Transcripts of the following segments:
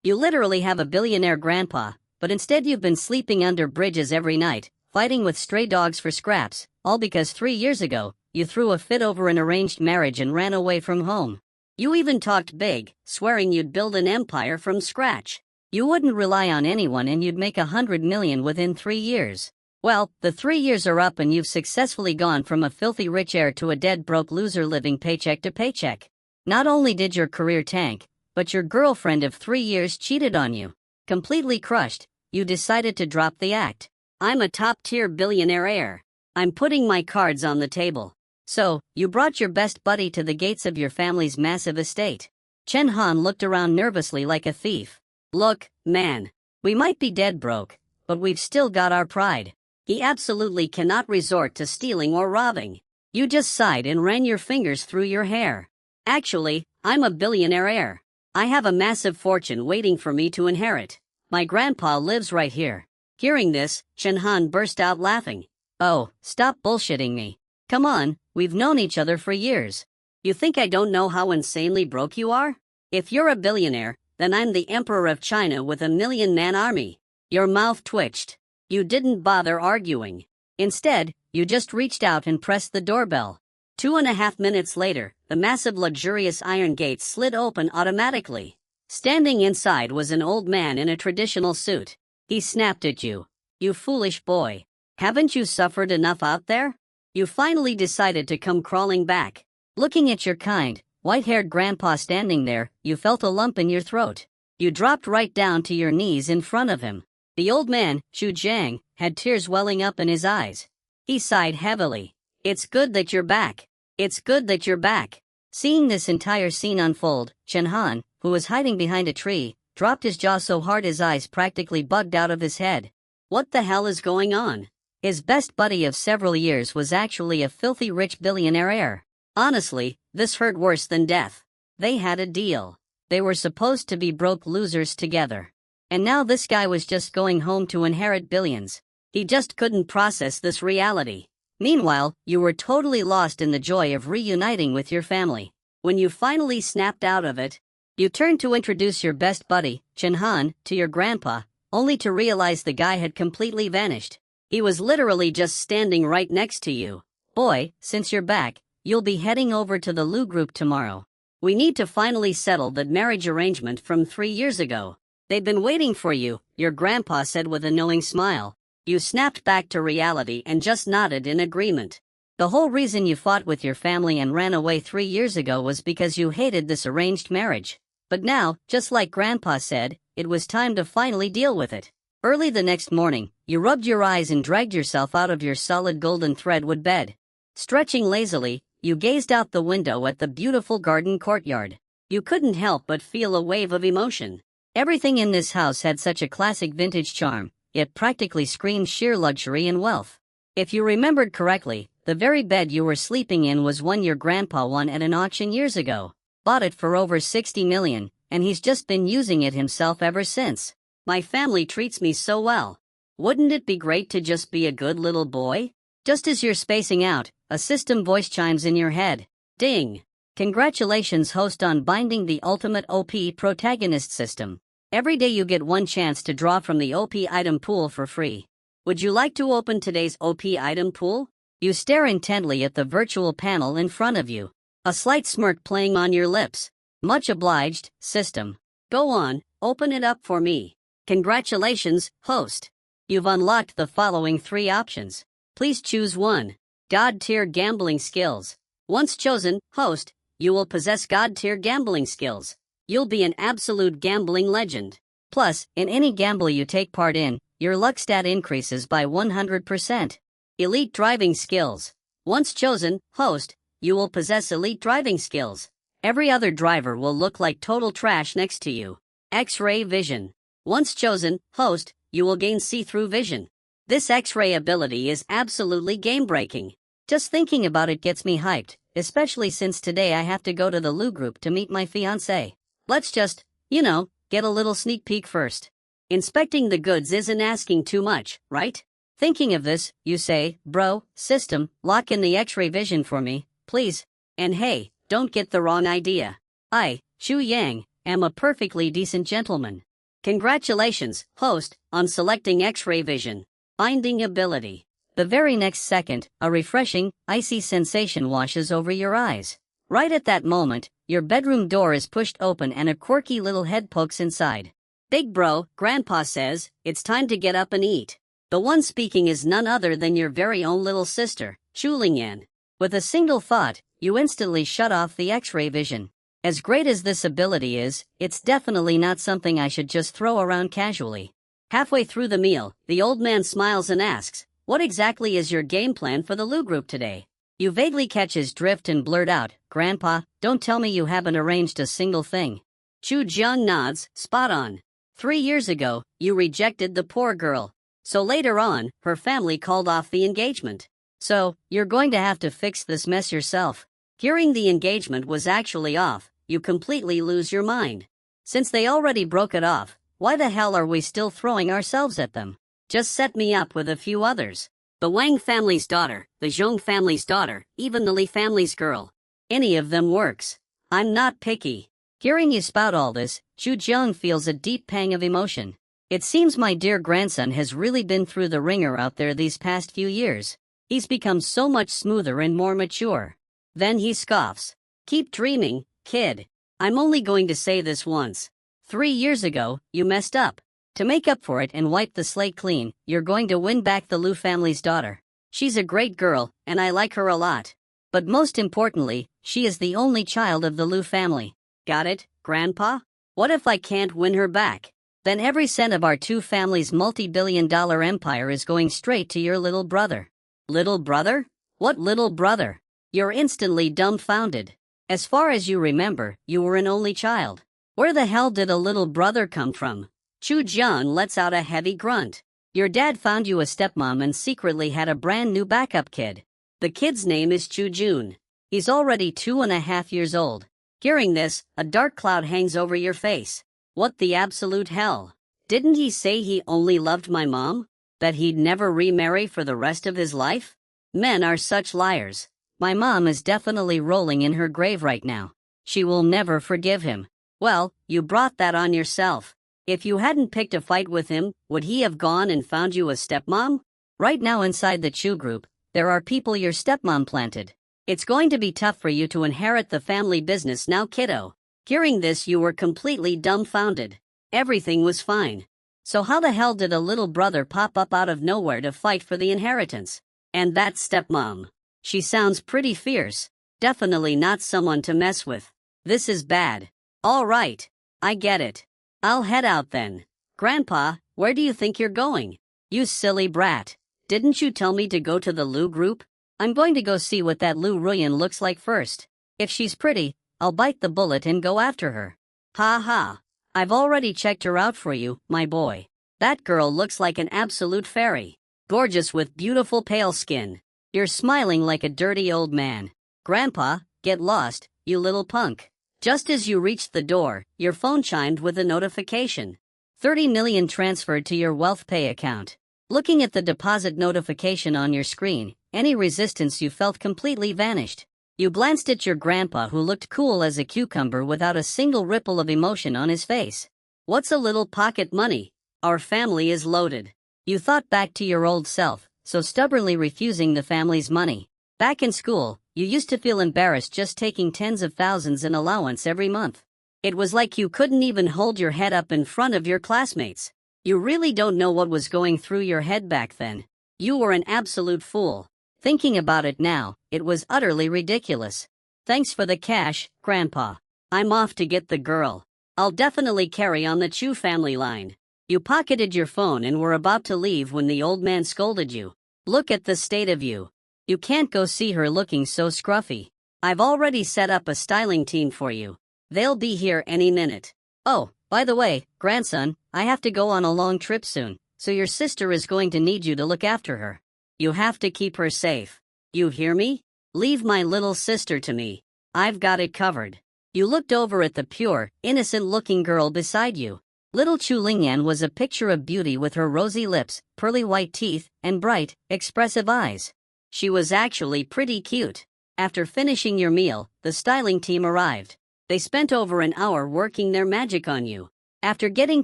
You literally have a billionaire grandpa, but instead you've been sleeping under bridges every night, fighting with stray dogs for scraps, all because 3 years ago, you threw a fit over an arranged marriage and ran away from home. You even talked big, swearing you'd build an empire from scratch. You wouldn't rely on anyone and you'd make 100 million within 3 years. Well, the 3 years are up and you've successfully gone from a filthy rich heir to a dead broke loser living paycheck to paycheck. Not only did your career tank, but your girlfriend of 3 years cheated on you. Completely crushed, you decided to drop the act. I'm a top-tier billionaire heir. I'm putting my cards on the table. So, you brought your best buddy to the gates of your family's massive estate. Chen Han looked around nervously like a thief. Look, man. We might be dead broke, but we've still got our pride. He absolutely cannot resort to stealing or robbing. You just sighed and ran your fingers through your hair. Actually, I'm a billionaire heir. I have a massive fortune waiting for me to inherit. My grandpa lives right here. Hearing this, Chen Han burst out laughing. Oh, stop bullshitting me. Come on, we've known each other for years. You think I don't know how insanely broke you are? If you're a billionaire, then I'm the emperor of China with a 1,000,000-man army. Your mouth twitched. You didn't bother arguing. Instead, you just reached out and pressed the doorbell. 2.5 minutes later, the massive luxurious iron gate slid open automatically. Standing inside was an old man in a traditional suit. He snapped at you. You foolish boy. Haven't you suffered enough out there? You finally decided to come crawling back. Looking at your kind, white-haired grandpa standing there, you felt a lump in your throat. You dropped right down to your knees in front of him. The old man, Xu Jiang, had tears welling up in his eyes. He sighed heavily. It's good that you're back. It's good that you're back. Seeing this entire scene unfold, Chen Han, who was hiding behind a tree, dropped his jaw so hard his eyes practically bugged out of his head. What the hell is going on? His best buddy of several years was actually a filthy rich billionaire heir. Honestly, this hurt worse than death. They had a deal. They were supposed to be broke losers together. And now this guy was just going home to inherit billions. He just couldn't process this reality. Meanwhile, you were totally lost in the joy of reuniting with your family. When you finally snapped out of it, you turned to introduce your best buddy, Chen Han, to your grandpa, only to realize the guy had completely vanished. He was literally just standing right next to you. Boy, since you're back, you'll be heading over to the Lu group tomorrow. We need to finally settle that marriage arrangement from 3 years ago. They've been waiting for you, your grandpa said with a knowing smile. You snapped back to reality and just nodded in agreement. The whole reason you fought with your family and ran away 3 years ago was because you hated this arranged marriage. But now, just like grandpa said, it was time to finally deal with it. Early the next morning, you rubbed your eyes and dragged yourself out of your solid golden threadwood bed. Stretching lazily, you gazed out the window at the beautiful garden courtyard. You couldn't help but feel a wave of emotion. Everything in this house had such a classic vintage charm, it practically screamed sheer luxury and wealth. If you remembered correctly, the very bed you were sleeping in was one your grandpa won at an auction years ago. Bought it for over 60 million, and he's just been using it himself ever since. My family treats me so well. Wouldn't it be great to just be a good little boy? Just as you're spacing out, a system voice chimes in your head. Ding! Congratulations, host, on binding the ultimate OP protagonist system. Every day you get one chance to draw from the OP item pool for free. Would you like to open today's OP item pool? You stare intently at the virtual panel in front of you. A slight smirk playing on your lips. Much obliged, system. Go on, open it up for me. Congratulations, host. You've unlocked the following 3 options. Please choose one. God-tier gambling skills. Once chosen, host, you will possess God-tier gambling skills. You'll be an absolute gambling legend. Plus, in any gamble you take part in, your luck stat increases by 100%. Elite driving skills. Once chosen, host, you will possess elite driving skills. Every other driver will look like total trash next to you. X-ray vision. Once chosen, host, you will gain see-through vision. This X-ray ability is absolutely game-breaking. Just thinking about it gets me hyped, especially since today I have to go to the Lu group to meet my fiancé. Let's just, get a little sneak peek first. Inspecting the goods isn't asking too much, right? Thinking of this, you say, bro, system, lock in the X-ray vision for me, please. And hey, don't get the wrong idea. I, Xu Yang, am a perfectly decent gentleman. Congratulations, host, on selecting X-ray vision. Binding ability. The very next second, a refreshing, icy sensation washes over your eyes. Right at that moment, your bedroom door is pushed open and a quirky little head pokes inside. Big bro, Grandpa says, it's time to get up and eat. The one speaking is none other than your very own little sister, Chulingan. With a single thought, you instantly shut off the X-ray vision. As great as this ability is, it's definitely not something I should just throw around casually. Halfway through the meal, the old man smiles and asks, "What exactly is your game plan for the Lou group today?" You vaguely catch his drift and blurt out, "Grandpa, don't tell me you haven't arranged a single thing." Chu Jiang nods, spot on. 3 years ago, you rejected the poor girl. So later on, her family called off the engagement. So, you're going to have to fix this mess yourself. Hearing the engagement was actually off, you completely lose your mind. Since they already broke it off, why the hell are we still throwing ourselves at them? Just set me up with a few others. The Wang family's daughter, the Zhong family's daughter, even the Li family's girl. Any of them works. I'm not picky. Hearing you spout all this, Chu Jiang feels a deep pang of emotion. It seems my dear grandson has really been through the ringer out there these past few years. He's become so much smoother and more mature. Then he scoffs. Keep dreaming, kid. I'm only going to say this once. 3 years ago, you messed up. To make up for it and wipe the slate clean, you're going to win back the Liu family's daughter. She's a great girl, and I like her a lot. But most importantly, she is the only child of the Liu family. Got it, Grandpa? What if I can't win her back? Then every cent of our two families' multi-billion-dollar empire is going straight to your little brother. Little brother? What little brother? You're instantly dumbfounded. As far as you remember, you were an only child. Where the hell did a little brother come from? Chu Jiang lets out a heavy grunt. Your dad found you a stepmom and secretly had a brand new backup kid. The kid's name is Chu Jun. He's already 2.5 years old. Hearing this, a dark cloud hangs over your face. What the absolute hell? Didn't he say he only loved my mom? That he'd never remarry for the rest of his life? Men are such liars. My mom is definitely rolling in her grave right now. She will never forgive him. Well, you brought that on yourself. If you hadn't picked a fight with him, would he have gone and found you a stepmom? Right now inside the Chu group, there are people your stepmom planted. It's going to be tough for you to inherit the family business now, kiddo. Hearing this, you were completely dumbfounded. Everything was fine. So how the hell did a little brother pop up out of nowhere to fight for the inheritance? And that stepmom. She sounds pretty fierce. Definitely not someone to mess with. This is bad. All right. I get it. I'll head out then. Grandpa, where do you think you're going? You silly brat. Didn't you tell me to go to the Lu group? I'm going to go see what that Lu Ruyan looks like first. If she's pretty, I'll bite the bullet and go after her. Ha ha. I've already checked her out for you, my boy. That girl looks like an absolute fairy. Gorgeous with beautiful pale skin. You're smiling like a dirty old man. Grandpa, get lost, you little punk. Just as you reached the door, your phone chimed with a notification. 30 million transferred to your WealthPay account. Looking at the deposit notification on your screen, any resistance you felt completely vanished. You glanced at your grandpa who looked cool as a cucumber without a single ripple of emotion on his face. What's a little pocket money? Our family is loaded. You thought back to your old self, so stubbornly refusing the family's money. Back in school, you used to feel embarrassed just taking tens of thousands in allowance every month. It was like you couldn't even hold your head up in front of your classmates. You really don't know what was going through your head back then. You were an absolute fool. Thinking about it now, it was utterly ridiculous. Thanks for the cash, Grandpa. I'm off to get the girl. I'll definitely carry on the Chu family line. You pocketed your phone and were about to leave when the old man scolded you. Look at the state of you. You can't go see her looking so scruffy. I've already set up a styling team for you. They'll be here any minute. Oh, by the way, grandson, I have to go on a long trip soon, so your sister is going to need you to look after her. You have to keep her safe. You hear me? Leave my little sister to me. I've got it covered. You looked over at the pure, innocent-looking girl beside you. Little Chu Lingyan was a picture of beauty with her rosy lips, pearly white teeth, and bright, expressive eyes. She was actually pretty cute. After finishing your meal, the styling team arrived. They spent over an hour working their magic on you. After getting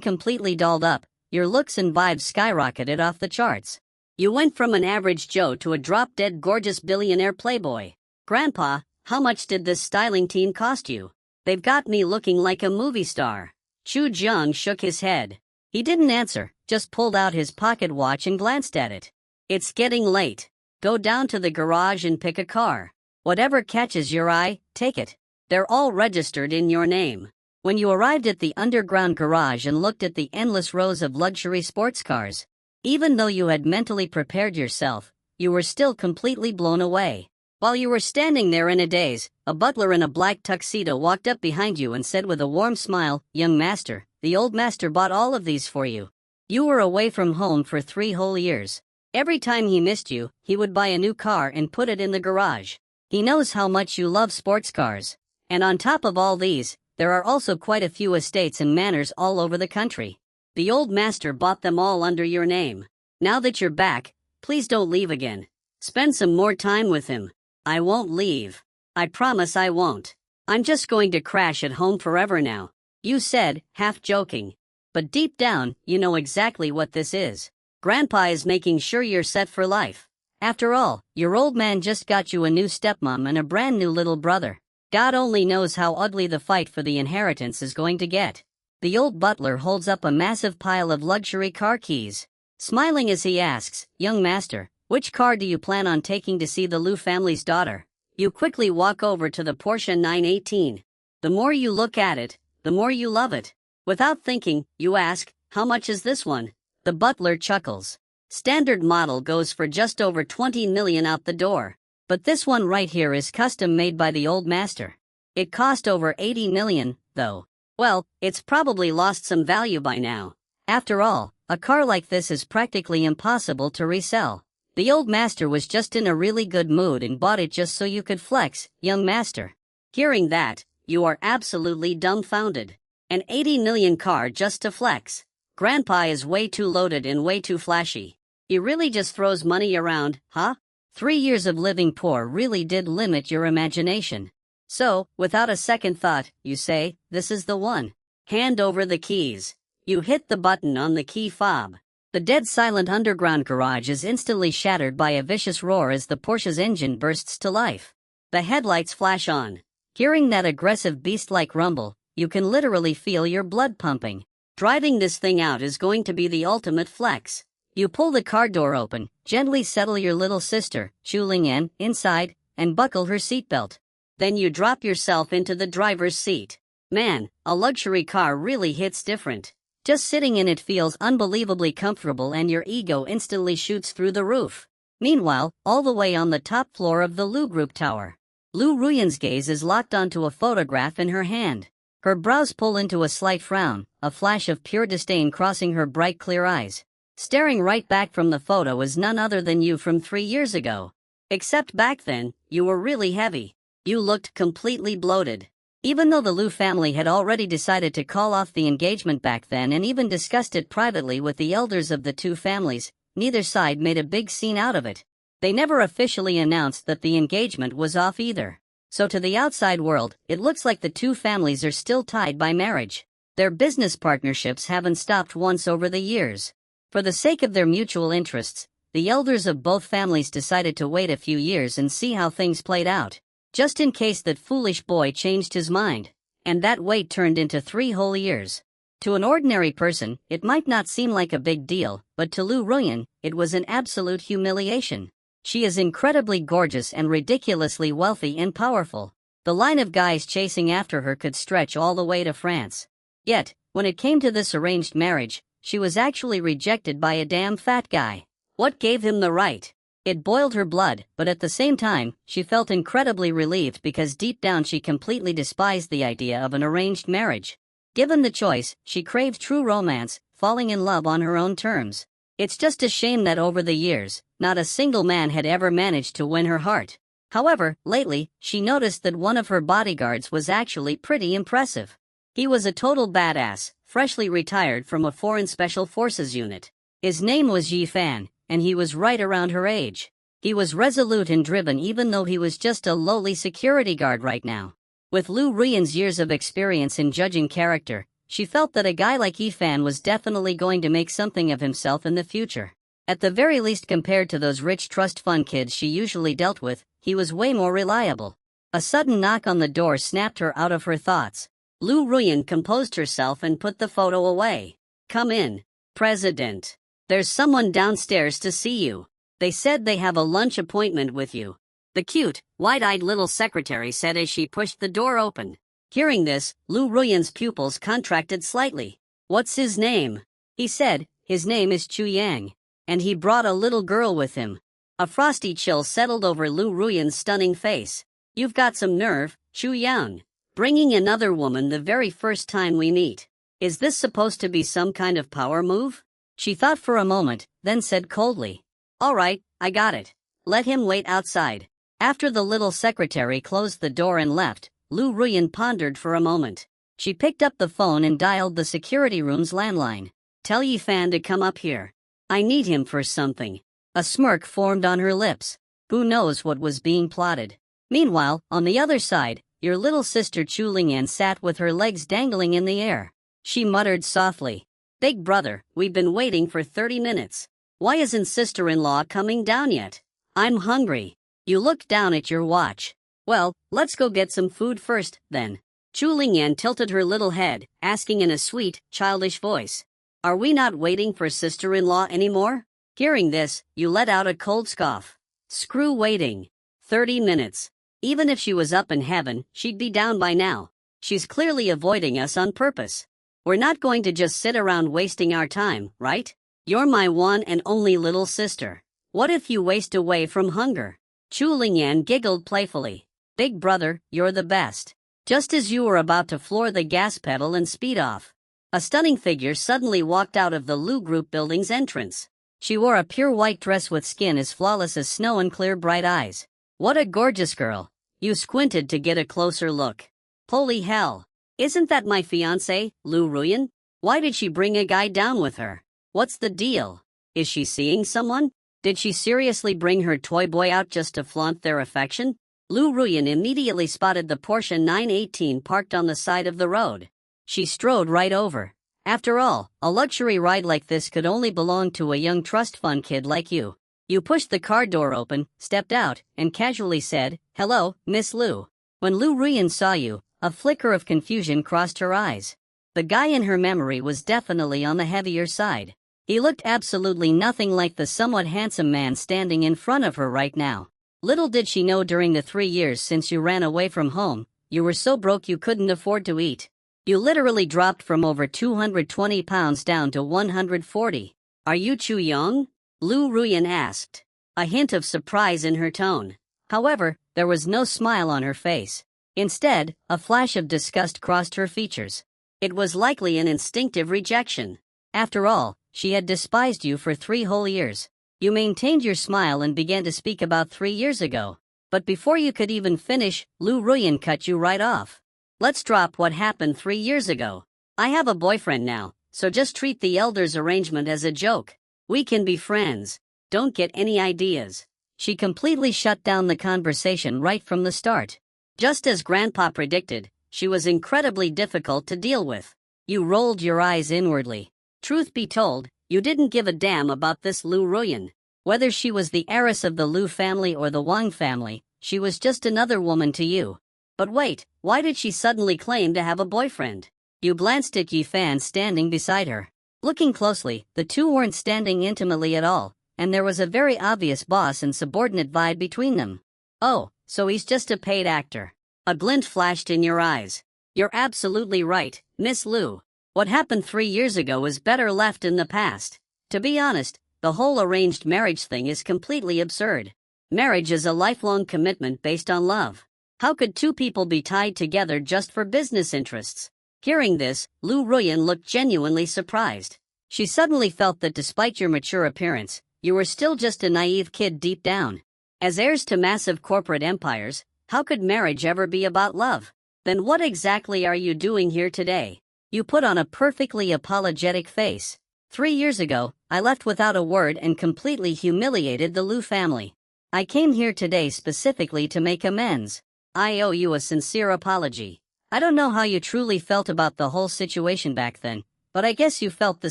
completely dolled up, your looks and vibes skyrocketed off the charts. You went from an average Joe to a drop-dead gorgeous billionaire playboy. Grandpa, how much did this styling team cost you? They've got me looking like a movie star. Chu Jiang shook his head. He didn't answer, just pulled out his pocket watch and glanced at it. It's getting late. Go down to the garage and pick a car. Whatever catches your eye, take it. They're all registered in your name. When you arrived at the underground garage and looked at the endless rows of luxury sports cars, even though you had mentally prepared yourself, you were still completely blown away. While you were standing there in a daze, a butler in a black tuxedo walked up behind you and said with a warm smile, "Young master, the old master bought all of these for you. You were away from home for 3 whole years. Every time he missed you, he would buy a new car and put it in the garage. He knows how much you love sports cars. And on top of all these, there are also quite a few estates and manors all over the country. The old master bought them all under your name. Now that you're back, please don't leave again. Spend some more time with him." "I won't leave. I promise I won't. I'm just going to crash at home forever now," you said, half joking. But deep down, you know exactly what this is. Grandpa is making sure you're set for life. After all, your old man just got you a new stepmom and a brand new little brother. God only knows how ugly the fight for the inheritance is going to get. The old butler holds up a massive pile of luxury car keys, smiling as he asks, "Young master, which car do you plan on taking to see the Liu family's daughter?" You quickly walk over to the Porsche 918. The more you look at it, the more you love it. Without thinking, you ask, "How much is this one?" The butler chuckles. "Standard model goes for just over 20 million out the door. But this one right here is custom made by the old master. It cost over 80 million, though. Well, it's probably lost some value by now. After all, a car like this is practically impossible to resell. The old master was just in a really good mood and bought it just so you could flex, young master." Hearing that, you are absolutely dumbfounded. An 80 million car just to flex. Grandpa is way too loaded and way too flashy. He really just throws money around, huh? 3 years of living poor really did limit your imagination. So, without a second thought, you say, "This is the one. Hand over the keys." You hit the button on the key fob. The dead silent underground garage is instantly shattered by a vicious roar as the Porsche's engine bursts to life. The headlights flash on. Hearing that aggressive beast-like rumble, you can literally feel your blood pumping. Driving this thing out is going to be the ultimate flex. You pull the car door open, gently settle your little sister, Chu Lingyan, inside, and buckle her seatbelt. Then you drop yourself into the driver's seat. Man, a luxury car really hits different. Just sitting in it feels unbelievably comfortable and your ego instantly shoots through the roof. Meanwhile, all the way on the top floor of the Lu Group Tower, Lu Ruyan's gaze is locked onto a photograph in her hand. Her brows pull into a slight frown, a flash of pure disdain crossing her bright clear eyes. Staring right back from the photo is none other than you from 3 years ago. Except back then, you were really heavy. You looked completely bloated. Even though the Liu family had already decided to call off the engagement back then and even discussed it privately with the elders of the two families, neither side made a big scene out of it. They never officially announced that the engagement was off either. So to the outside world, it looks like the two families are still tied by marriage. Their business partnerships haven't stopped once over the years. For the sake of their mutual interests, the elders of both families decided to wait a few years and see how things played out, just in case that foolish boy changed his mind. And that wait turned into 3 whole years. To an ordinary person, it might not seem like a big deal, but to Lu Ruyan, it was an absolute humiliation. She is incredibly gorgeous and ridiculously wealthy and powerful. The line of guys chasing after her could stretch all the way to France. Yet, when it came to this arranged marriage, she was actually rejected by a damn fat guy. What gave him the right? It boiled her blood, but at the same time, she felt incredibly relieved because deep down she completely despised the idea of an arranged marriage. Given the choice, she craved true romance, falling in love on her own terms. It's just a shame that over the years, not a single man had ever managed to win her heart. However, lately, she noticed that one of her bodyguards was actually pretty impressive. He was a total badass, freshly retired from a foreign special forces unit. His name was Yi Fan, and he was right around her age. He was resolute and driven even though he was just a lowly security guard right now. With Lu Ruyan's years of experience in judging character, she felt that a guy like Yifan was definitely going to make something of himself in the future. At the very least, compared to those rich trust fund kids she usually dealt with, he was way more reliable. A sudden knock on the door snapped her out of her thoughts. Lu Ruyan composed herself and put the photo away. "Come in, President. There's someone downstairs to see you. They said they have a lunch appointment with you," the cute, wide-eyed little secretary said as she pushed the door open. Hearing this, Lu Ruyan's pupils contracted slightly. "What's his name?" he said. "His name is Chu Yang. And he brought a little girl with him." A frosty chill settled over Lu Ruyan's stunning face. "You've got some nerve, Chu Yang. Bringing another woman the very first time we meet. Is this supposed to be some kind of power move?" She thought for a moment, then said coldly, "All right, I got it. Let him wait outside." After the little secretary closed the door and left, Lu Ruyan pondered for a moment. She picked up the phone and dialed the security room's landline. "Tell Yifan to come up here. I need him for something." A smirk formed on her lips. Who knows what was being plotted? Meanwhile, on the other side, your little sister Chu Lingyan sat with her legs dangling in the air. She muttered softly, "Big brother, we've been waiting for 30 minutes. Why isn't sister-in-law coming down yet? I'm hungry." You looked down at your watch. "Well, let's go get some food first, then." Chu Lingyan tilted her little head, asking in a sweet, childish voice, "Are we not waiting for sister-in-law anymore?" Hearing this, you let out a cold scoff. Screw waiting. 30 minutes. Even if she was up in heaven, she'd be down by now. She's clearly avoiding us on purpose. We're not going to just sit around wasting our time, right? You're my one and only little sister. What if you waste away from hunger? Chu Lingyan giggled playfully. "Big brother, you're the best." Just as you were about to floor the gas pedal and speed off, a stunning figure suddenly walked out of the Lu Group building's entrance. She wore a pure white dress with skin as flawless as snow and clear bright eyes. What a gorgeous girl. You squinted to get a closer look. Holy hell. Isn't that my fiancé, Lu Ruyan? Why did she bring a guy down with her? What's the deal? Is she seeing someone? Did she seriously bring her toy boy out just to flaunt their affection? Lu Ruyan immediately spotted the Porsche 918 parked on the side of the road. She strode right over. After all, a luxury ride like this could only belong to a young trust fund kid like you. You pushed the car door open, stepped out, and casually said, "Hello, Miss Lu." When Lu Ruyan saw you, a flicker of confusion crossed her eyes. The guy in her memory was definitely on the heavier side. He looked absolutely nothing like the somewhat handsome man standing in front of her right now. Little did she know during the 3 years since you ran away from home, you were so broke you couldn't afford to eat. You literally dropped from over 220 pounds down to 140. "Are you Chu Yang?" Lu Ruyan asked, a hint of surprise in her tone. However, there was no smile on her face. Instead, a flash of disgust crossed her features. It was likely an instinctive rejection. After all, she had despised you for 3 whole years. You maintained your smile and began to speak about 3 years ago. But before you could even finish, Lu Ruyan cut you right off. "Let's drop what happened 3 years ago. I have a boyfriend now, so just treat the elders' arrangement as a joke. We can be friends. Don't get any ideas." She completely shut down the conversation right from the start. Just as Grandpa predicted, she was incredibly difficult to deal with. You rolled your eyes inwardly. Truth be told, you didn't give a damn about this Lu Ruyan. Whether she was the heiress of the Lu family or the Wang family, she was just another woman to you. But wait, why did she suddenly claim to have a boyfriend? You glanced at Yifan standing beside her. Looking closely, the two weren't standing intimately at all, and there was a very obvious boss and subordinate vibe between them. "Oh, so he's just a paid actor." A glint flashed in your eyes. "You're absolutely right, Miss Lu. What happened 3 years ago is better left in the past. To be honest, the whole arranged marriage thing is completely absurd. Marriage is a lifelong commitment based on love. How could two people be tied together just for business interests?" Hearing this, Lu Ruyan looked genuinely surprised. She suddenly felt that despite your mature appearance, you were still just a naive kid deep down. As heirs to massive corporate empires, how could marriage ever be about love? Then what exactly are you doing here today? You put on a perfectly apologetic face. 3 years ago, I left without a word and completely humiliated the Lu family. I came here today specifically to make amends. I owe you a sincere apology. I don't know how you truly felt about the whole situation back then, but I guess you felt the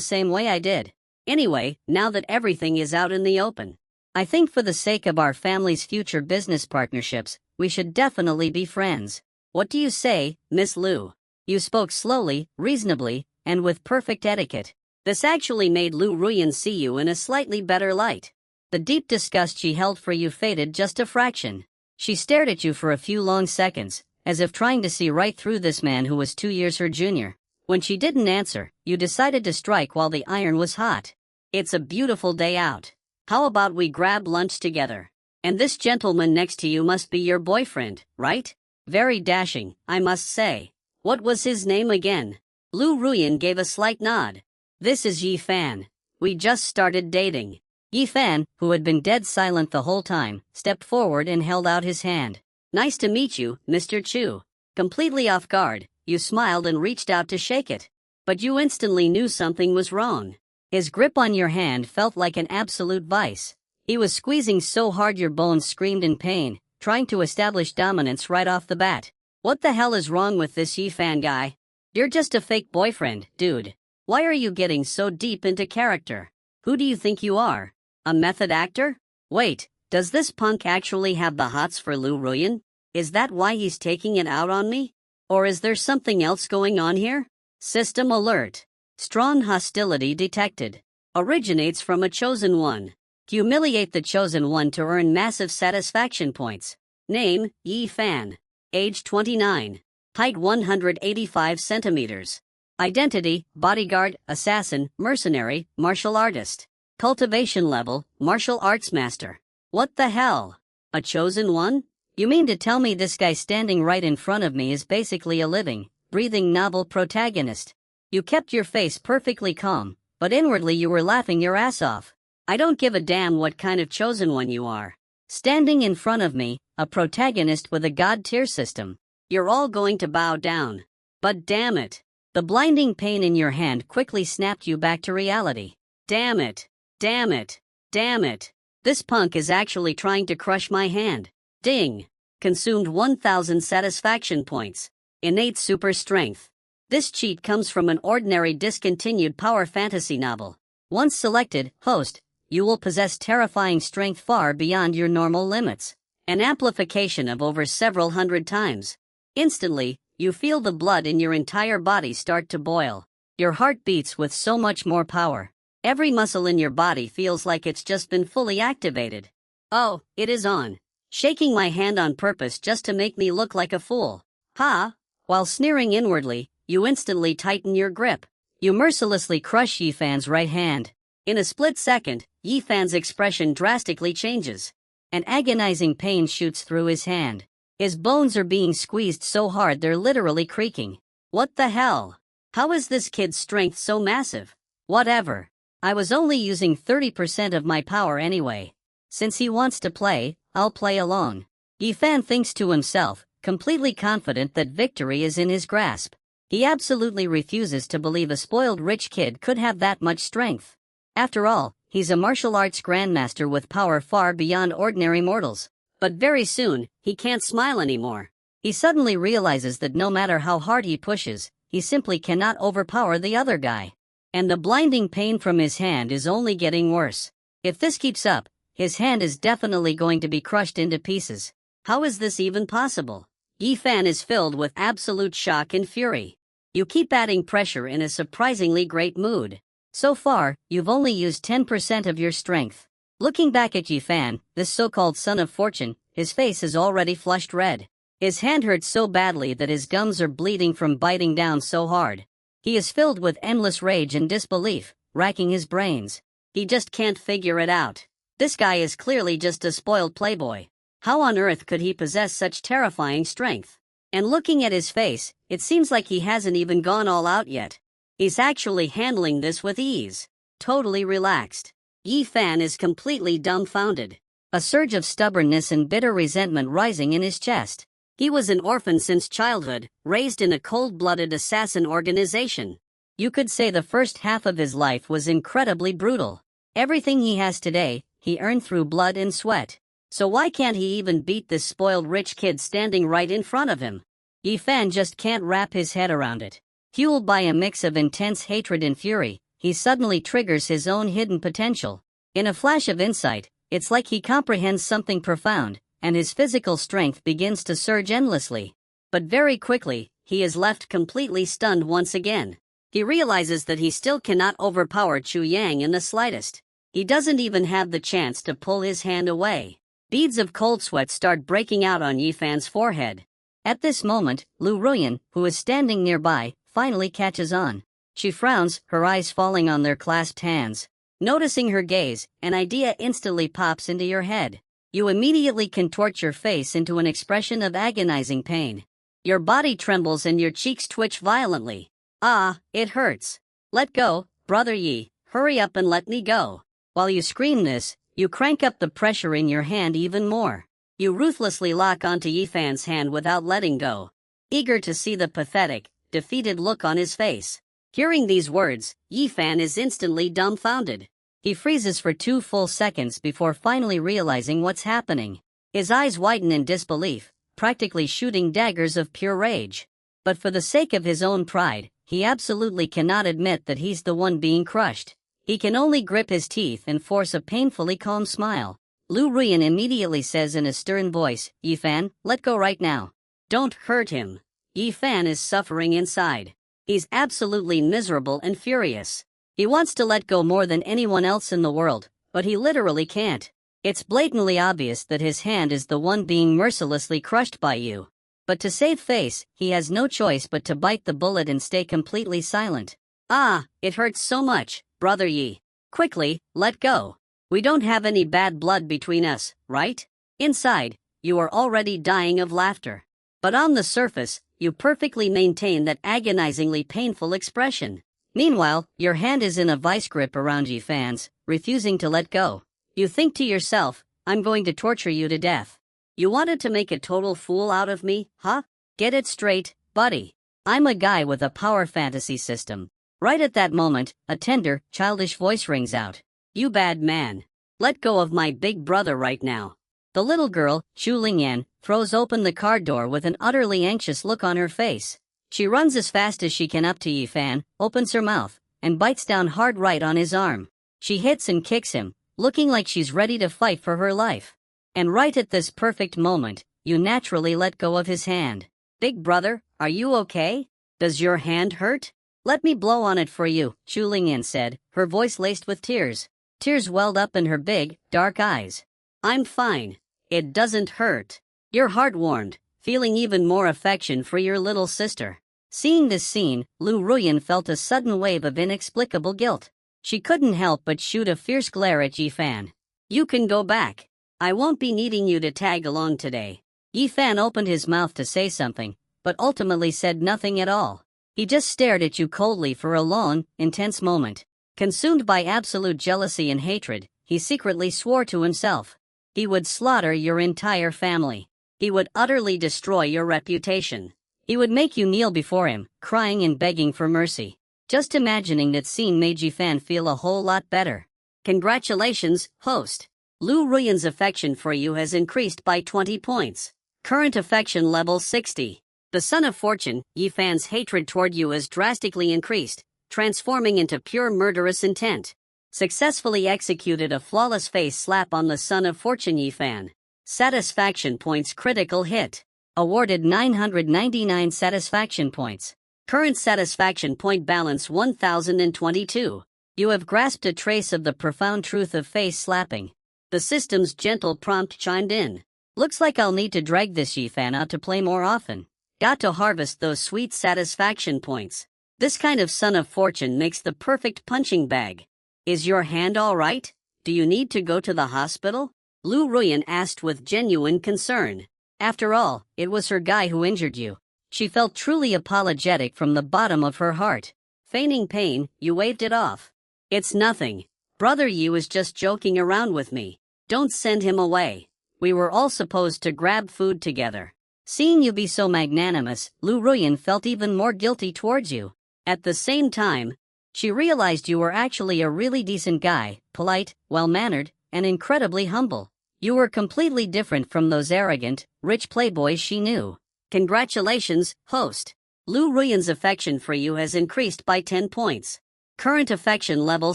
same way I did. Anyway, now that everything is out in the open, I think for the sake of our family's future business partnerships, we should definitely be friends. What do you say, Miss Lu? You spoke slowly, reasonably, and with perfect etiquette. This actually made Lu Ruyan see you in a slightly better light. The deep disgust she held for you faded just a fraction. She stared at you for a few long seconds, as if trying to see right through this man who was 2 years her junior. When she didn't answer, you decided to strike while the iron was hot. It's a beautiful day out. How about we grab lunch together? And this gentleman next to you must be your boyfriend, right? Very dashing, I must say. What was his name again? Lu Ruyan gave a slight nod. This is Yi Fan. We just started dating. Yi Fan, who had been dead silent the whole time, stepped forward and held out his hand. Nice to meet you, Mr. Chu. Completely off guard, you smiled and reached out to shake it. But you instantly knew something was wrong. His grip on your hand felt like an absolute vice. He was squeezing so hard your bones screamed in pain, trying to establish dominance right off the bat. What the hell is wrong with this Yi Fan guy? You're just a fake boyfriend, dude. Why are you getting so deep into character? Who do you think you are? A method actor? Wait, does this punk actually have the hots for Lu Ruyan? Is that why he's taking it out on me? Or is there something else going on here? System alert. Strong hostility detected. Originates from a chosen one. Humiliate the chosen one to earn massive satisfaction points. Name, Yi Fan. Age 29. Height 185 centimeters. Identity, bodyguard, assassin, mercenary, martial artist. Cultivation level, martial arts master. What the hell? A chosen one? You mean to tell me this guy standing right in front of me is basically a living, breathing novel protagonist? You kept your face perfectly calm, but inwardly you were laughing your ass off. I don't give a damn what kind of chosen one you are. Standing in front of me, a protagonist with a god tier system. You're all going to bow down. But damn it. The blinding pain in your hand quickly snapped you back to reality. Damn it. Damn it. Damn it. This punk is actually trying to crush my hand. Ding. Consumed 1,000 satisfaction points. Innate super strength. This cheat comes from an ordinary discontinued power fantasy novel. Once selected, host, you will possess terrifying strength far beyond your normal limits. An amplification of over several hundred times. Instantly, you feel the blood in your entire body start to boil. Your heart beats with so much more power. Every muscle in your body feels like it's just been fully activated. Oh, it is on. Shaking my hand on purpose just to make me look like a fool. Ha! While sneering inwardly, you instantly tighten your grip. You mercilessly crush Yi Fan's right hand. In a split second, Yi Fan's expression drastically changes. An agonizing pain shoots through his hand. His bones are being squeezed so hard they're literally creaking. What the hell? How is this kid's strength so massive? Whatever. I was only using 30% of my power anyway. Since he wants to play, I'll play along. Yi Fan thinks to himself, completely confident that victory is in his grasp. He absolutely refuses to believe a spoiled rich kid could have that much strength. After all, he's a martial arts grandmaster with power far beyond ordinary mortals. But very soon, he can't smile anymore. He suddenly realizes that no matter how hard he pushes, he simply cannot overpower the other guy. And the blinding pain from his hand is only getting worse. If this keeps up, his hand is definitely going to be crushed into pieces. How is this even possible? Yi Fan is filled with absolute shock and fury. You keep adding pressure in a surprisingly great mood. So far, you've only used 10% of your strength. Looking back at Yi Fan, this so-called son of fortune, his face is already flushed red. His hand hurts so badly that his gums are bleeding from biting down so hard. He is filled with endless rage and disbelief, racking his brains. He just can't figure it out. This guy is clearly just a spoiled playboy. How on earth could he possess such terrifying strength? And looking at his face, it seems like he hasn't even gone all out yet. He's actually handling this with ease. Totally relaxed. Yi Fan is completely dumbfounded. A surge of stubbornness and bitter resentment rising in his chest. He was an orphan since childhood, raised in a cold-blooded assassin organization. You could say the first half of his life was incredibly brutal. Everything he has today, he earned through blood and sweat. So why can't he even beat this spoiled rich kid standing right in front of him? Yifan just can't wrap his head around it. Fueled by a mix of intense hatred and fury, he suddenly triggers his own hidden potential. In a flash of insight, it's like he comprehends something profound, and his physical strength begins to surge endlessly. But very quickly, he is left completely stunned once again. He realizes that he still cannot overpower Chu Yang in the slightest. He doesn't even have the chance to pull his hand away. Beads of cold sweat start breaking out on Yifan's forehead. At this moment, Lu Ruyan, who is standing nearby, finally catches on. She frowns, her eyes falling on their clasped hands. Noticing her gaze, an idea instantly pops into your head. You immediately contort your face into an expression of agonizing pain. Your body trembles and your cheeks twitch violently. Ah, it hurts. Let go, brother Yi, hurry up and let me go. While you scream this, you crank up the pressure in your hand even more. You ruthlessly lock onto Yifan's hand without letting go, eager to see the pathetic, defeated look on his face. Hearing these words, Yifan is instantly dumbfounded. He freezes for 2 full seconds before finally realizing what's happening. His eyes widen in disbelief, practically shooting daggers of pure rage. But for the sake of his own pride, he absolutely cannot admit that he's the one being crushed. He can only grip his teeth and force a painfully calm smile. Lu Ruyan immediately says in a stern voice, Yifan, let go right now. Don't hurt him. Yifan is suffering inside. He's absolutely miserable and furious. He wants to let go more than anyone else in the world, but he literally can't. It's blatantly obvious that his hand is the one being mercilessly crushed by you. But to save face, he has no choice but to bite the bullet and stay completely silent. Ah, it hurts so much, brother Yi. Quickly, let go. We don't have any bad blood between us, right? Inside, you are already dying of laughter. But on the surface, you perfectly maintain that agonizingly painful expression. Meanwhile, your hand is in a vice grip around Yifan's, refusing to let go. You think to yourself, I'm going to torture you to death. You wanted to make a total fool out of me, huh? Get it straight, buddy. I'm a guy with a power fantasy system. Right at that moment, a tender, childish voice rings out. You bad man. Let go of my big brother right now. The little girl, Chu Lingyan, throws open the car door with an utterly anxious look on her face. She runs as fast as she can up to Yifan, opens her mouth, and bites down hard right on his arm. She hits and kicks him, looking like she's ready to fight for her life. And right at this perfect moment, you naturally let go of his hand. Big brother, are you okay? Does your hand hurt? Let me blow on it for you, Chu Lingyan said, her voice laced with tears. Tears welled up in her big, dark eyes. I'm fine. It doesn't hurt. Your heart warmed, feeling even more affection for your little sister. Seeing this scene, Lu Ruyan felt a sudden wave of inexplicable guilt. She couldn't help but shoot a fierce glare at Yifan. You can go back. I won't be needing you to tag along today. Yifan opened his mouth to say something, but ultimately said nothing at all. He just stared at you coldly for a long, intense moment. Consumed by absolute jealousy and hatred, he secretly swore to himself. He would slaughter your entire family. He would utterly destroy your reputation. He would make you kneel before him, crying and begging for mercy. Just imagining that scene made Yifan feel a whole lot better. Congratulations, host. Lu Ruyan's affection for you has increased by 20 points. Current affection level 60. The Son of Fortune, Yifan's hatred toward you has drastically increased, transforming into pure murderous intent. Successfully executed a flawless face slap on the Son of Fortune Yifan. Satisfaction points critical hit. Awarded 999 satisfaction points. Current satisfaction point balance 1022. You have grasped a trace of the profound truth of face slapping. The system's gentle prompt chimed in. Looks like I'll need to drag this Yifan out to play more often. Got to harvest those sweet satisfaction points. This kind of Son of Fortune makes the perfect punching bag. Is your hand all right? Do you need to go to the hospital? Lu Ruyan asked with genuine concern. After all, it was her guy who injured you. She felt truly apologetic from the bottom of her heart. Feigning pain, you waved it off. It's nothing. Brother Yi was just joking around with me. Don't send him away. We were all supposed to grab food together. Seeing you be so magnanimous, Lu Ruyan felt even more guilty towards you. At the same time, she realized you were actually a really decent guy, polite, well-mannered, and incredibly humble. You were completely different from those arrogant, rich playboys she knew. Congratulations, host. Lu Ruyan's affection for you has increased by 10 points. Current affection level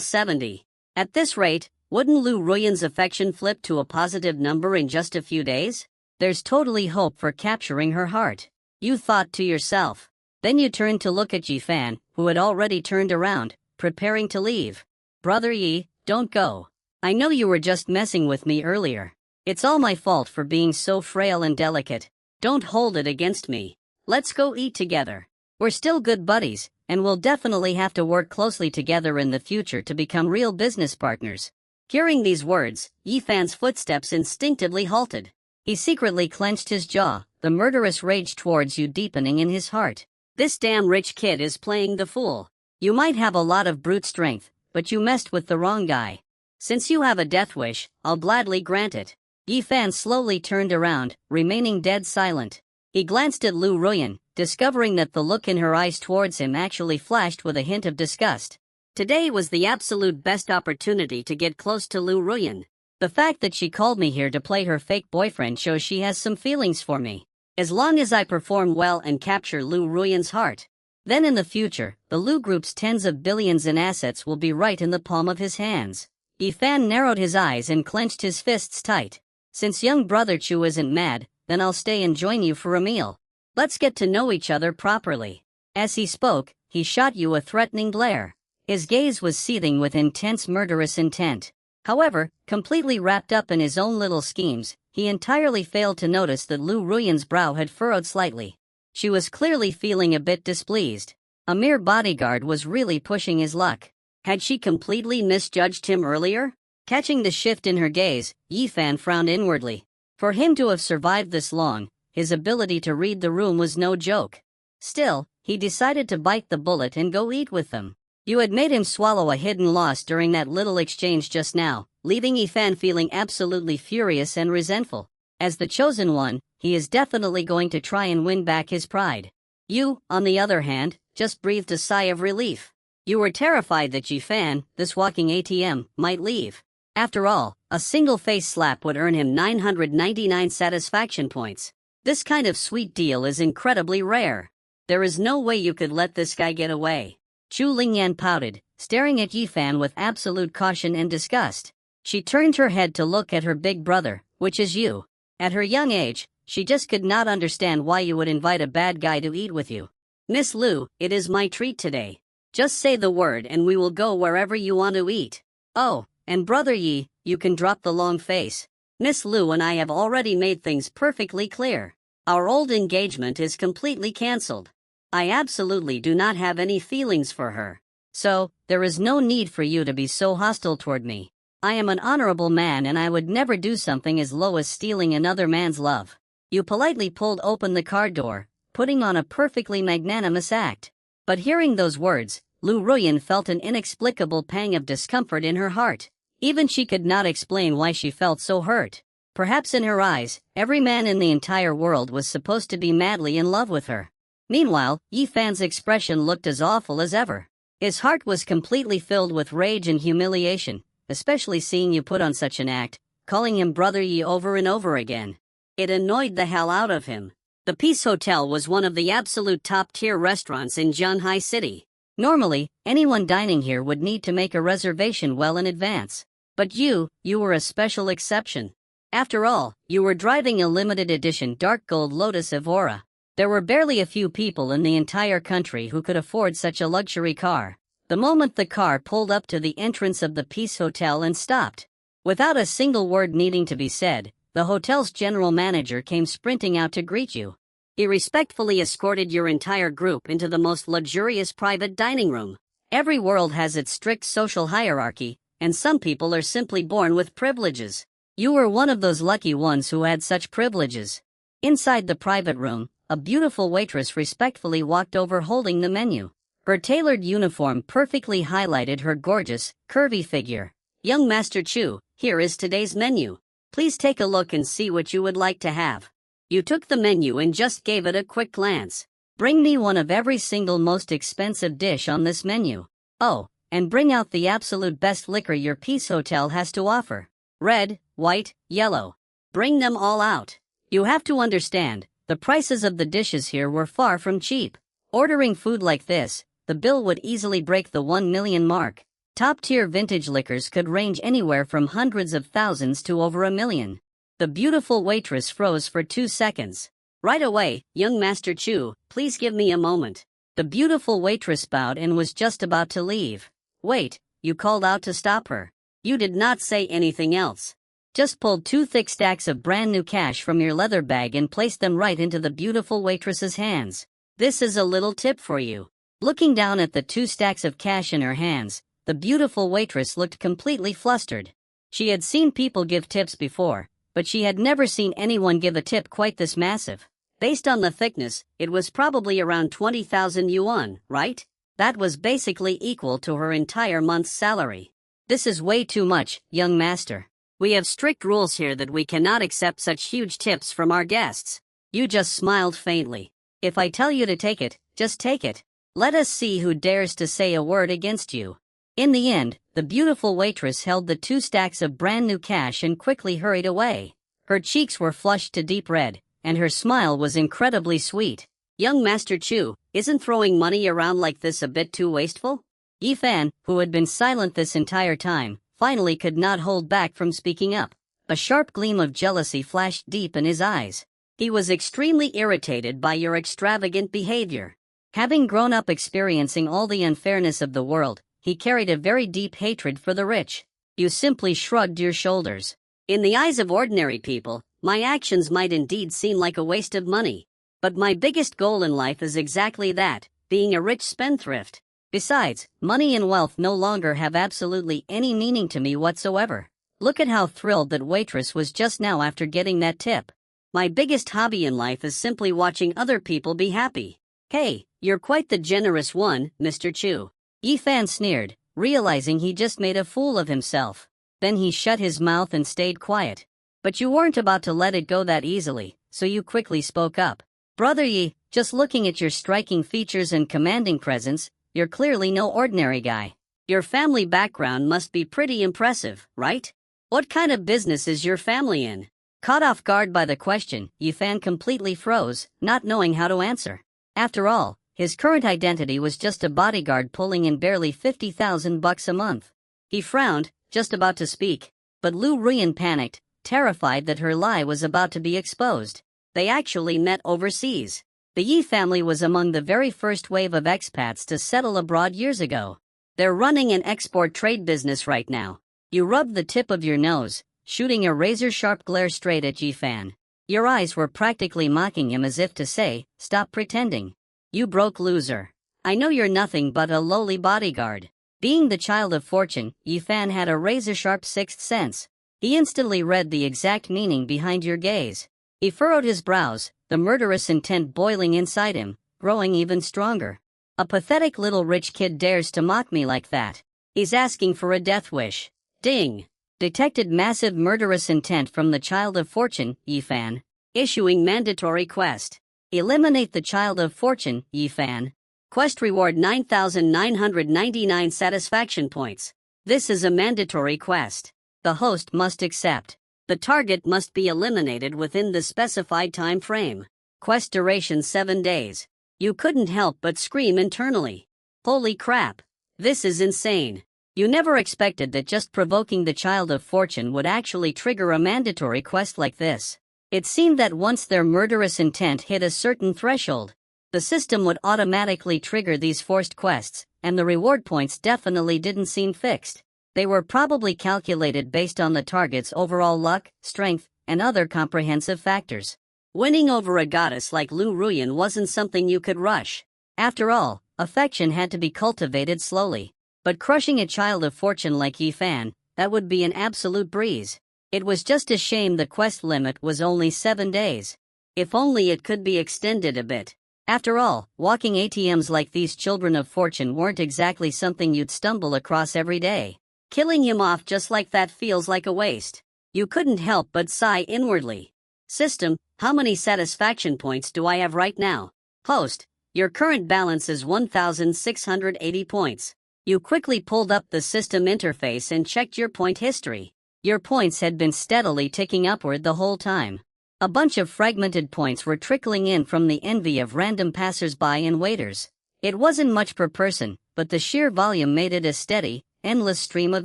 70. At this rate, wouldn't Lu Ruyan's affection flip to a positive number in just a few days? There's totally hope for capturing her heart. You thought to yourself. Then you turned to look at Yifan, who had already turned around, preparing to leave. Brother Yi, don't go. I know you were just messing with me earlier. It's all my fault for being so frail and delicate. Don't hold it against me. Let's go eat together. We're still good buddies, and we'll definitely have to work closely together in the future to become real business partners. Hearing these words, Yifan's footsteps instinctively halted. He secretly clenched his jaw, the murderous rage towards you deepening in his heart. This damn rich kid is playing the fool. You might have a lot of brute strength, but you messed with the wrong guy. Since you have a death wish, I'll gladly grant it. Yifan slowly turned around, remaining dead silent. He glanced at Lu Ruyan, discovering that the look in her eyes towards him actually flashed with a hint of disgust. Today was the absolute best opportunity to get close to Lu Ruyan. The fact that she called me here to play her fake boyfriend shows she has some feelings for me. As long as I perform well and capture Lu Ruyan's heart, then in the future, the Lu Group's tens of billions in assets will be right in the palm of his hands. Yifan narrowed his eyes and clenched his fists tight. Since young brother Chu isn't mad, then I'll stay and join you for a meal. Let's get to know each other properly. As he spoke, he shot you a threatening glare. His gaze was seething with intense murderous intent. However, completely wrapped up in his own little schemes, he entirely failed to notice that Lu Ruyan's brow had furrowed slightly. She was clearly feeling a bit displeased. A mere bodyguard was really pushing his luck. Had she completely misjudged him earlier? Catching the shift in her gaze, Yifan frowned inwardly. For him to have survived this long, his ability to read the room was no joke. Still, he decided to bite the bullet and go eat with them. You had made him swallow a hidden loss during that little exchange just now, leaving Yifan feeling absolutely furious and resentful. As the chosen one, he is definitely going to try and win back his pride. You, on the other hand, just breathed a sigh of relief. You were terrified that Yifan, this walking ATM, might leave. After all, a single face slap would earn him 999 satisfaction points. This kind of sweet deal is incredibly rare. There is no way you could let this guy get away. Chu Lingyan pouted, staring at Yifan with absolute caution and disgust. She turned her head to look at her big brother, which is you. At her young age, she just could not understand why you would invite a bad guy to eat with you. Miss Lu, it is my treat today. Just say the word and we will go wherever you want to eat. Oh, and Brother Yi, you can drop the long face. Miss Lu and I have already made things perfectly clear. Our old engagement is completely cancelled. I absolutely do not have any feelings for her. So, there is no need for you to be so hostile toward me. I am an honorable man and I would never do something as low as stealing another man's love. You politely pulled open the car door, putting on a perfectly magnanimous act. But hearing those words, Lu Ruyan felt an inexplicable pang of discomfort in her heart. Even she could not explain why she felt so hurt. Perhaps in her eyes, every man in the entire world was supposed to be madly in love with her. Meanwhile, Yifan's expression looked as awful as ever. His heart was completely filled with rage and humiliation, especially seeing you put on such an act, calling him Brother Yi over and over again. It annoyed the hell out of him. The Peace Hotel was one of the absolute top-tier restaurants in Zhanghai City. Normally, anyone dining here would need to make a reservation well in advance. But you were a special exception. After all, you were driving a limited edition dark gold Lotus Evora. There were barely a few people in the entire country who could afford such a luxury car. The moment the car pulled up to the entrance of the Peace Hotel and stopped, without a single word needing to be said, the hotel's general manager came sprinting out to greet you. He respectfully escorted your entire group into the most luxurious private dining room. Every world has its strict social hierarchy, and some people are simply born with privileges. You were one of those lucky ones who had such privileges. Inside the private room, a beautiful waitress respectfully walked over holding the menu. Her tailored uniform perfectly highlighted her gorgeous, curvy figure. Young Master Chu, here is today's menu. Please take a look and see what you would like to have. You took the menu and just gave it a quick glance. Bring me one of every single most expensive dish on this menu. Oh, and bring out the absolute best liquor your Peace Hotel has to offer. Red, white, yellow. Bring them all out. You have to understand, The prices of the dishes here were far from cheap. Ordering food like this, the bill would easily break the 1 million mark. Top-tier vintage liquors could range anywhere from hundreds of thousands to over $1 million. The beautiful waitress froze for 2 seconds. Right away, young Master Chu, please give me a moment. The beautiful waitress bowed and was just about to leave. Wait, you called out to stop her. You did not say anything else. Just pulled 2 thick stacks of brand new cash from your leather bag and placed them right into the beautiful waitress's hands. This is a little tip for you. Looking down at the 2 stacks of cash in her hands, the beautiful waitress looked completely flustered. She had seen people give tips before, but she had never seen anyone give a tip quite this massive. Based on the thickness, it was probably around 20,000 yuan, right? That was basically equal to her entire month's salary. This is way too much, young master. We have strict rules here that we cannot accept such huge tips from our guests. You just smiled faintly. If I tell you to take it, just take it. Let us see who dares to say a word against you. In the end, the beautiful waitress held the 2 stacks of brand new cash and quickly hurried away. Her cheeks were flushed to deep red, and her smile was incredibly sweet. Young Master Chu, isn't throwing money around like this a bit too wasteful? Yi Fan, who had been silent this entire time, finally could not hold back from speaking up. A sharp gleam of jealousy flashed deep in his eyes. He was extremely irritated by your extravagant behavior. Having grown up experiencing all the unfairness of the world, he carried a very deep hatred for the rich. You simply shrugged your shoulders. In the eyes of ordinary people, my actions might indeed seem like a waste of money. But my biggest goal in life is exactly that, being a rich spendthrift. Besides, money and wealth no longer have absolutely any meaning to me whatsoever. Look at how thrilled that waitress was just now after getting that tip. My biggest hobby in life is simply watching other people be happy. Hey, you're quite the generous one, Mr. Chu. Yi Fan sneered, realizing he just made a fool of himself. Then he shut his mouth and stayed quiet. But you weren't about to let it go that easily, so you quickly spoke up. Brother Yi, just looking at your striking features and commanding presence, you're clearly no ordinary guy. Your family background must be pretty impressive, right? What kind of business is your family in? Caught off guard by the question, Yi Fan completely froze, not knowing how to answer. After all, his current identity was just a bodyguard pulling in barely 50,000 bucks a month. He frowned, just about to speak, but Lu Ruyan panicked, terrified that her lie was about to be exposed. They actually met overseas. The Yi family was among the very first wave of expats to settle abroad years ago. They're running an export trade business right now. You rubbed the tip of your nose, shooting a razor-sharp glare straight at Yi Fan. Your eyes were practically mocking him as if to say, stop pretending. You broke loser. I know you're nothing but a lowly bodyguard. Being the child of fortune, Yi Fan had a razor-sharp sixth sense. He instantly read the exact meaning behind your gaze. He furrowed his brows, the murderous intent boiling inside him, growing even stronger. A pathetic little rich kid dares to mock me like that. He's asking for a death wish. Ding! Detected massive murderous intent from the child of fortune, Yi Fan. Issuing mandatory quest. Eliminate the child of fortune, Yi Fan. Quest reward 9,999 satisfaction points. This is a mandatory quest. The host must accept. The target must be eliminated within the specified time frame. Quest duration 7 days. You couldn't help but scream internally. Holy crap! This is insane. You never expected that just provoking the child of fortune would actually trigger a mandatory quest like this. It seemed that once their murderous intent hit a certain threshold, the system would automatically trigger these forced quests, and the reward points definitely didn't seem fixed. They were probably calculated based on the target's overall luck, strength, and other comprehensive factors. Winning over a goddess like Lu Ruyan wasn't something you could rush. After all, affection had to be cultivated slowly. But crushing a child of fortune like Yi Fan, that would be an absolute breeze. It was just a shame the quest limit was only 7 days. If only it could be extended a bit. After all, walking ATMs like these children of fortune weren't exactly something you'd stumble across every day. Killing him off just like that feels like a waste. You couldn't help but sigh inwardly. System, how many satisfaction points do I have right now? Host, your current balance is 1,680 points. You quickly pulled up the system interface and checked your point history. Your points had been steadily ticking upward the whole time. A bunch of fragmented points were trickling in from the envy of random passers-by and waiters. It wasn't much per person, but the sheer volume made it a steady, endless stream of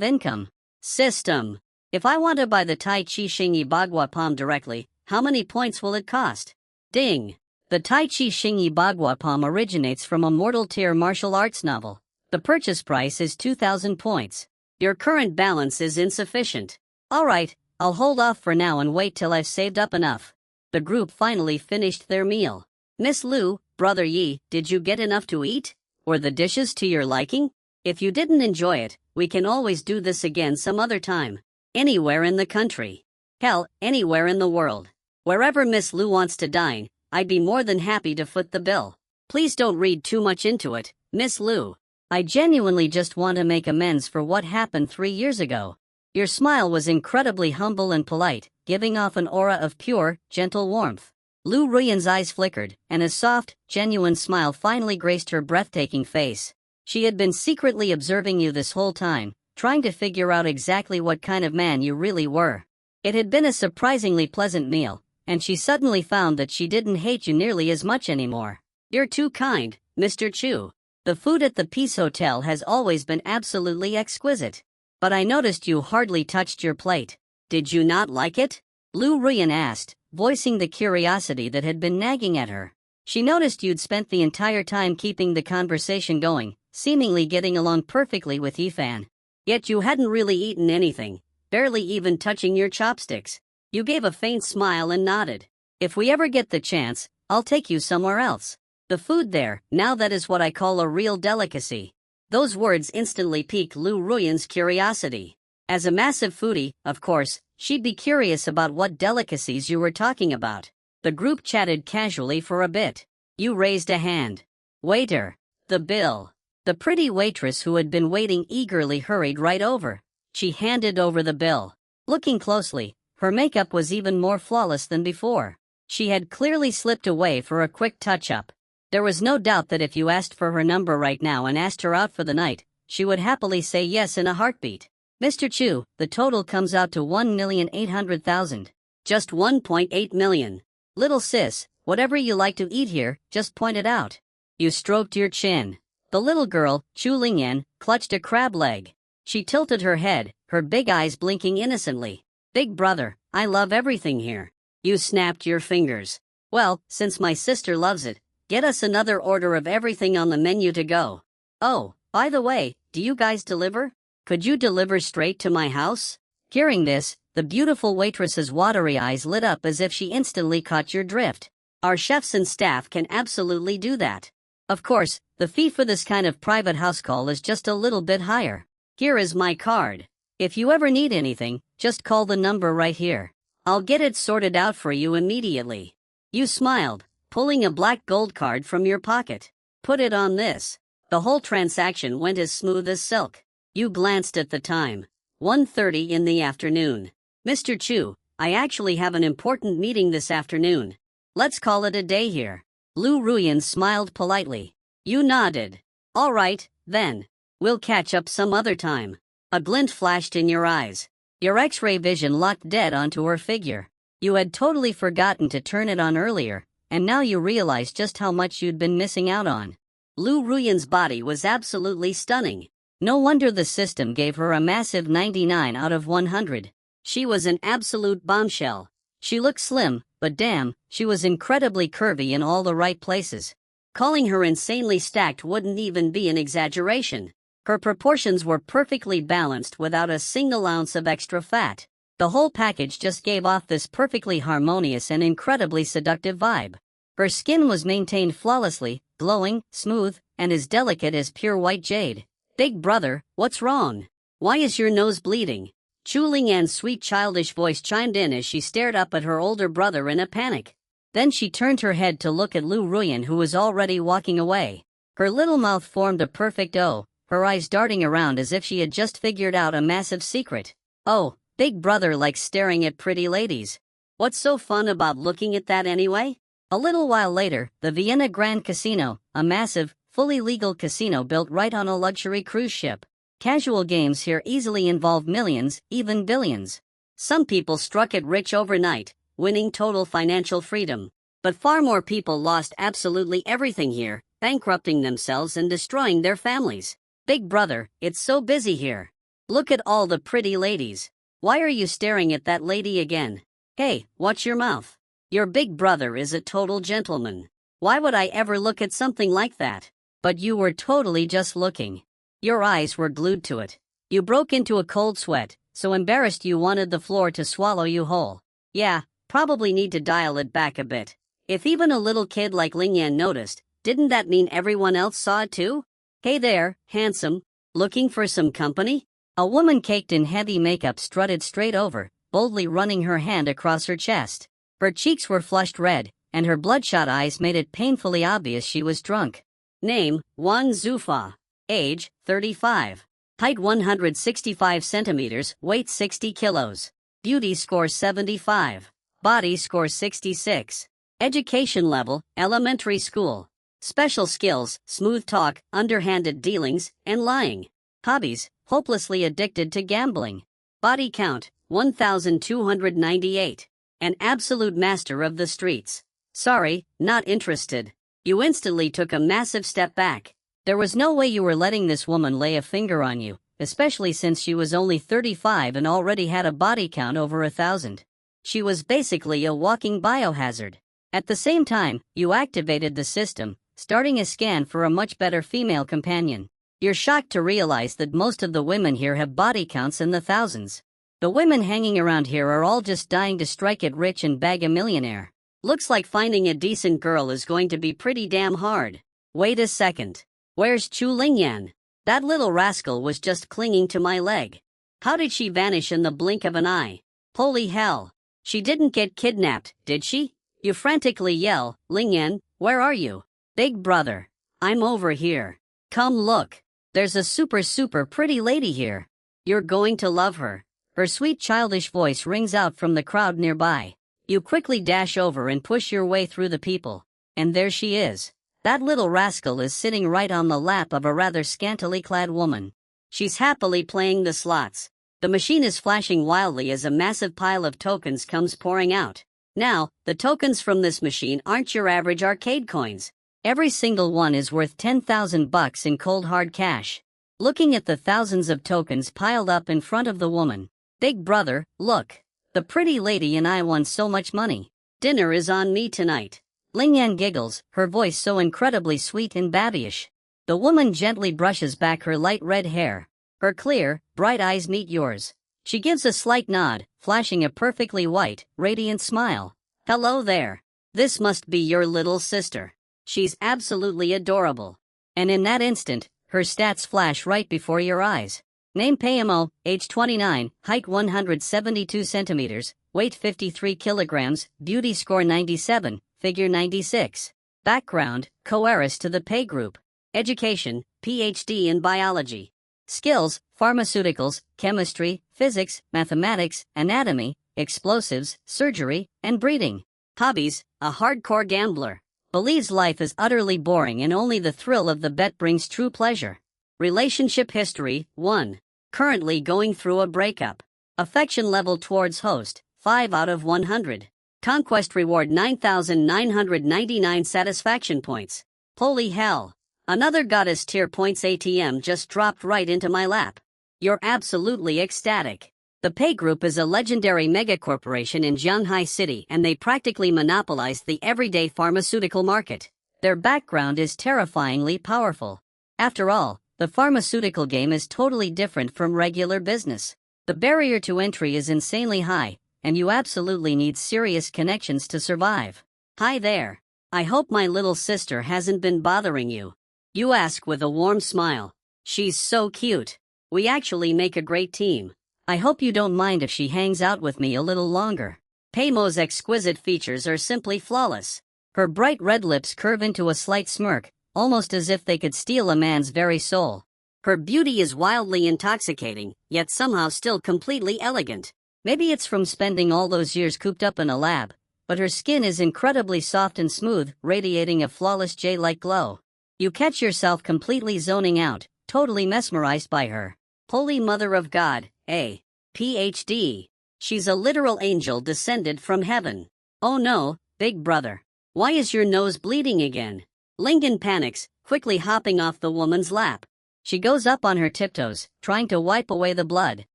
income. System. If I want to buy the Tai Chi Xingyi Bagua Palm directly, how many points will it cost? Ding. The Tai Chi Xingyi Bagua Palm originates from a Mortal Tier martial arts novel. The purchase price is 2,000 points. Your current balance is insufficient. Alright, I'll hold off for now and wait till I've saved up enough. The group finally finished their meal. Miss Lu, Brother Yi, did you get enough to eat? Were the dishes to your liking? If you didn't enjoy it, we can always do this again some other time. Anywhere in the country. Hell, anywhere in the world. Wherever Miss Lu wants to dine, I'd be more than happy to foot the bill. Please don't read too much into it, Miss Lu. I genuinely just want to make amends for what happened 3 years ago. Your smile was incredibly humble and polite, giving off an aura of pure, gentle warmth. Lu Ruyan's eyes flickered, and a soft, genuine smile finally graced her breathtaking face. She had been secretly observing you this whole time, trying to figure out exactly what kind of man you really were. It had been a surprisingly pleasant meal, and she suddenly found that she didn't hate you nearly as much anymore. You're too kind, Mr. Chu. The food at the Peace Hotel has always been absolutely exquisite. But I noticed you hardly touched your plate. Did you not like it? Lu Ruyan asked, voicing the curiosity that had been nagging at her. She noticed you'd spent the entire time keeping the conversation going, seemingly getting along perfectly with Yifan. Yet you hadn't really eaten anything, barely even touching your chopsticks. You gave a faint smile and nodded. If we ever get the chance, I'll take you somewhere else. The food there, now that is what I call a real delicacy. Those words instantly piqued Lu Ruyan's curiosity. As a massive foodie, of course, she'd be curious about what delicacies you were talking about. The group chatted casually for a bit. You raised a hand. Waiter. The bill. The pretty waitress who had been waiting eagerly hurried right over. She handed over the bill. Looking closely, her makeup was even more flawless than before. She had clearly slipped away for a quick touch-up. There was no doubt that if you asked for her number right now and asked her out for the night, she would happily say yes in a heartbeat. Mr. Chu, the total comes out to 1,800,000. Just 1.8 million. Little sis, whatever you like to eat here, just point it out. You stroked your chin. The little girl, Chu Lingyan, clutched a crab leg. She tilted her head, her big eyes blinking innocently. Big brother, I love everything here. You snapped your fingers. Well, since my sister loves it, get us another order of everything on the menu to go. Oh, by the way, do you guys deliver? Could you deliver straight to my house? Hearing this, the beautiful waitress's watery eyes lit up as if she instantly caught your drift. Our chefs and staff can absolutely do that. Of course, the fee for this kind of private house call is just a little bit higher. Here is my card. If you ever need anything, just call the number right here. I'll get it sorted out for you immediately. You smiled, pulling a black gold card from your pocket. Put it on this. The whole transaction went as smooth as silk. You glanced at the time. 1:30 in the afternoon. Mr. Chu, I actually have an important meeting this afternoon. Let's call it a day here. Lu Ruyan smiled politely. You nodded. All right, then. We'll catch up some other time. A glint flashed in your eyes. Your X-ray vision locked dead onto her figure. You had totally forgotten to turn it on earlier, and now you realized just how much you'd been missing out on. Lu Ruyan's body was absolutely stunning. No wonder the system gave her a massive 99 out of 100. She was an absolute bombshell. She looked slim, but damn, she was incredibly curvy in all the right places. Calling her insanely stacked wouldn't even be an exaggeration. Her proportions were perfectly balanced without a single ounce of extra fat. The whole package just gave off this perfectly harmonious and incredibly seductive vibe. Her skin was maintained flawlessly, glowing, smooth, and as delicate as pure white jade. Big brother, what's wrong? Why is your nose bleeding? Chu Lingyan's sweet childish voice chimed in as she stared up at her older brother in a panic. Then she turned her head to look at Lu Ruyan, who was already walking away. Her little mouth formed a perfect O, her eyes darting around as if she had just figured out a massive secret. Oh, big brother likes staring at pretty ladies. What's so fun about looking at that anyway? A little while later, the Vienna Grand Casino, a massive, fully legal casino built right on a luxury cruise ship. Casual games here easily involve millions, even billions. Some people struck it rich overnight, winning total financial freedom. But far more people lost absolutely everything here, bankrupting themselves and destroying their families. Big brother, it's so busy here. Look at all the pretty ladies. Why are you staring at that lady again? Hey, watch your mouth. Your big brother is a total gentleman. Why would I ever look at something like that? But you were totally just looking. Your eyes were glued to it. You broke into a cold sweat, so embarrassed you wanted the floor to swallow you whole. Yeah, probably need to dial it back a bit. If even a little kid like Lingyan noticed, didn't that mean everyone else saw it too? Hey there, handsome. Looking for some company? A woman caked in heavy makeup strutted straight over, boldly running her hand across her chest. Her cheeks were flushed red, and her bloodshot eyes made it painfully obvious she was drunk. Name, Wang Zufa. Age, 35. Height 165 centimeters, weight 60 kilos. Beauty score 75. Body score 66. Education level, elementary school. Special skills, smooth talk, underhanded dealings, and lying. Hobbies, hopelessly addicted to gambling. Body count, 1,298. An absolute master of the streets. Sorry, not interested. You instantly took a massive step back. There was no way you were letting this woman lay a finger on you, especially since she was only 35 and already had a body count over 1,000. She was basically a walking biohazard. At the same time, you activated the system, starting a scan for a much better female companion. You're shocked to realize that most of the women here have body counts in the thousands. The women hanging around here are all just dying to strike it rich and bag a millionaire. Looks like finding a decent girl is going to be pretty damn hard. Wait a second. Where's Chu Lingyan? That little rascal was just clinging to my leg. How did she vanish in the blink of an eye? Holy hell. She didn't get kidnapped, did she? You frantically yell, Lingyan, where are you? Big brother. I'm over here. Come look. There's a super pretty lady here. You're going to love her. Her sweet childish voice rings out from the crowd nearby. You quickly dash over and push your way through the people. And there she is. That little rascal is sitting right on the lap of a rather scantily clad woman. She's happily playing the slots. The machine is flashing wildly as a massive pile of tokens comes pouring out. Now, the tokens from this machine aren't your average arcade coins. Every single one is worth 10,000 bucks in cold hard cash. Looking at the thousands of tokens piled up in front of the woman. Big brother, look. The pretty lady and I won so much money. Dinner is on me tonight. Lingyan giggles, her voice so incredibly sweet and babyish. The woman gently brushes back her light red hair. Her clear, bright eyes meet yours. She gives a slight nod, flashing a perfectly white, radiant smile. Hello there. This must be your little sister. She's absolutely adorable. And in that instant, her stats flash right before your eyes. Name Payamo, age 29, height 172 centimeters, weight 53 kilograms, beauty score 97, figure 96. Background, co-heiress to the Pay group. Education, PhD in biology. Skills, pharmaceuticals, chemistry, physics, mathematics, anatomy, explosives, surgery, and breeding. Hobbies, a hardcore gambler. Believes life is utterly boring and only the thrill of the bet brings true pleasure. Relationship history, 1. Currently going through a breakup. Affection level towards host, 5 out of 100. Conquest reward 9,999 satisfaction points. Holy hell. Another goddess tier points ATM just dropped right into my lap. You're absolutely ecstatic. The Pay Group is a legendary megacorporation in Shanghai City and they practically monopolize the everyday pharmaceutical market. Their background is terrifyingly powerful. After all, the pharmaceutical game is totally different from regular business. The barrier to entry is insanely high, and you absolutely need serious connections to survive. Hi there. I hope my little sister hasn't been bothering you. You ask with a warm smile. She's so cute. We actually make a great team. I hope you don't mind if she hangs out with me a little longer. Paymo's exquisite features are simply flawless. Her bright red lips curve into a slight smirk, almost as if they could steal a man's very soul. Her beauty is wildly intoxicating, yet somehow still completely elegant. Maybe it's from spending all those years cooped up in a lab, but her skin is incredibly soft and smooth, radiating a flawless jade-like glow. You catch yourself completely zoning out, totally mesmerized by her. Holy Mother of God, a PhD. She's a literal angel descended from heaven. Oh no, big brother. Why is your nose bleeding again? Lincoln panics, quickly hopping off the woman's lap. She goes up on her tiptoes, trying to wipe away the blood.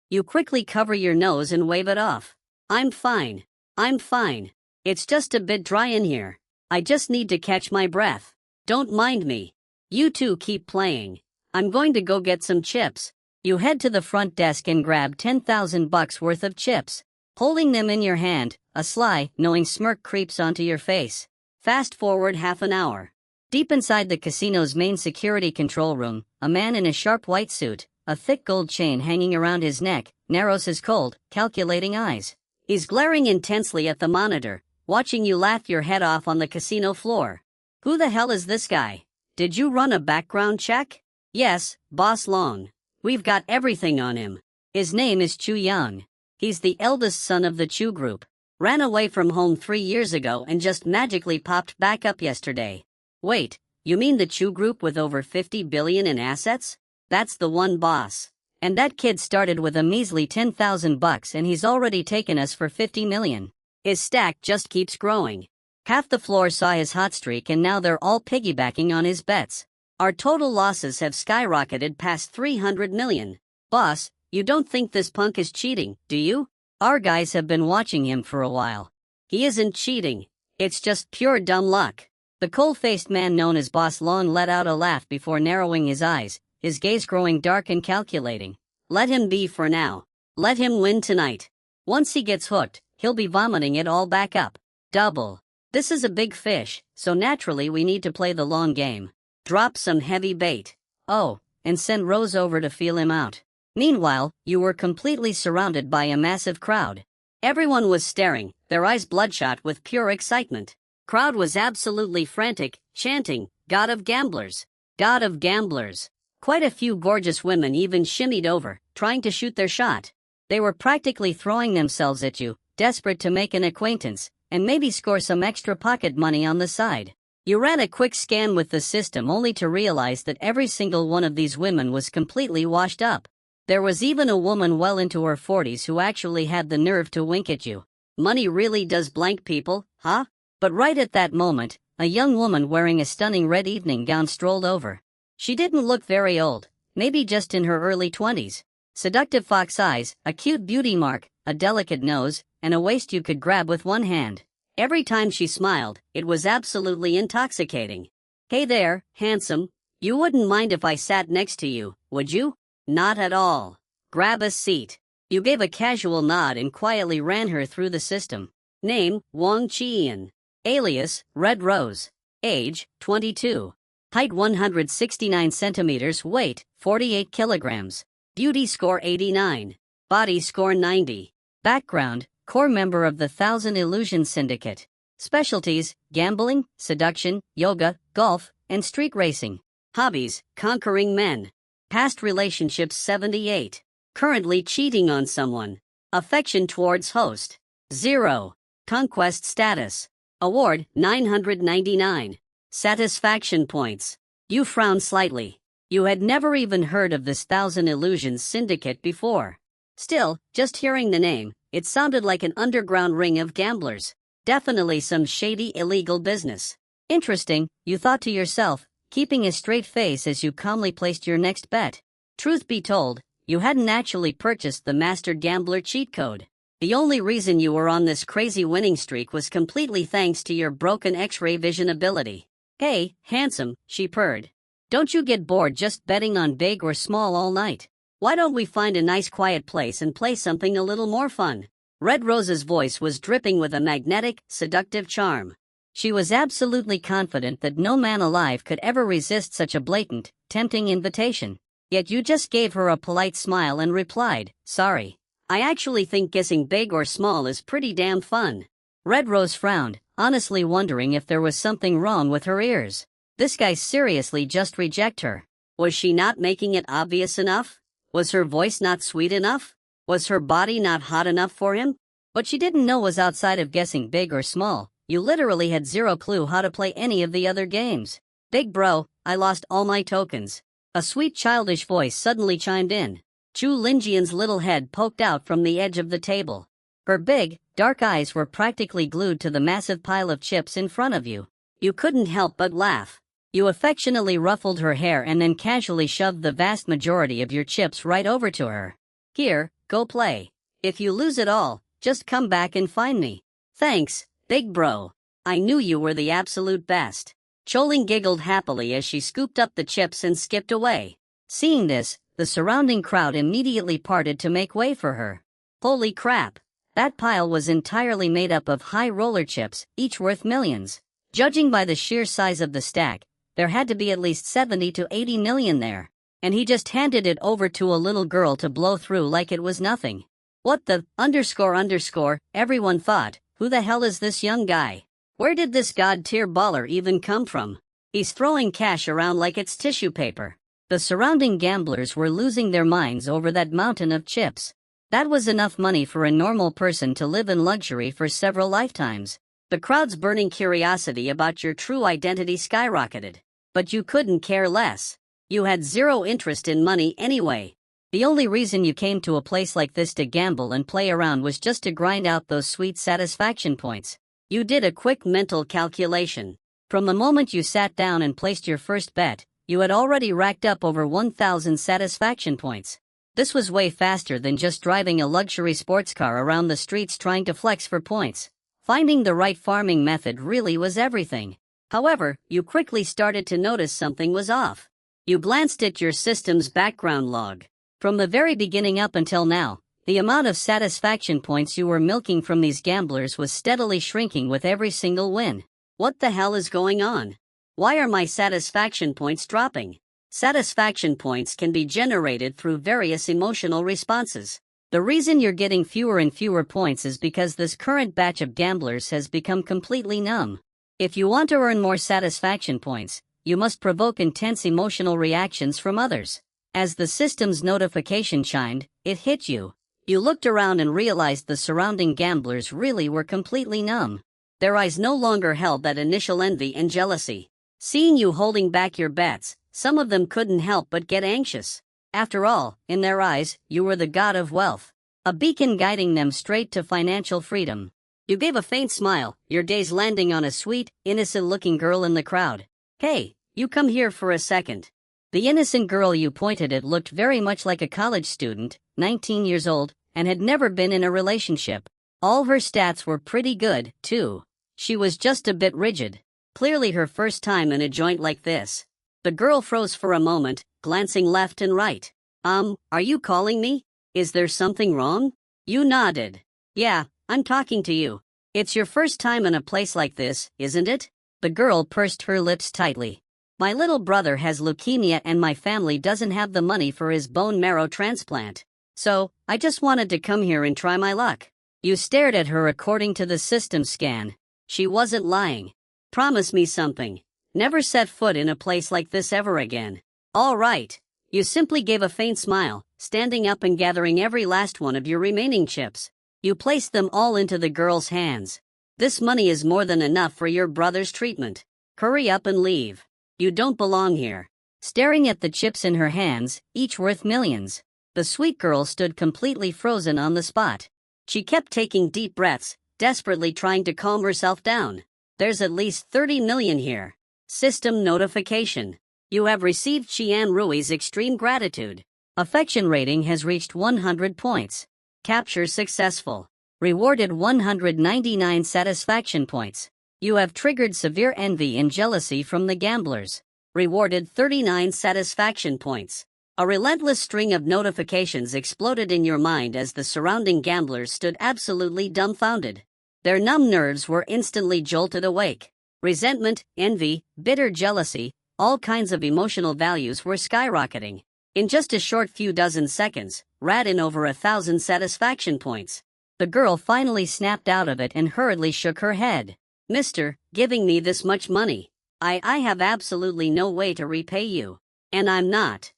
You quickly cover your nose and wave it off. I'm fine. I'm fine. It's just a bit dry in here. I just need to catch my breath. Don't mind me. You two keep playing. I'm going to go get some chips. You head to the front desk and grab $10,000 worth of chips. Holding them in your hand, a sly, knowing smirk creeps onto your face. Fast forward half an hour. Deep inside the casino's main security control room, a man in a sharp white suit, a thick gold chain hanging around his neck, narrows his cold, calculating eyes. He's glaring intensely at the monitor, watching you laugh your head off on the casino floor. Who the hell is this guy? Did you run a background check? Yes, Boss Long. We've got everything on him. His name is Chu Young. He's the eldest son of the Chu group. Ran away from home 3 years ago and just magically popped back up yesterday. Wait, you mean the Chu group with over 50 billion in assets? That's the one, boss. And that kid started with a measly $10,000 and he's already taken us for 50 million. His stack just keeps growing. Half the floor saw his hot streak and now they're all piggybacking on his bets. Our total losses have skyrocketed past 300 million. Boss, you don't think this punk is cheating, do you? Our guys have been watching him for a while. He isn't cheating. It's just pure dumb luck. The cold-faced man known as Boss Long let out a laugh before narrowing his eyes, his gaze growing dark and calculating. Let him be for now. Let him win tonight. Once he gets hooked, he'll be vomiting it all back up. Double. This is a big fish, so naturally we need to play the long game. Drop some heavy bait. Oh, and send Rose over to feel him out. Meanwhile, you were completely surrounded by a massive crowd. Everyone was staring, their eyes bloodshot with pure excitement. Crowd was absolutely frantic, chanting, "God of Gamblers! God of Gamblers!" Quite a few gorgeous women even shimmied over, trying to shoot their shot. They were practically throwing themselves at you, desperate to make an acquaintance, and maybe score some extra pocket money on the side. You ran a quick scan with the system only to realize that every single one of these women was completely washed up. There was even a woman well into her 40s who actually had the nerve to wink at you. Money really does blank people, huh? But right at that moment, a young woman wearing a stunning red evening gown strolled over. She didn't look very old, maybe just in her early 20s. Seductive fox eyes, a cute beauty mark, a delicate nose, and a waist you could grab with one hand. Every time she smiled, it was absolutely intoxicating. "Hey there, handsome. You wouldn't mind if I sat next to you, would you?" "Not at all. Grab a seat." You gave a casual nod and quietly ran her through the system. Name, Wang Qian. Alias, Red Rose. Age, 22. Height 169 centimeters, weight, 48 kilograms. Beauty score 89. Body score 90. Background, core member of the Thousand Illusion Syndicate. Specialties, gambling, seduction, yoga, golf, and street racing. Hobbies, conquering men. Past relationships 78. Currently cheating on someone. Affection towards host. 0. Conquest status. Award, 999. Satisfaction points. You frowned slightly. You had never even heard of this Thousand Illusions Syndicate before. Still, just hearing the name, it sounded like an underground ring of gamblers. Definitely some shady illegal business. Interesting, you thought to yourself, keeping a straight face as you calmly placed your next bet. Truth be told, you hadn't actually purchased the Master Gambler cheat code. The only reason you were on this crazy winning streak was completely thanks to your broken X-ray vision ability. "Hey, handsome," she purred. "Don't you get bored just betting on big or small all night? Why don't we find a nice quiet place and play something a little more fun?" Red Rose's voice was dripping with a magnetic, seductive charm. She was absolutely confident that no man alive could ever resist such a blatant, tempting invitation. Yet you just gave her a polite smile and replied, "Sorry. I actually think guessing big or small is pretty damn fun." Red Rose frowned, honestly wondering if there was something wrong with her ears. This guy seriously just reject her. Was she not making it obvious enough? Was her voice not sweet enough? Was her body not hot enough for him? What she didn't know was outside of guessing big or small, you literally had zero clue how to play any of the other games. "Big bro, I lost all my tokens." A sweet childish voice suddenly chimed in. Chu Linjian's little head poked out from the edge of the table. Her big, dark eyes were practically glued to the massive pile of chips in front of you. You couldn't help but laugh. You affectionately ruffled her hair and then casually shoved the vast majority of your chips right over to her. Here, go play. If you lose it all, just come back and find me. Thanks, big bro. I knew you were the absolute best. Choling giggled happily as she scooped up the chips and skipped away. Seeing this, the surrounding crowd immediately parted to make way for her. Holy crap! That pile was entirely made up of high roller chips, each worth millions. Judging by the sheer size of the stack, there had to be at least 70 to 80 million there. And he just handed it over to a little girl to blow through like it was nothing. What the __, everyone thought, who the hell is this young guy? Where did this god-tier baller even come from? He's throwing cash around like it's tissue paper. The surrounding gamblers were losing their minds over that mountain of chips. That was enough money for a normal person to live in luxury for several lifetimes. The crowd's burning curiosity about your true identity skyrocketed. But you couldn't care less. You had zero interest in money anyway. The only reason you came to a place like this to gamble and play around was just to grind out those sweet satisfaction points. You did a quick mental calculation. From the moment you sat down and placed your first bet, you had already racked up over 1,000 satisfaction points. This was way faster than just driving a luxury sports car around the streets trying to flex for points. Finding the right farming method really was everything. However, you quickly started to notice something was off. You glanced at your system's background log. From the very beginning up until now, the amount of satisfaction points you were milking from these gamblers was steadily shrinking with every single win. What the hell is going on? Why are my satisfaction points dropping? Satisfaction points can be generated through various emotional responses. The reason you're getting fewer and fewer points is because this current batch of gamblers has become completely numb. If you want to earn more satisfaction points, you must provoke intense emotional reactions from others. As the system's notification chimed, it hit you. You looked around and realized the surrounding gamblers really were completely numb. Their eyes no longer held that initial envy and jealousy. Seeing you holding back your bets, some of them couldn't help but get anxious. After all, in their eyes, you were the god of wealth, a beacon guiding them straight to financial freedom. You gave a faint smile, your gaze landing on a sweet, innocent-looking girl in the crowd. Hey, you come here for a second. The innocent girl you pointed at looked very much like a college student, 19 years old, and had never been in a relationship. All her stats were pretty good, too. She was just a bit rigid. Clearly her first time in a joint like this. The girl froze for a moment, glancing left and right. Are you calling me? Is there something wrong? You nodded. Yeah, I'm talking to you. It's your first time in a place like this, isn't it? The girl pursed her lips tightly. My little brother has leukemia and my family doesn't have the money for his bone marrow transplant. So, I just wanted to come here and try my luck. You stared at her according to the system scan. She wasn't lying. Promise me something. Never set foot in a place like this ever again. All right. You simply gave a faint smile, standing up and gathering every last one of your remaining chips. You placed them all into the girl's hands. This money is more than enough for your brother's treatment. Hurry up and leave. You don't belong here. Staring at the chips in her hands, each worth millions, the sweet girl stood completely frozen on the spot. She kept taking deep breaths, desperately trying to calm herself down. There's at least 30 million here. System notification. You have received Qian Rui's extreme gratitude. Affection rating has reached 100 points. Capture successful. Rewarded 199 satisfaction points. You have triggered severe envy and jealousy from the gamblers. Rewarded 39 satisfaction points. A relentless string of notifications exploded in your mind as the surrounding gamblers stood absolutely dumbfounded. Their numb nerves were instantly jolted awake. Resentment, envy, bitter jealousy, all kinds of emotional values were skyrocketing. In just a short few dozen seconds, rat in over 1,000 satisfaction points. The girl finally snapped out of it and hurriedly shook her head. Mister, giving me this much money. I have absolutely no way to repay you. And I'm not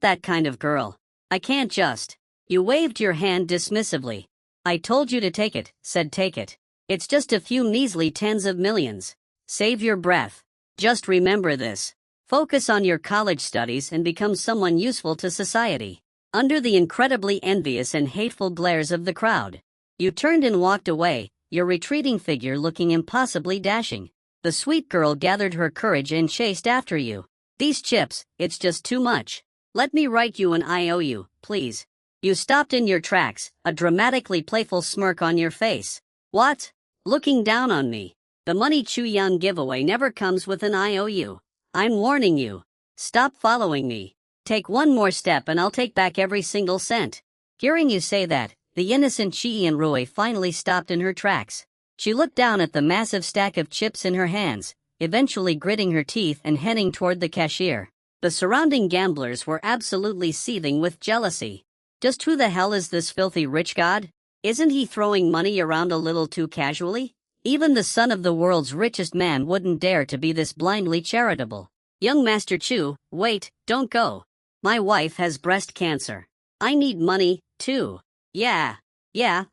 that kind of girl. I can't just. You waved your hand dismissively. I told you to take it, said take it. It's just a few measly tens of millions. Save your breath. Just remember this. Focus on your college studies and become someone useful to society. Under the incredibly envious and hateful glares of the crowd, You turned and walked away, your retreating figure looking impossibly dashing. The sweet girl gathered her courage and chased after you. These chips, it's just too much. Let me write you an IOU, please. You stopped in your tracks, a dramatically playful smirk on your face. What? Looking down on me. The Money Chu Yan giveaway never comes with an IOU. I'm warning you. Stop following me. Take one more step and I'll take back every single cent. Hearing you say that, the innocent Chi Rui finally stopped in her tracks. She looked down at the massive stack of chips in her hands, eventually gritting her teeth and heading toward the cashier. The surrounding gamblers were absolutely seething with jealousy. Just who the hell is this filthy rich god? Isn't he throwing money around a little too casually? Even the son of the world's richest man wouldn't dare to be this blindly charitable. Young Master Chu, wait, don't go. My wife has breast cancer. I need money, too. Yeah,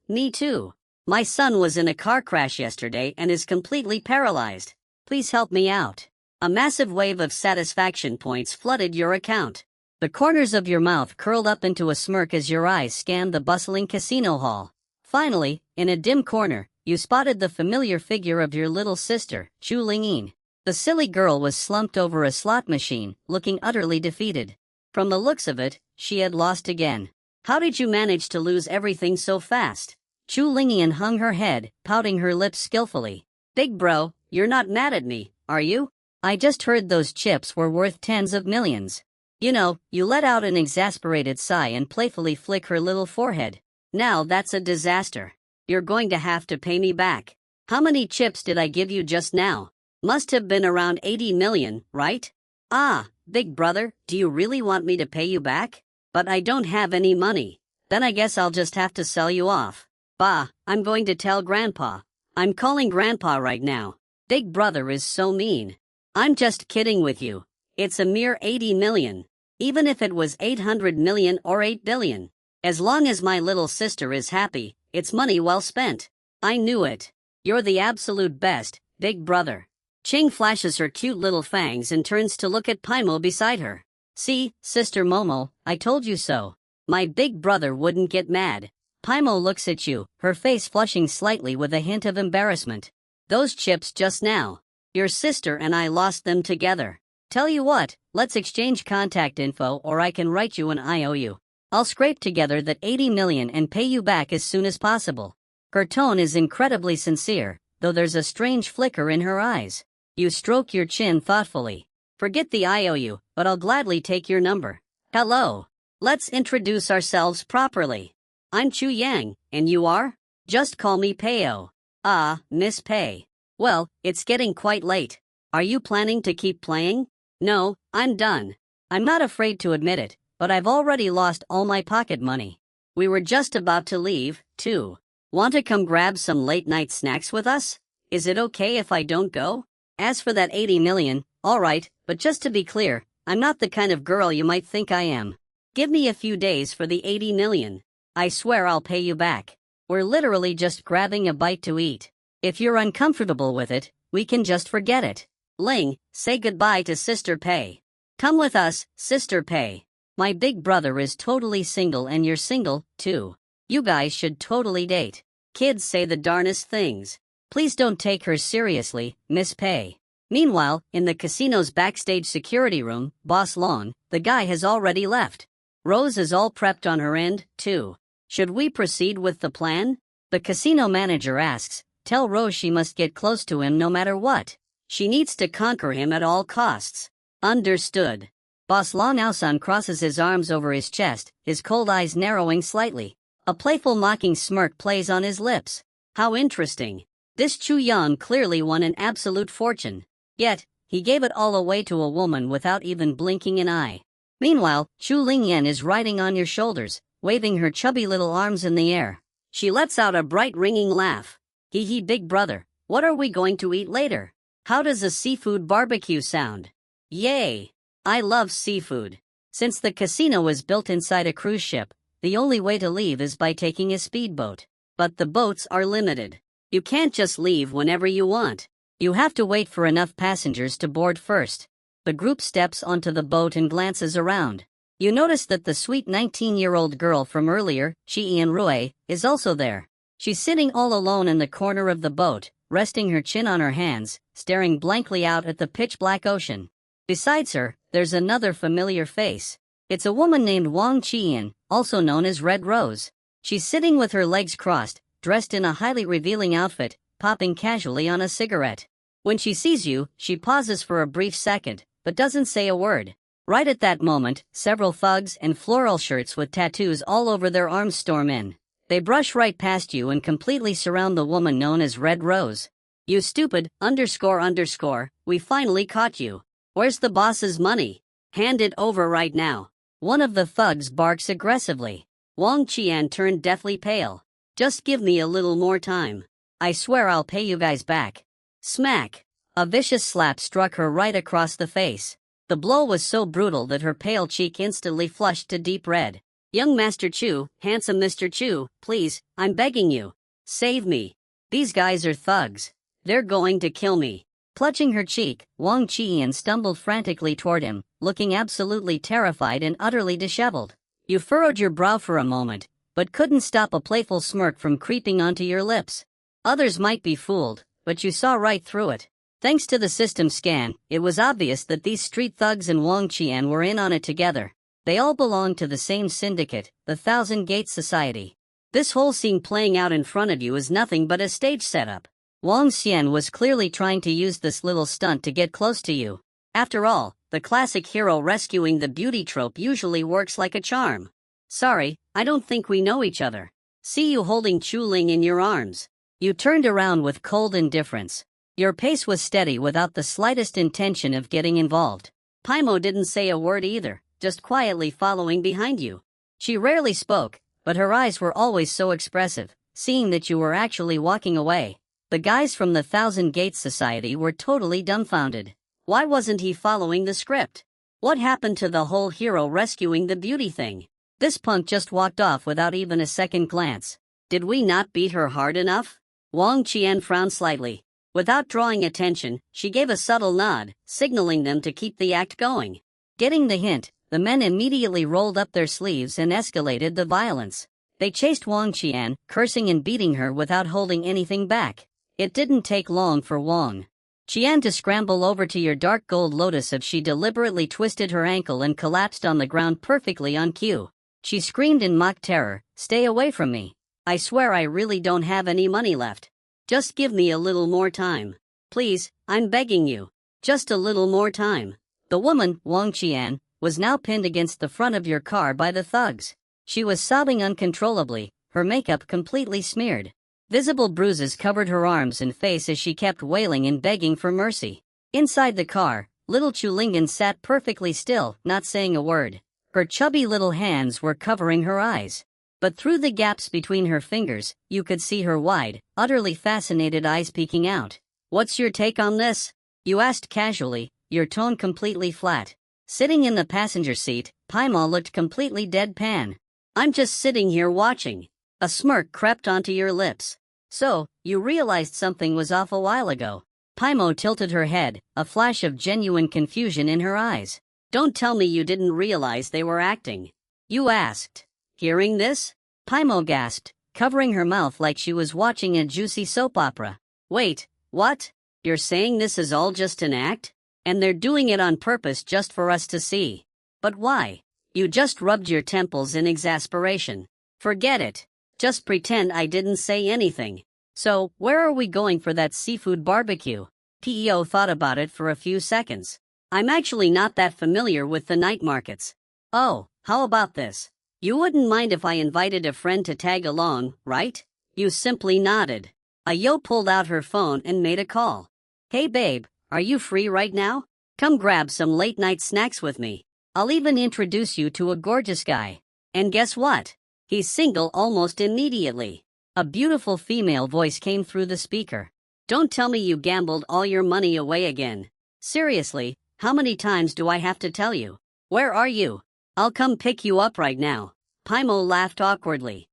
me too. My son was in a car crash yesterday and is completely paralyzed. Please help me out. A massive wave of satisfaction points flooded your account. The corners of your mouth curled up into a smirk as your eyes scanned the bustling casino hall. Finally, in a dim corner, you spotted the familiar figure of your little sister, Chu Lingyin. The silly girl was slumped over a slot machine, looking utterly defeated. From the looks of it, she had lost again. How did you manage to lose everything so fast? Chu Lingyan hung her head, pouting her lips skillfully. Big bro, you're not mad at me, are you? I just heard those chips were worth tens of millions. You know, you let out an exasperated sigh and playfully flick her little forehead. Now that's a disaster. You're going to have to pay me back. How many chips did I give you just now? Must have been around 80 million, right? Ah, big brother, do you really want me to pay you back? But I don't have any money. Then I guess I'll just have to sell you off. Bah, I'm going to tell Grandpa. I'm calling Grandpa right now. Big brother is so mean. I'm just kidding with you. It's a mere 80 million. Even if it was 800 million or 8 billion. As long as my little sister is happy, it's money well spent. I knew it. You're the absolute best, big brother. Ching flashes her cute little fangs and turns to look at Paimo beside her. See, Sister Momo, I told you so. My big brother wouldn't get mad. Paimo looks at you, her face flushing slightly with a hint of embarrassment. Those chips just now. Your sister and I lost them together. Tell you what, let's exchange contact info or I can write you an IOU. I'll scrape together that 80 million and pay you back as soon as possible. Her tone is incredibly sincere, though there's a strange flicker in her eyes. You stroke your chin thoughtfully. Forget the IOU, but I'll gladly take your number. Hello. Let's introduce ourselves properly. I'm Chu Yang, and you are? Just call me Peo. Ah, Miss Pei. Well, it's getting quite late. Are you planning to keep playing? No, I'm done. I'm not afraid to admit it, but I've already lost all my pocket money. We were just about to leave, too. Want to come grab some late-night snacks with us? Is it okay if I don't go? As for that 80 million, alright, but just to be clear, I'm not the kind of girl you might think I am. Give me a few days for the 80 million. I swear I'll pay you back. We're literally just grabbing a bite to eat. If you're uncomfortable with it, we can just forget it. Ling, say goodbye to Sister Pei. Come with us, Sister Pei. My big brother is totally single and you're single, too. You guys should totally date. Kids say the darnest things. Please don't take her seriously, Miss Pei. Meanwhile, in the casino's backstage security room, Boss Lon, the guy has already left. Rose is all prepped on her end, too. Should we proceed with the plan? The casino manager asks. Tell Rose she must get close to him no matter what. She needs to conquer him at all costs. Understood. Boss Long Aosan crosses his arms over his chest, his cold eyes narrowing slightly. A playful mocking smirk plays on his lips. How interesting. This Chu Yan clearly won an absolute fortune. Yet, he gave it all away to a woman without even blinking an eye. Meanwhile, Chu Lingyan is riding on your shoulders, waving her chubby little arms in the air. She lets out a bright ringing laugh. Hee hee, big brother, what are we going to eat later? How does a seafood barbecue sound? Yay! I love seafood. Since the casino was built inside a cruise ship, the only way to leave is by taking a speedboat. But the boats are limited. You can't just leave whenever you want. You have to wait for enough passengers to board first. The group steps onto the boat and glances around. You notice that the sweet 19-year-old girl from earlier, Shi Rui, is also there. She's sitting all alone in the corner of the boat, resting her chin on her hands, staring blankly out at the pitch-black ocean. Besides her, there's another familiar face. It's a woman named Wang Qian, also known as Red Rose. She's sitting with her legs crossed, dressed in a highly revealing outfit, popping casually on a cigarette. When she sees you, she pauses for a brief second, but doesn't say a word. Right at that moment, several thugs in floral shirts with tattoos all over their arms storm in. They brush right past you and completely surround the woman known as Red Rose. "You stupid, __, we finally caught you. Where's the boss's money? Hand it over right now." One of the thugs barks aggressively. Wang Qian turned deathly pale. "Just give me a little more time. I swear I'll pay you guys back." Smack! A vicious slap struck her right across the face. The blow was so brutal that her pale cheek instantly flushed to deep red. "Young Master Chu, handsome Mr. Chu, please, I'm begging you. Save me. These guys are thugs. They're going to kill me." Clutching her cheek, Wang Qian stumbled frantically toward him, looking absolutely terrified and utterly disheveled. You furrowed your brow for a moment, but couldn't stop a playful smirk from creeping onto your lips. Others might be fooled, but you saw right through it. Thanks to the system scan, it was obvious that these street thugs and Wang Qian were in on it together. They all belonged to the same syndicate, the Thousand Gates Society. This whole scene playing out in front of you is nothing but a stage setup. Wang Xian was clearly trying to use this little stunt to get close to you. After all, the classic hero rescuing the beauty trope usually works like a charm. "Sorry, I don't think we know each other. See you holding Chu Ling in your arms." You turned around with cold indifference. Your pace was steady without the slightest intention of getting involved. Paimo didn't say a word either, just quietly following behind you. She rarely spoke, but her eyes were always so expressive, seeing that you were actually walking away. The guys from the Thousand Gates Society were totally dumbfounded. Why wasn't he following the script? What happened to the whole hero rescuing the beauty thing? This punk just walked off without even a second glance. Did we not beat her hard enough? Wang Qian frowned slightly. Without drawing attention, she gave a subtle nod, signaling them to keep the act going. Getting the hint, the men immediately rolled up their sleeves and escalated the violence. They chased Wang Qian, cursing and beating her without holding anything back. It didn't take long for Wang Qian to scramble over to your dark gold lotus if she deliberately twisted her ankle and collapsed on the ground perfectly on cue. She screamed in mock terror, "Stay away from me. I swear I really don't have any money left. Just give me a little more time. Please, I'm begging you. Just a little more time." The woman, Wang Qian, was now pinned against the front of your car by the thugs. She was sobbing uncontrollably, her makeup completely smeared. Visible bruises covered her arms and face as she kept wailing and begging for mercy. Inside the car, little Chulingan sat perfectly still, not saying a word. Her chubby little hands were covering her eyes. But through the gaps between her fingers, you could see her wide, utterly fascinated eyes peeking out. "What's your take on this?" you asked casually, your tone completely flat. Sitting in the passenger seat, Paimon looked completely deadpan. "I'm just sitting here watching." A smirk crept onto your lips. "So, you realized something was off a while ago." Paimo tilted her head, a flash of genuine confusion in her eyes. "Don't tell me you didn't realize they were acting," you asked. Hearing this, Paimo gasped, covering her mouth like she was watching a juicy soap opera. "Wait, what? You're saying this is all just an act? And they're doing it on purpose just for us to see? But why?" You just rubbed your temples in exasperation. "Forget it. Just pretend I didn't say anything. So, where are we going for that seafood barbecue?" PEO thought about it for a few seconds. "I'm actually not that familiar with the night markets." "Oh, how about this? You wouldn't mind if I invited a friend to tag along, right?" You simply nodded. Ayo pulled out her phone and made a call. "Hey babe, are you free right now? Come grab some late-night snacks with me. I'll even introduce you to a gorgeous guy. And guess what? He's single almost immediately." A beautiful female voice came through the speaker. "Don't tell me you gambled all your money away again. Seriously, how many times do I have to tell you? Where are you? I'll come pick you up right now." Paimo laughed awkwardly.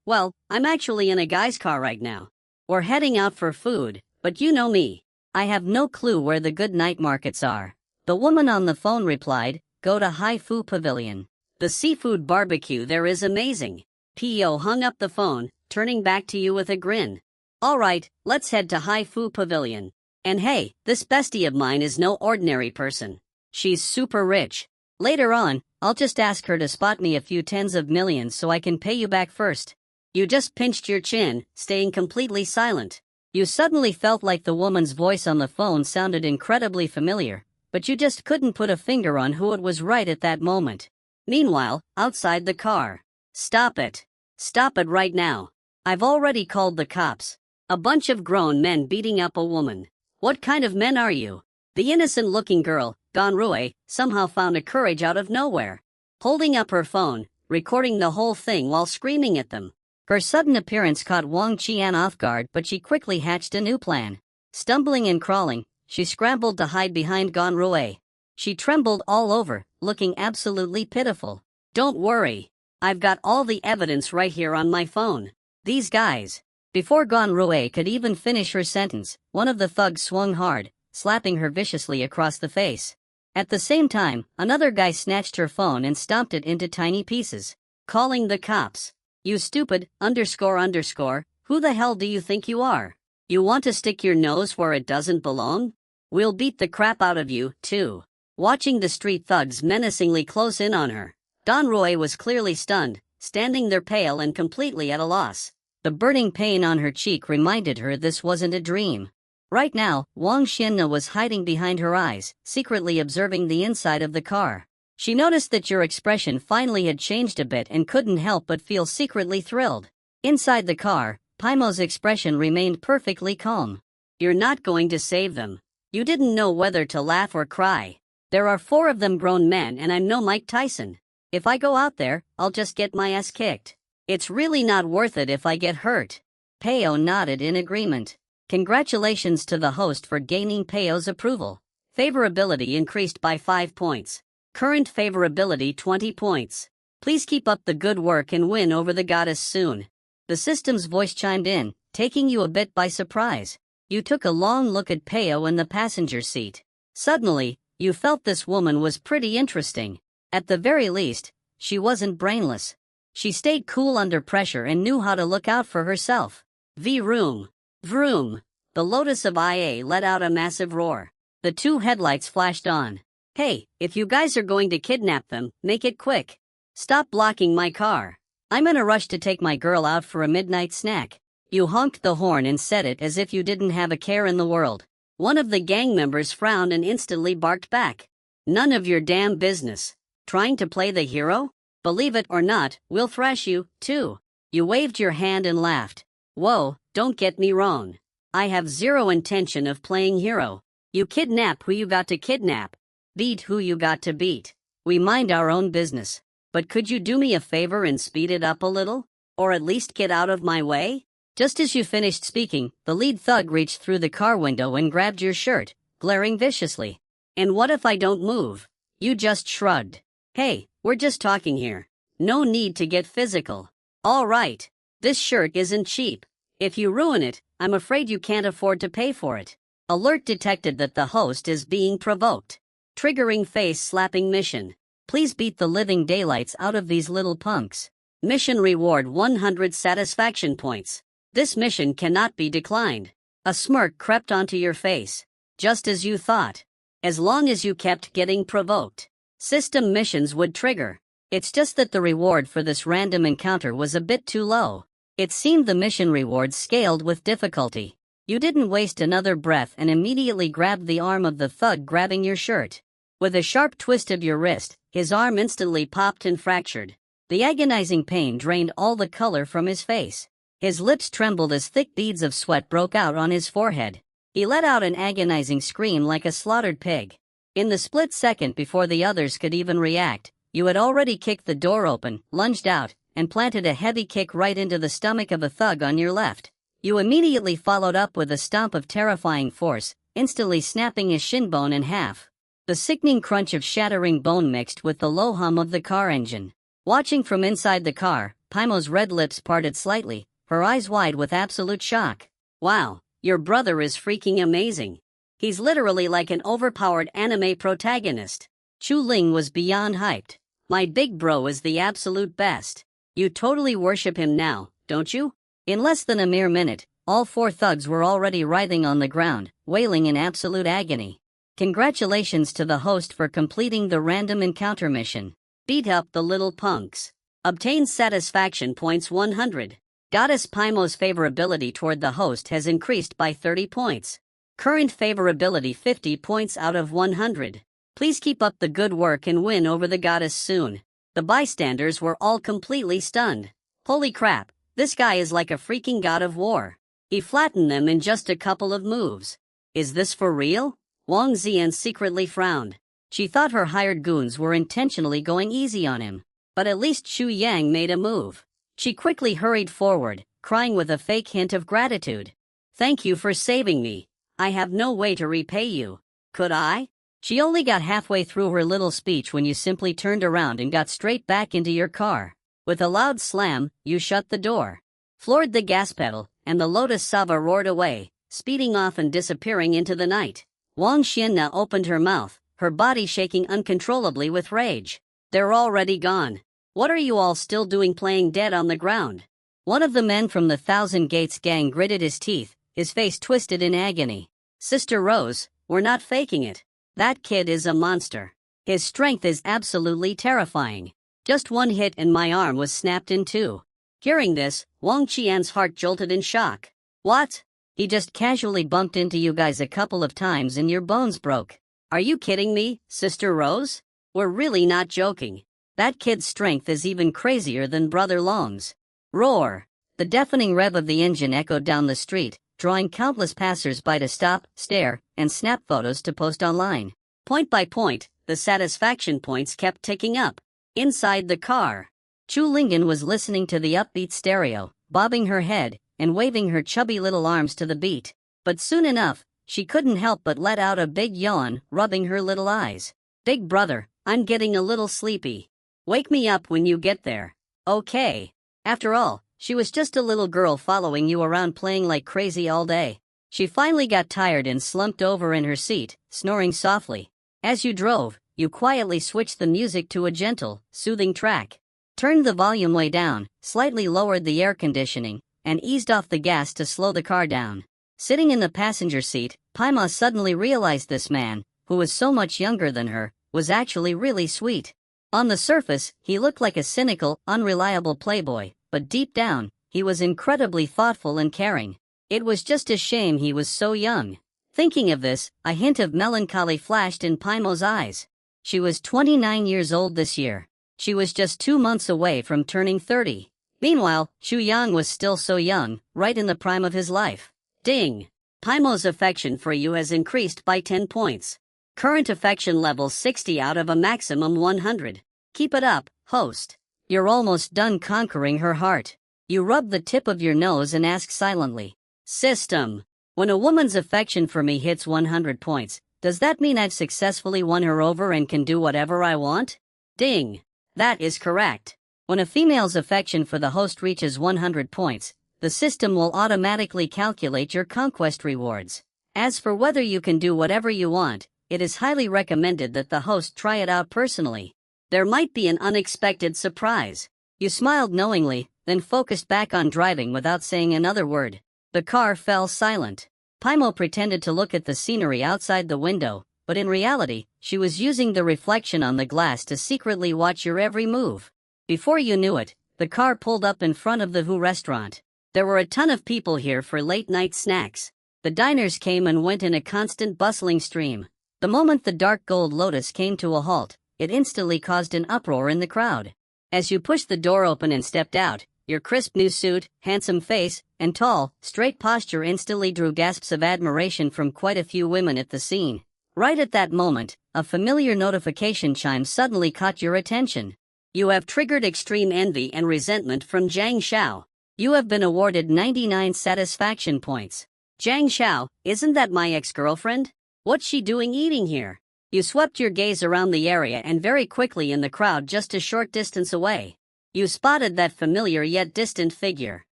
Well, I'm actually in a guy's car right now. We're heading out for food, but you know me. I have no clue where the good night markets are." The woman on the phone replied, "Go to Hai Fu Pavilion. The seafood barbecue there is amazing." PEO hung up the phone, turning back to you with a grin. Alright, let's head to Haifu Pavilion. And hey, this bestie of mine is no ordinary person. She's super rich. Later on, I'll just ask her to spot me a few tens of millions so I can pay you back first. You just pinched your chin, staying completely silent. You suddenly felt like the woman's voice on the phone sounded incredibly familiar, but you just couldn't put a finger on who it was right at that moment. Meanwhile, outside the car. Stop it. Stop it right now. I've already called the cops. A bunch of grown men beating up a woman. What kind of men are you? The innocent-looking girl, Gonrue, somehow found a courage out of nowhere. Holding up her phone, recording the whole thing while screaming at them. Her sudden appearance caught Wang Qian off guard, but she quickly hatched a new plan. Stumbling and crawling, she scrambled to hide behind Gonrue. She trembled all over, looking absolutely pitiful. Don't worry. I've got all the evidence right here on my phone. These guys. Before Gonrue could even finish her sentence, one of the thugs swung hard, slapping her viciously across the face. At the same time, another guy snatched her phone and stomped it into tiny pieces. Calling the cops. You stupid, __, who the hell do you think you are? You want to stick your nose where it doesn't belong? We'll beat the crap out of you, too. Watching the street thugs menacingly close in on her, Gonrue was clearly stunned, standing there pale and completely at a loss. The burning pain on her cheek reminded her this wasn't a dream. Right now, Wang Xianna was hiding behind her eyes, secretly observing the inside of the car. She noticed that your expression finally had changed a bit and couldn't help but feel secretly thrilled. Inside the car, Paimo's expression remained perfectly calm. You're not going to save them. You didn't know whether to laugh or cry. There are 4 of them grown men and I'm no Mike Tyson. If I go out there, I'll just get my ass kicked. It's really not worth it if I get hurt. Paio nodded in agreement. Congratulations to the host for gaining Paio's approval. Favorability increased by 5 points. Current favorability 20 points. Please keep up the good work and win over the goddess soon. The system's voice chimed in, taking you a bit by surprise. You took a long look at Paio in the passenger seat. Suddenly, you felt this woman was pretty interesting. At the very least, she wasn't brainless. She stayed cool under pressure and knew how to look out for herself. Vroom. Vroom. The Lotus of IA let out a massive roar. The 2 headlights flashed on. Hey, if you guys are going to kidnap them, make it quick. Stop blocking my car. I'm in a rush to take my girl out for a midnight snack. You honked the horn and said it as if you didn't have a care in the world. One of the gang members frowned and instantly barked back. None of your damn business. Trying to play the hero? Believe it or not, we'll thrash you, too. You waved your hand and laughed. Whoa, don't get me wrong. I have zero intention of playing hero. You kidnap who you got to kidnap. Beat who you got to beat. We mind our own business. But could you do me a favor and speed it up a little? Or at least get out of my way? Just as you finished speaking, the lead thug reached through the car window and grabbed your shirt, glaring viciously. And what if I don't move? You just shrugged. Hey, we're just talking here. No need to get physical. All right. This shirt isn't cheap. If you ruin it, I'm afraid you can't afford to pay for it. Alert detected that the host is being provoked. Triggering face-slapping mission. Please beat the living daylights out of these little punks. Mission reward 100 satisfaction points. This mission cannot be declined. A smirk crept onto your face. Just as you thought. As long as you kept getting provoked, system missions would trigger. It's just that the reward for this random encounter was a bit too low. It seemed the mission rewards scaled with difficulty. You didn't waste another breath and immediately grabbed the arm of the thug grabbing your shirt. With a sharp twist of your wrist, his arm instantly popped and fractured. The agonizing pain drained all the color from his face. His lips trembled as thick beads of sweat broke out on his forehead. He let out an agonizing scream like a slaughtered pig. In the split second before the others could even react, you had already kicked the door open, lunged out, and planted a heavy kick right into the stomach of a thug on your left. You immediately followed up with a stomp of terrifying force, instantly snapping his shin bone in half. The sickening crunch of shattering bone mixed with the low hum of the car engine. Watching from inside the car, Paimo's red lips parted slightly, her eyes wide with absolute shock. Wow, your brother is freaking amazing. He's literally like an overpowered anime protagonist. Chu Ling was beyond hyped. My big bro is the absolute best. You totally worship him now, don't you? In less than a mere minute, all 4 thugs were already writhing on the ground, wailing in absolute agony. Congratulations to the host for completing the random encounter mission. Beat up the little punks. Obtain satisfaction points 100. Goddess Paimo's favorability toward the host has increased by 30 points. Current favorability 50 points out of 100. Please keep up the good work and win over the goddess soon. The bystanders were all completely stunned. Holy crap, this guy is like a freaking god of war. He flattened them in just a couple of moves. Is this for real? Wang Xian secretly frowned. She thought her hired goons were intentionally going easy on him. But at least Xu Yang made a move. She quickly hurried forward, crying with a fake hint of gratitude. Thank you for saving me. I have no way to repay you. Could I? She only got halfway through her little speech when you simply turned around and got straight back into your car. With a loud slam, you shut the door, floored the gas pedal, and the Lotus Sava roared away, speeding off and disappearing into the night. Wang Xian now opened her mouth, her body shaking uncontrollably with rage. They're already gone. What are you all still doing playing dead on the ground? One of the men from the Thousand Gates gang gritted his teeth, his face twisted in agony. Sister Rose, we're not faking it. That kid is a monster. His strength is absolutely terrifying. Just one hit and my arm was snapped in 2. Hearing this, Wang Qian's heart jolted in shock. What? He just casually bumped into you guys a couple of times and your bones broke. Are you kidding me, Sister Rose? We're really not joking. That kid's strength is even crazier than Brother Long's. Roar! The deafening rev of the engine echoed down the street, drawing countless passers-by to stop, stare, and snap photos to post online. Point by point, the satisfaction points kept ticking up. Inside the car, Chu Lingen was listening to the upbeat stereo, bobbing her head, and waving her chubby little arms to the beat. But soon enough, she couldn't help but let out a big yawn, rubbing her little eyes. Big brother, I'm getting a little sleepy. Wake me up when you get there. Okay. After all, she was just a little girl following you around playing like crazy all day. She finally got tired and slumped over in her seat, snoring softly. As you drove, you quietly switched the music to a gentle, soothing track. Turned the volume way down, slightly lowered the air conditioning, and eased off the gas to slow the car down. Sitting in the passenger seat, Paima suddenly realized this man, who was so much younger than her, was actually really sweet. On the surface, he looked like a cynical, unreliable playboy, but deep down, he was incredibly thoughtful and caring. It was just a shame he was so young. Thinking of this, a hint of melancholy flashed in Paima's eyes. She was 29 years old this year. She was just 2 months away from turning 30. Meanwhile, Xu Yang was still so young, right in the prime of his life. Ding! Paima's affection for you has increased by 10 points. Current affection level 60 out of a maximum 100. Keep it up, host. You're almost done conquering her heart. You rub the tip of your nose and ask silently. System. When a woman's affection for me hits 100 points, does that mean I've successfully won her over and can do whatever I want? Ding. That is correct. When a female's affection for the host reaches 100 points, the system will automatically calculate your conquest rewards. As for whether you can do whatever you want, it is highly recommended that the host try it out personally. There might be an unexpected surprise. You smiled knowingly, then focused back on driving without saying another word. The car fell silent. Paimo pretended to look at the scenery outside the window, but in reality, she was using the reflection on the glass to secretly watch your every move. Before you knew it, the car pulled up in front of the Who restaurant. There were a ton of people here for late-night snacks. The diners came and went in a constant bustling stream. The moment the dark gold Lotus came to a halt, it instantly caused an uproar in the crowd. As you pushed the door open and stepped out, your crisp new suit, handsome face, and tall, straight posture instantly drew gasps of admiration from quite a few women at the scene. Right at that moment, a familiar notification chime suddenly caught your attention. You have triggered extreme envy and resentment from Zhang Xiao. You have been awarded 99 satisfaction points. Zhang Xiao, isn't that my ex-girlfriend? What's she doing eating here? You swept your gaze around the area and very quickly in the crowd just a short distance away. You spotted that familiar yet distant figure.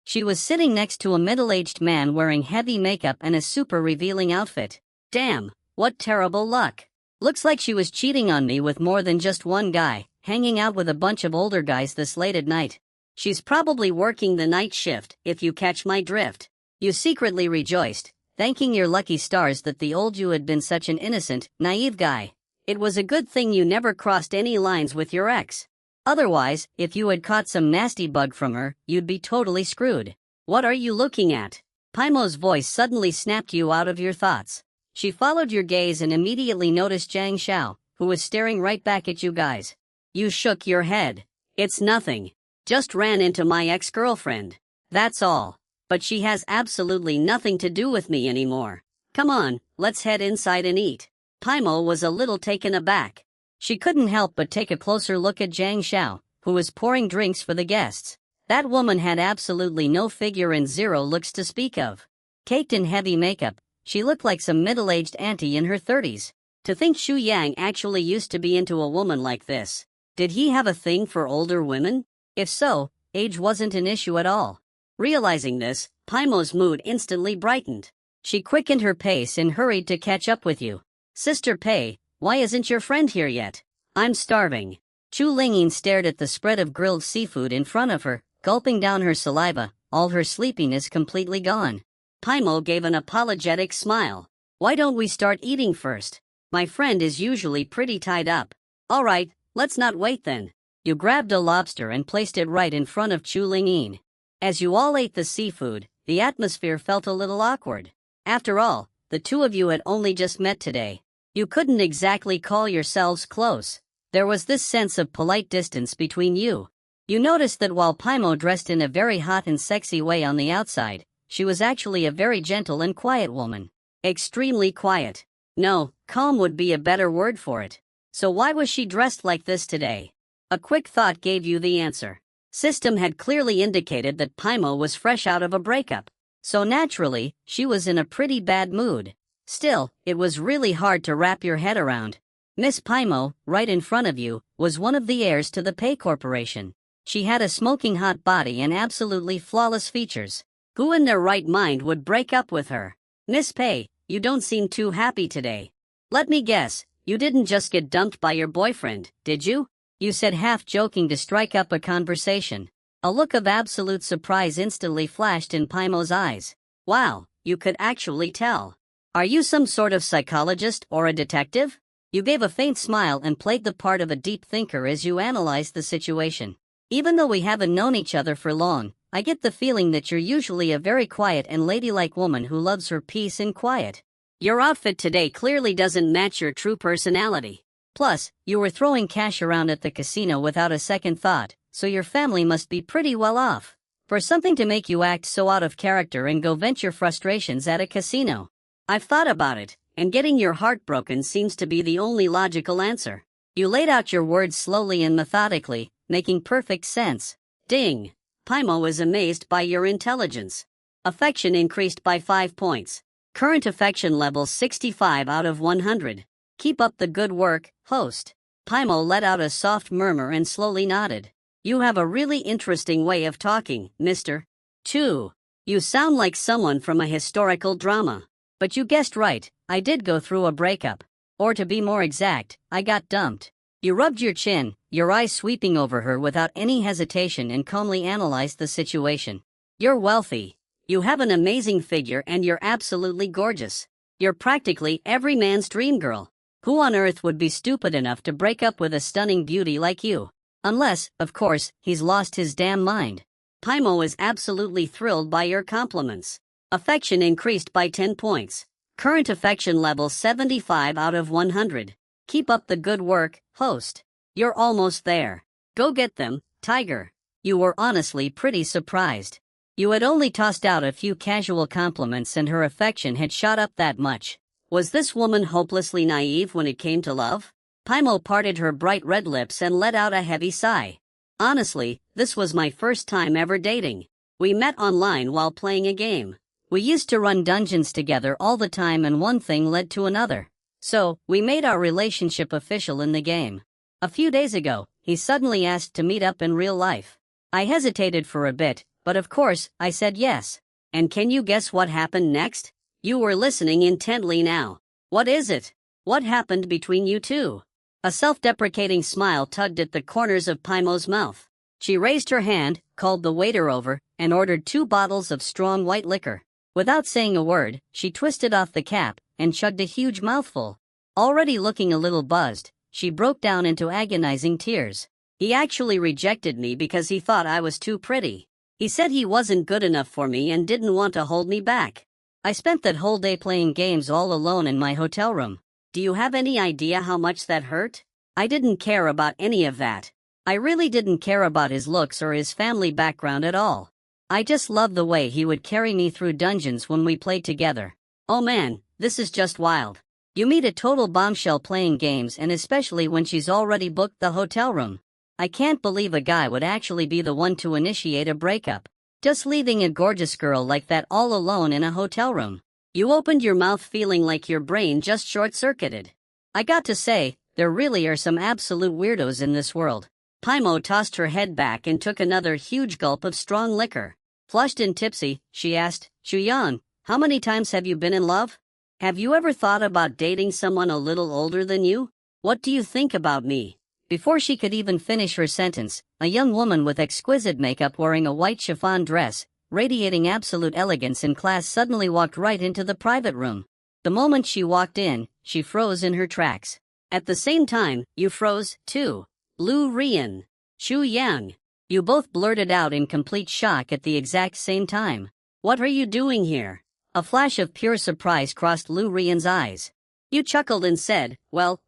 She was sitting next to a middle-aged man wearing heavy makeup and a super revealing outfit. Damn, what terrible luck. Looks like she was cheating on me with more than just one guy, hanging out with a bunch of older guys this late at night. She's probably working the night shift, if you catch my drift. You secretly rejoiced, thanking your lucky stars that the old you had been such an innocent, naive guy. It was a good thing you never crossed any lines with your ex. Otherwise, if you had caught some nasty bug from her, you'd be totally screwed. What are you looking at? Paimo's voice suddenly snapped you out of your thoughts. She followed your gaze and immediately noticed Jiang Xiao, who was staring right back at you guys. You shook your head. It's nothing. Just ran into my ex-girlfriend. That's all. But she has absolutely nothing to do with me anymore. Come on, let's head inside and eat. Paimo was a little taken aback. She couldn't help but take a closer look at Jiang Xiao, who was pouring drinks for the guests. That woman had absolutely no figure and zero looks to speak of. Caked in heavy makeup, she looked like some middle-aged auntie in her 30s. To think Xu Yang actually used to be into a woman like this. Did he have a thing for older women? If so, age wasn't an issue at all. Realizing this, Paimo's mood instantly brightened. She quickened her pace and hurried to catch up with you. Sister Pei, why isn't your friend here yet? I'm starving. Chu Lingyin stared at the spread of grilled seafood in front of her, gulping down her saliva, all her sleepiness completely gone. Paimo gave an apologetic smile. Why don't we start eating first? My friend is usually pretty tied up. All right, let's not wait then. You grabbed a lobster and placed it right in front of Chu Lingyin. As you all ate the seafood, the atmosphere felt a little awkward. After all, the two of you had only just met today. You couldn't exactly call yourselves close. There was this sense of polite distance between you. You noticed that while Paimo dressed in a very hot and sexy way on the outside, she was actually a very gentle and quiet woman. Extremely quiet. No, calm would be a better word for it. So why was she dressed like this today? A quick thought gave you the answer. System had clearly indicated that Paimo was fresh out of a breakup. So naturally, she was in a pretty bad mood. Still, it was really hard to wrap your head around. Miss Paimo, right in front of you, was one of the heirs to the Pei Corporation. She had a smoking hot body and absolutely flawless features. Who in their right mind would break up with her? Miss Pei, you don't seem too happy today. Let me guess, you didn't just get dumped by your boyfriend, did you? You said half joking to strike up a conversation. A look of absolute surprise instantly flashed in Paimo's eyes. Wow, you could actually tell. Are you some sort of psychologist or a detective? You gave a faint smile and played the part of a deep thinker as you analyzed the situation. Even though we haven't known each other for long, I get the feeling that you're usually a very quiet and ladylike woman who loves her peace and quiet. Your outfit today clearly doesn't match your true personality. Plus, you were throwing cash around at the casino without a second thought, so your family must be pretty well off. For something to make you act so out of character and go vent your frustrations at a casino. I've thought about it, and getting your heart broken seems to be the only logical answer. You laid out your words slowly and methodically, making perfect sense. Ding! Paimo was amazed by your intelligence. Affection increased by 5 points. Current affection level 65 out of 100. Keep up the good work, host. Paimo let out a soft murmur and slowly nodded. You have a really interesting way of talking, Mr. 2. You sound like someone from a historical drama. But you guessed right, I did go through a breakup. Or to be more exact, I got dumped. You rubbed your chin, your eyes sweeping over her without any hesitation and calmly analyzed the situation. You're wealthy. You have an amazing figure and you're absolutely gorgeous. You're practically every man's dream girl. Who on earth would be stupid enough to break up with a stunning beauty like you? Unless, of course, he's lost his damn mind. Paimo is absolutely thrilled by your compliments. Affection increased by 10 points. Current affection level 75 out of 100. Keep up the good work, host. You're almost there. Go get them, tiger. You were honestly pretty surprised. You had only tossed out a few casual compliments and her affection had shot up that much. Was this woman hopelessly naive when it came to love? Paimo parted her bright red lips and let out a heavy sigh. Honestly, this was my first time ever dating. We met online while playing a game. We used to run dungeons together all the time and one thing led to another. So, we made our relationship official in the game. A few days ago, he suddenly asked to meet up in real life. I hesitated for a bit, but of course, I said yes. And can you guess what happened next? You were listening intently now. What is it? What happened between you two? A self-deprecating smile tugged at the corners of Paimo's mouth. She raised her hand, called the waiter over, and ordered 2 bottles of strong white liquor. Without saying a word, she twisted off the cap and chugged a huge mouthful. Already looking a little buzzed, she broke down into agonizing tears. He actually rejected me because he thought I was too pretty. He said he wasn't good enough for me and didn't want to hold me back. I spent that whole day playing games all alone in my hotel room. Do you have any idea how much that hurt? I didn't care about any of that. I really didn't care about his looks or his family background at all. I just loved the way he would carry me through dungeons when we played together. Oh man, this is just wild. You meet a total bombshell playing games, and especially when she's already booked the hotel room. I can't believe a guy would actually be the one to initiate a breakup. Just leaving a gorgeous girl like that all alone in a hotel room. You opened your mouth feeling like your brain just short-circuited. I got to say, there really are some absolute weirdos in this world. Paimo tossed her head back and took another huge gulp of strong liquor. Flushed and tipsy, she asked, Chuyan, how many times have you been in love? Have you ever thought about dating someone a little older than you? What do you think about me? Before she could even finish her sentence, a young woman with exquisite makeup wearing a white chiffon dress, radiating absolute elegance in class, suddenly walked right into the private room. The moment she walked in, she froze in her tracks. At the same time, you froze, too. Lu Rian. Chu Yang. You both blurted out in complete shock at the exact same time. What are you doing here? A flash of pure surprise crossed Lu Rian's eyes. You chuckled and said, well,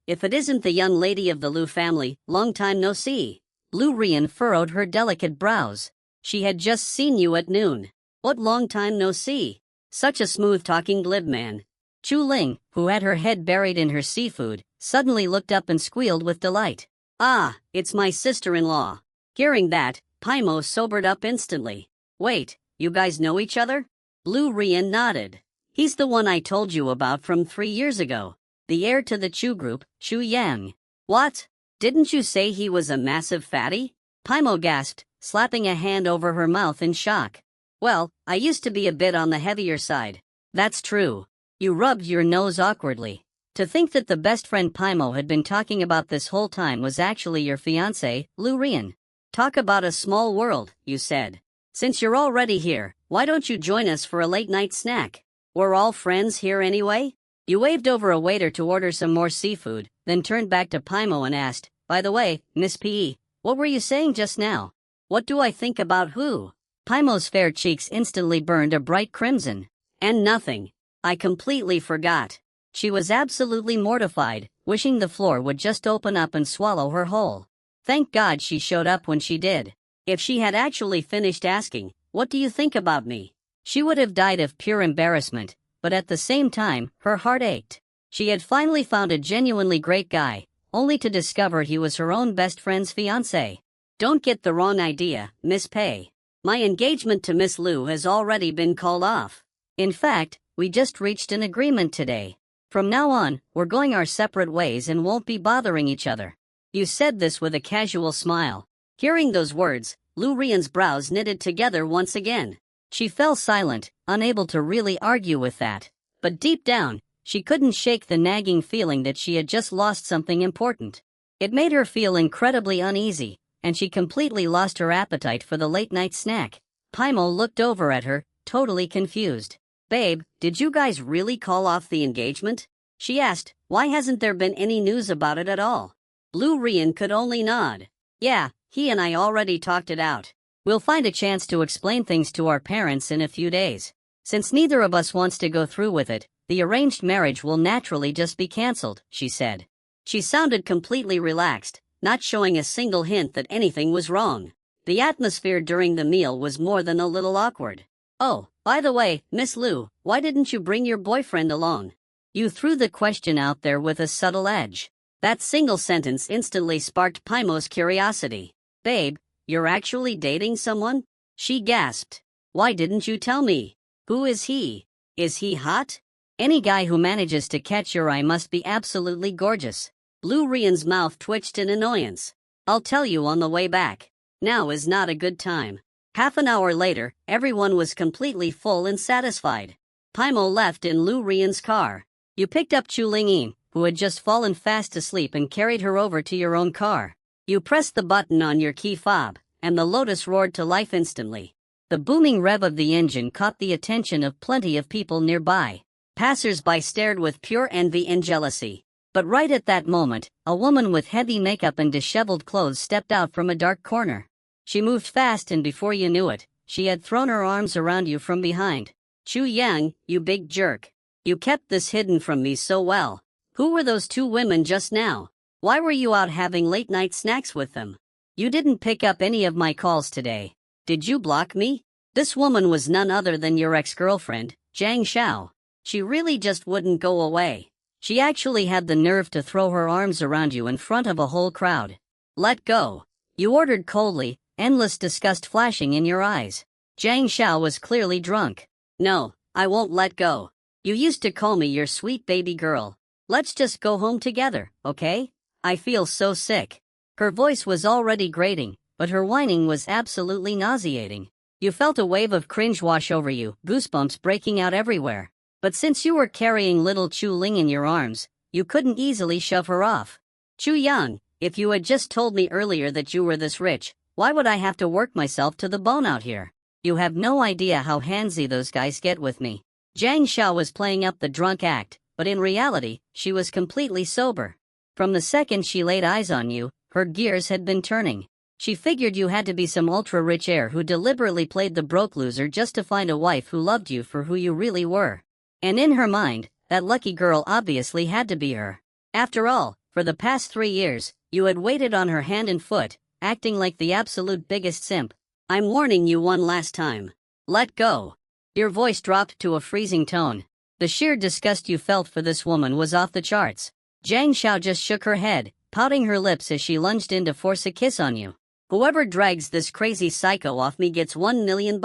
if it isn't the young lady of the Lu family, long time no see. Lu Rian furrowed her delicate brows. She had just seen you at noon. What long time no see? Such a smooth-talking glib man. Chu Ling, who had her head buried in her seafood, suddenly looked up and squealed with delight. Ah, it's my sister-in-law. Hearing that, Paimo sobered up instantly. Wait, you guys know each other? Lu Rian nodded. He's the one I told you about from 3 years ago. The heir to the Chu group, Chu Yang. What? Didn't you say he was a massive fatty? Paimo gasped, slapping a hand over her mouth in shock. Well, I used to be a bit on the heavier side. That's true. You rubbed your nose awkwardly. To think that the best friend Paimo had been talking about this whole time was actually your fiancé, Lu Rian. Talk about a small world, you said. Since you're already here, why don't you join us for a late-night snack? We're all friends here anyway? You waved over a waiter to order some more seafood, then turned back to Paimo and asked, by the way, Miss P.E., what were you saying just now? What do I think about who? Paimo's fair cheeks instantly burned a bright crimson. And nothing. I completely forgot. She was absolutely mortified, wishing the floor would just open up and swallow her whole. Thank God she showed up when she did. If she had actually finished asking, what do you think about me? She would have died of pure embarrassment, but at the same time, her heart ached. She had finally found a genuinely great guy, only to discover he was her own best friend's fiancé. Don't get the wrong idea, Miss Pei. My engagement to Miss Lu has already been called off. In fact, we just reached an agreement today. From now on, we're going our separate ways and won't be bothering each other. You said this with a casual smile. Hearing those words, Lu Rian's brows knitted together once again. She fell silent, unable to really argue with that. But deep down, she couldn't shake the nagging feeling that she had just lost something important. It made her feel incredibly uneasy, and she completely lost her appetite for the late-night snack. Paimo looked over at her, totally confused. Babe, did you guys really call off the engagement? She asked, why hasn't there been any news about it at all? Lu Rian could only nod. Yeah, he and I already talked it out. We'll find a chance to explain things to our parents in a few days. Since neither of us wants to go through with it, the arranged marriage will naturally just be cancelled, she said. She sounded completely relaxed, not showing a single hint that anything was wrong. The atmosphere during the meal was more than a little awkward. Oh, by the way, Miss Lu, why didn't you bring your boyfriend along? You threw the question out there with a subtle edge. That single sentence instantly sparked Paimo's curiosity. Babe, you're actually dating someone? She gasped. Why didn't you tell me? Who is he? Is he hot? Any guy who manages to catch your eye must be absolutely gorgeous. Lu Rian's mouth twitched in annoyance. I'll tell you on the way back. Now is not a good time. Half an hour later, everyone was completely full and satisfied. Paimo left in Lu Rian's car. You picked up Chu Lingyin, who had just fallen fast asleep, and carried her over to your own car. You pressed the button on your key fob, and the Lotus roared to life instantly. The booming rev of the engine caught the attention of plenty of people nearby. Passers-by stared with pure envy and jealousy. But right at that moment, a woman with heavy makeup and disheveled clothes stepped out from a dark corner. She moved fast, and before you knew it, she had thrown her arms around you from behind. Chu Yang, you big jerk. You kept this hidden from me so well. Who were those two women just now? Why were you out having late-night snacks with them? You didn't pick up any of my calls today. Did you block me? This woman was none other than your ex-girlfriend, Zhang Xiao. She really just wouldn't go away. She actually had the nerve to throw her arms around you in front of a whole crowd. Let go. You ordered coldly, endless disgust flashing in your eyes. Zhang Xiao was clearly drunk. No, I won't let go. You used to call me your sweet baby girl. Let's just go home together, okay? I feel so sick. Her voice was already grating, but her whining was absolutely nauseating. You felt a wave of cringe wash over you, goosebumps breaking out everywhere. But since you were carrying little Chu Ling in your arms, you couldn't easily shove her off. Chu Yang, if you had just told me earlier that you were this rich, why would I have to work myself to the bone out here? You have no idea how handsy those guys get with me. Zhang Xiao was playing up the drunk act, but in reality, she was completely sober. From the second she laid eyes on you, her gears had been turning. She figured you had to be some ultra-rich heir who deliberately played the broke loser just to find a wife who loved you for who you really were. And in her mind, that lucky girl obviously had to be her. After all, for the past 3 years, you had waited on her hand and foot, acting like the absolute biggest simp. I'm warning you one last time. Let go. Your voice dropped to a freezing tone. The sheer disgust you felt for this woman was off the charts. Zhang Xiao just shook her head, pouting her lips as she lunged in to force a kiss on you. Whoever drags this crazy psycho off me gets $1 million.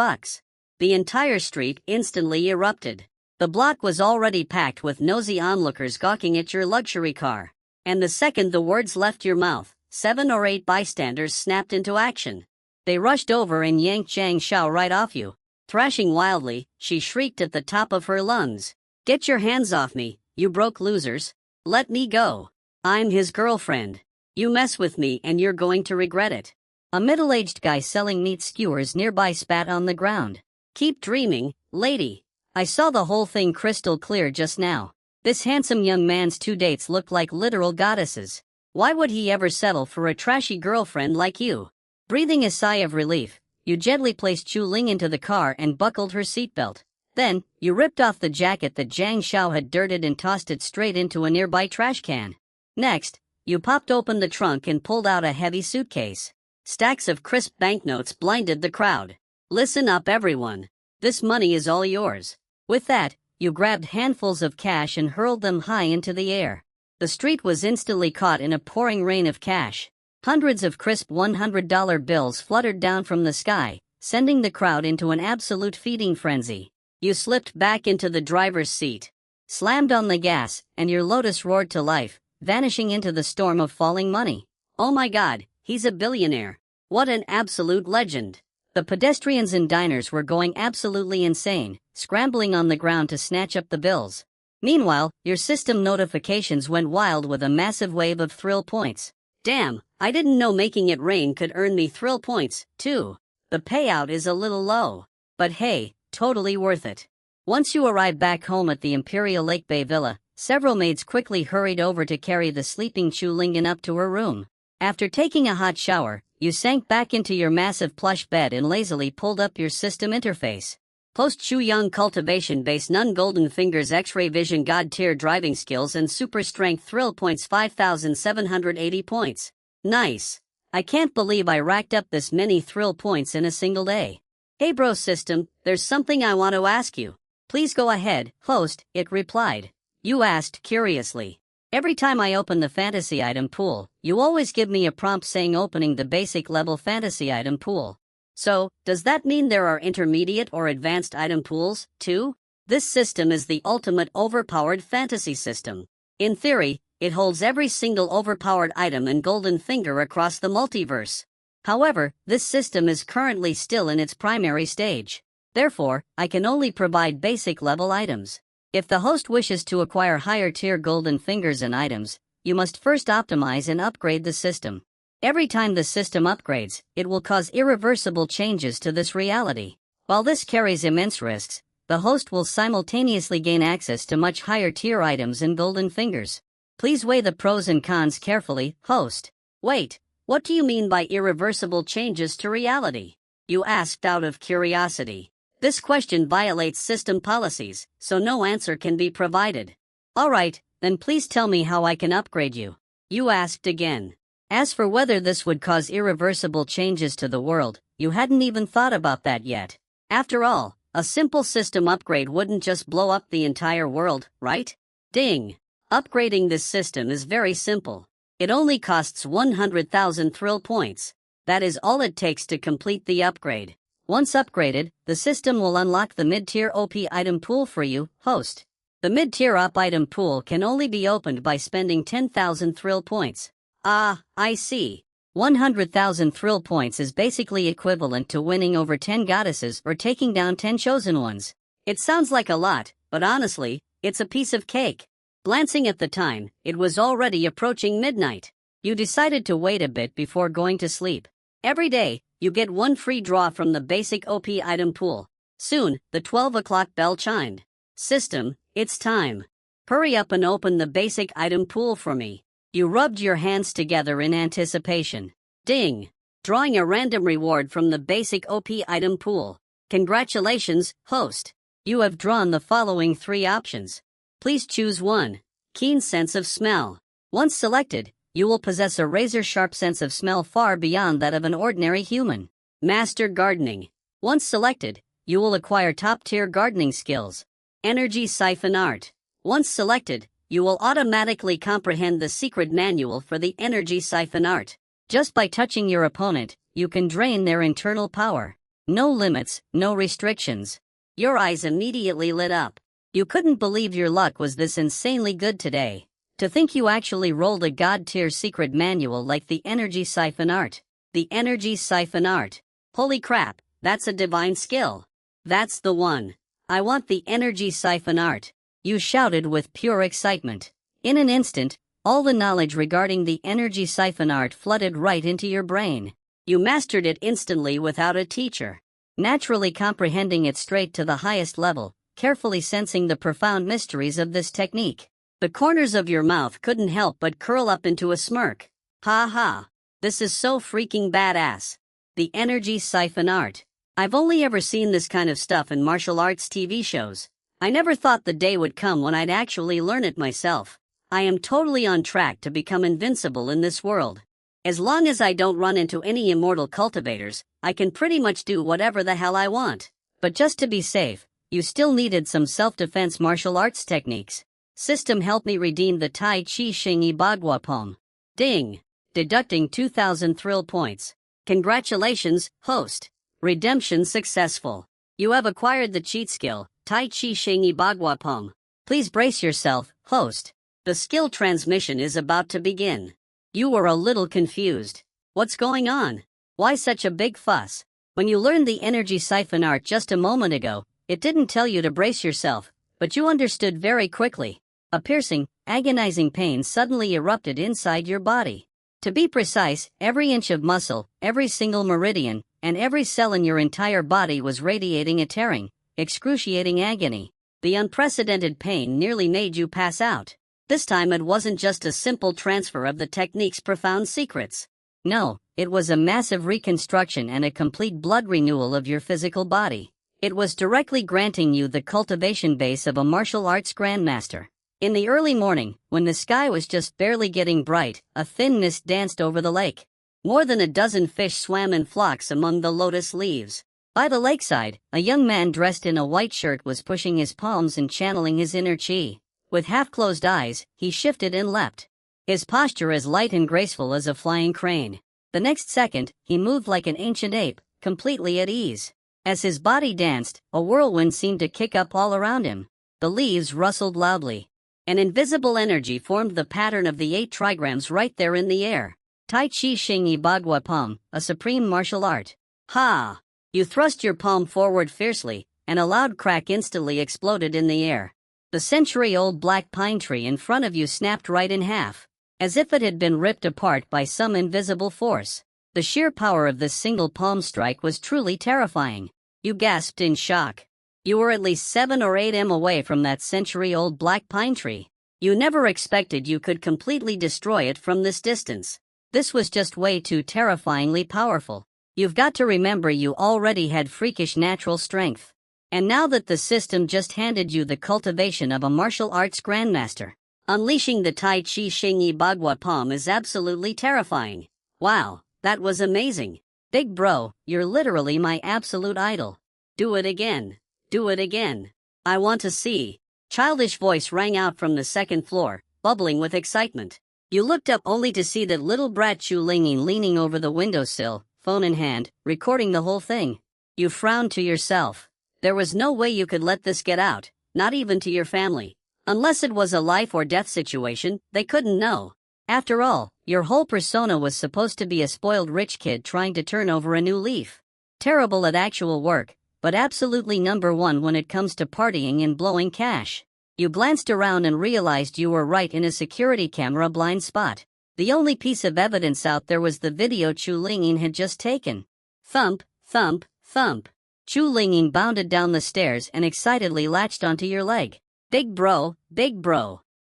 The entire street instantly erupted. The block was already packed with nosy onlookers gawking at your luxury car. And the second the words left your mouth, 7 or 8 bystanders snapped into action. They rushed over and yanked Zhang Xiao right off you. Thrashing wildly, she shrieked at the top of her lungs. Get your hands off me, you broke losers. Let me go. I'm his girlfriend. You mess with me and you're going to regret it. A middle-aged guy selling meat skewers nearby spat on the ground. Keep dreaming, lady. I saw the whole thing crystal clear just now. This handsome young man's 2 dates looked like literal goddesses. Why would he ever settle for a trashy girlfriend like you? Breathing a sigh of relief, you gently placed Chu Ling into the car and buckled her seatbelt. Then, you ripped off the jacket that Zhang Xiao had dirted and tossed it straight into a nearby trash can. Next, you popped open the trunk and pulled out a heavy suitcase. Stacks of crisp banknotes blinded the crowd. Listen up, everyone. This money is all yours. With that, you grabbed handfuls of cash and hurled them high into the air. The street was instantly caught in a pouring rain of cash. Hundreds of crisp $100 bills fluttered down from the sky, sending the crowd into an absolute feeding frenzy. You slipped back into the driver's seat, slammed on the gas, and your Lotus roared to life, vanishing into the storm of falling money. Oh my God, he's a billionaire. What an absolute legend. The pedestrians and diners were going absolutely insane, scrambling on the ground to snatch up the bills. Meanwhile, your system notifications went wild with a massive wave of thrill points. Damn, I didn't know making it rain could earn me thrill points, too. The payout is a little low. But hey, totally worth it. Once you arrived back home at the Imperial Lake Bay Villa, several maids quickly hurried over to carry the sleeping Chu Lingen up to her room. After taking a hot shower, you sank back into your massive plush bed and lazily pulled up your system interface. Post Chu Young cultivation base Nun Golden Fingers X-ray vision God tier driving skills and super strength thrill points 5,780 points. Nice. I can't believe I racked up this many thrill points in a single day. Hey bro system, there's something I want to ask you. Please go ahead, host, it replied. You asked curiously. Every time I open the fantasy item pool, you always give me a prompt saying opening the basic level fantasy item pool. So, does that mean there are intermediate or advanced item pools, too? This system is the ultimate overpowered fantasy system. In theory, it holds every single overpowered item and golden finger across the multiverse. However, this system is currently still in its primary stage. Therefore, I can only provide basic level items. If the host wishes to acquire higher tier golden fingers and items, you must first optimize and upgrade the system. Every time the system upgrades, it will cause irreversible changes to this reality. While this carries immense risks, the host will simultaneously gain access to much higher tier items and golden fingers. Please weigh the pros and cons carefully, host. Wait, what do you mean by irreversible changes to reality? You asked out of curiosity. This question violates system policies, so no answer can be provided. Alright, then please tell me how I can upgrade you. You asked again. As for whether this would cause irreversible changes to the world, you hadn't even thought about that yet. After all, a simple system upgrade wouldn't just blow up the entire world, right? Ding! Upgrading this system is very simple. It only costs 100,000 thrill points. That is all it takes to complete the upgrade. Once upgraded, the system will unlock the mid-tier OP item pool for you, host. The mid-tier up item pool can only be opened by spending 10,000 thrill points. Ah, I see. 100,000 thrill points is basically equivalent to winning over 10 goddesses or taking down 10 chosen ones. It sounds like a lot, but honestly, it's a piece of cake. Glancing at the time, it was already approaching midnight. You decided to wait a bit before going to sleep. Every day, you get one free draw from the basic OP item pool. Soon, the 12 o'clock bell chimed. System, it's time. Hurry up and open the basic item pool for me. You rubbed your hands together in anticipation. Ding! Drawing a random reward from the basic OP item pool. Congratulations, host. You have drawn the following 3 options. Please choose one. Keen sense of smell. Once selected, you will possess a razor-sharp sense of smell far beyond that of an ordinary human. Master gardening. Once selected, you will acquire top-tier gardening skills. Energy siphon art. Once selected, you will automatically comprehend the secret manual for the energy siphon art. Just by touching your opponent, you can drain their internal power. No limits, no restrictions. Your eyes immediately lit up. You couldn't believe your luck was this insanely good today. To think you actually rolled a god-tier secret manual like the energy siphon art. The energy siphon art. Holy crap, that's a divine skill. That's the one. I want the energy siphon art. You shouted with pure excitement. In an instant, all the knowledge regarding the energy siphon art flooded right into your brain. You mastered it instantly without a teacher. Naturally comprehending it straight to the highest level, carefully sensing the profound mysteries of this technique. The corners of your mouth couldn't help but curl up into a smirk. Ha ha. This is so freaking badass. The energy siphon art. I've only ever seen this kind of stuff in martial arts TV shows. I never thought the day would come when I'd actually learn it myself. I am totally on track to become invincible in this world. As long as I don't run into any immortal cultivators, I can pretty much do whatever the hell I want. But just to be safe, you still needed some self-defense martial arts techniques. System, help me redeem the Tai Chi Xingyi Bagua poem. Ding! Deducting 2,000 thrill points. Congratulations, host. Redemption successful. You have acquired the cheat skill, Tai Chi Xingyi Bagua poem. Please brace yourself, host. The skill transmission is about to begin. You were a little confused. What's going on? Why such a big fuss? When you learned the energy siphon art just a moment ago, it didn't tell you to brace yourself, but you understood very quickly. A piercing, agonizing pain suddenly erupted inside your body. To be precise, every inch of muscle, every single meridian, and every cell in your entire body was radiating a tearing, excruciating agony. The unprecedented pain nearly made you pass out. This time it wasn't just a simple transfer of the technique's profound secrets. No, it was a massive reconstruction and a complete blood renewal of your physical body. It was directly granting you the cultivation base of a martial arts grandmaster. In the early morning, when the sky was just barely getting bright, a thin mist danced over the lake. More than a dozen fish swam in flocks among the lotus leaves. By the lakeside, a young man dressed in a white shirt was pushing his palms and channeling his inner chi. With half-closed eyes, he shifted and leapt. His posture as light and graceful as a flying crane. The next second, he moved like an ancient ape, completely at ease. As his body danced, a whirlwind seemed to kick up all around him. The leaves rustled loudly. An invisible energy formed the pattern of the 8 trigrams right there in the air. Tai Chi Xingyi Bagua palm, a supreme martial art. Ha! You thrust your palm forward fiercely, and a loud crack instantly exploded in the air. The century-old black pine tree in front of you snapped right in half. as if it had been ripped apart by some invisible force. The sheer power of this single palm strike was truly terrifying. You gasped in shock. You were at least 7 or 8 m away from that century-old black pine tree. You never expected you could completely destroy it from this distance. This was just way too terrifyingly powerful. You've got to remember you already had freakish natural strength. And now that the system just handed you the cultivation of a martial arts grandmaster, unleashing the Tai Chi Xingyi Bagua palm is absolutely terrifying. Wow, that was amazing. Big bro, you're literally my absolute idol. Do it again. Do it again. I want to see. Childish voice rang out from the second floor, bubbling with excitement. You looked up only to see that little brat Chu Lingyin leaning over the windowsill, phone in hand, recording the whole thing. You frowned to yourself. There was no way you could let this get out, not even to your family. Unless it was a life or death situation, they couldn't know. After all, your whole persona was supposed to be a spoiled rich kid trying to turn over a new leaf. Terrible at actual work, but absolutely number one when it comes to partying and blowing cash. You glanced around and realized you were right in a security camera blind spot. The only piece of evidence out there was the video Chu Lingyin had just taken. Thump, thump, thump. Chu Lingyin bounded down the stairs and excitedly latched onto your leg. Big bro,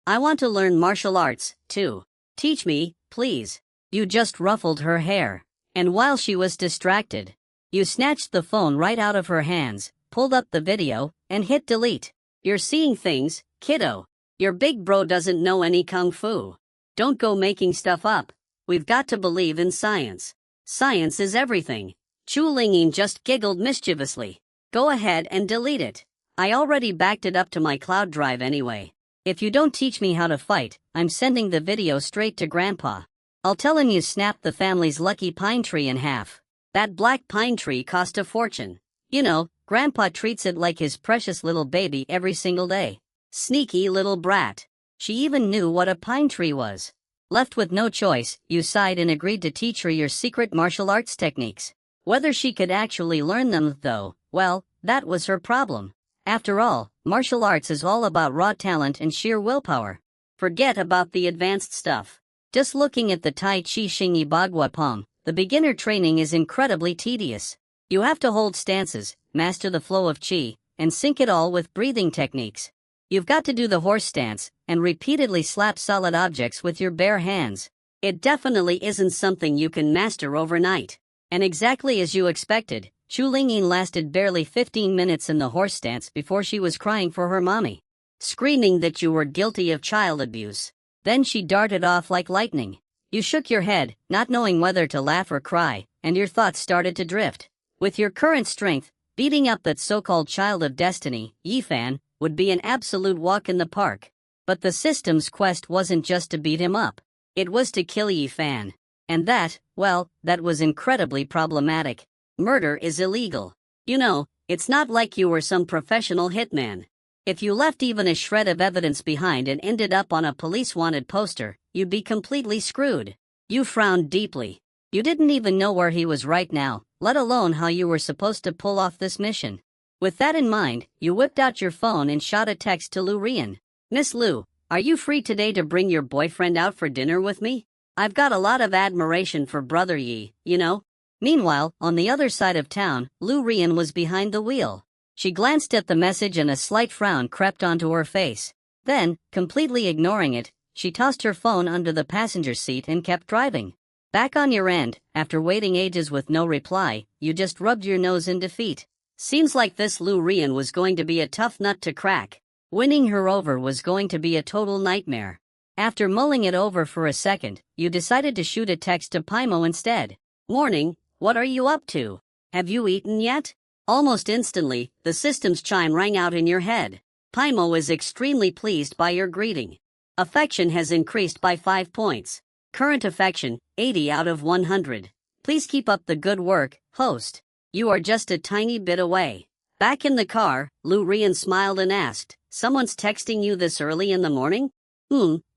I want to learn martial arts, too. Teach me, please. You just ruffled her hair. And while she was distracted, you snatched the phone right out of her hands, pulled up the video, and hit delete. You're seeing things, kiddo. Your big bro doesn't know any kung fu. Don't go making stuff up. We've got to believe in science. Science is everything. Chu Lingyin just giggled mischievously. Go ahead and delete it. I already backed it up to my cloud drive anyway. If you don't teach me how to fight, I'm sending the video straight to Grandpa. I'll tell him you snapped the family's lucky pine tree in half. That black pine tree cost a fortune. You know, Grandpa treats it like his precious little baby every single day. Sneaky little brat. She even knew what a pine tree was. Left with no choice, you sighed and agreed to teach her your secret martial arts techniques. Whether she could actually learn them, though, well, that was her problem. After all, martial arts is all about raw talent and sheer willpower. Forget about the advanced stuff. Just looking at the Tai Chi Xingyi Bagua palm, the beginner training is incredibly tedious. You have to hold stances, master the flow of chi, and sync it all with breathing techniques. You've got to do the horse stance, and repeatedly slap solid objects with your bare hands. It definitely isn't something you can master overnight. And exactly as you expected, Chu Lingyin lasted barely 15 minutes in the horse stance before she was crying for her mommy, screaming that you were guilty of child abuse. Then she darted off like lightning. You shook your head, not knowing whether to laugh or cry, and your thoughts started to drift. With your current strength, beating up that so-called child of destiny, Yifan, would be an absolute walk in the park. But the system's quest wasn't just to beat him up. It was to kill Yifan. And that, well, that was incredibly problematic. Murder is illegal. You know, it's not like you were some professional hitman. If you left even a shred of evidence behind and ended up on a police wanted poster, you'd be completely screwed. You frowned deeply. You didn't even know where he was right now, let alone how you were supposed to pull off this mission. With that in mind, you whipped out your phone and shot a text to Lu Rian. Miss Lu, are you free today to bring your boyfriend out for dinner with me? I've got a lot of admiration for Brother Yi, you know. Meanwhile, on the other side of town, Lu Rian was behind the wheel. She glanced at the message and a slight frown crept onto her face. Then, completely ignoring it, she tossed her phone under the passenger seat and kept driving. Back on your end, after waiting ages with no reply, you just rubbed your nose in defeat. Seems like this Lu Rian was going to be a tough nut to crack. Winning her over was going to be a total nightmare. After mulling it over for a second, you decided to shoot a text to Paimo instead. Morning, what are you up to? Have you eaten yet? Almost instantly, the system's chime rang out in your head. Paimo is extremely pleased by your greeting. Affection has increased by 5 points. Current affection, 80 out of 100. Please keep up the good work, host. You are just a tiny bit away. Back in the car, Lu Rian smiled and asked, someone's texting you this early in the morning?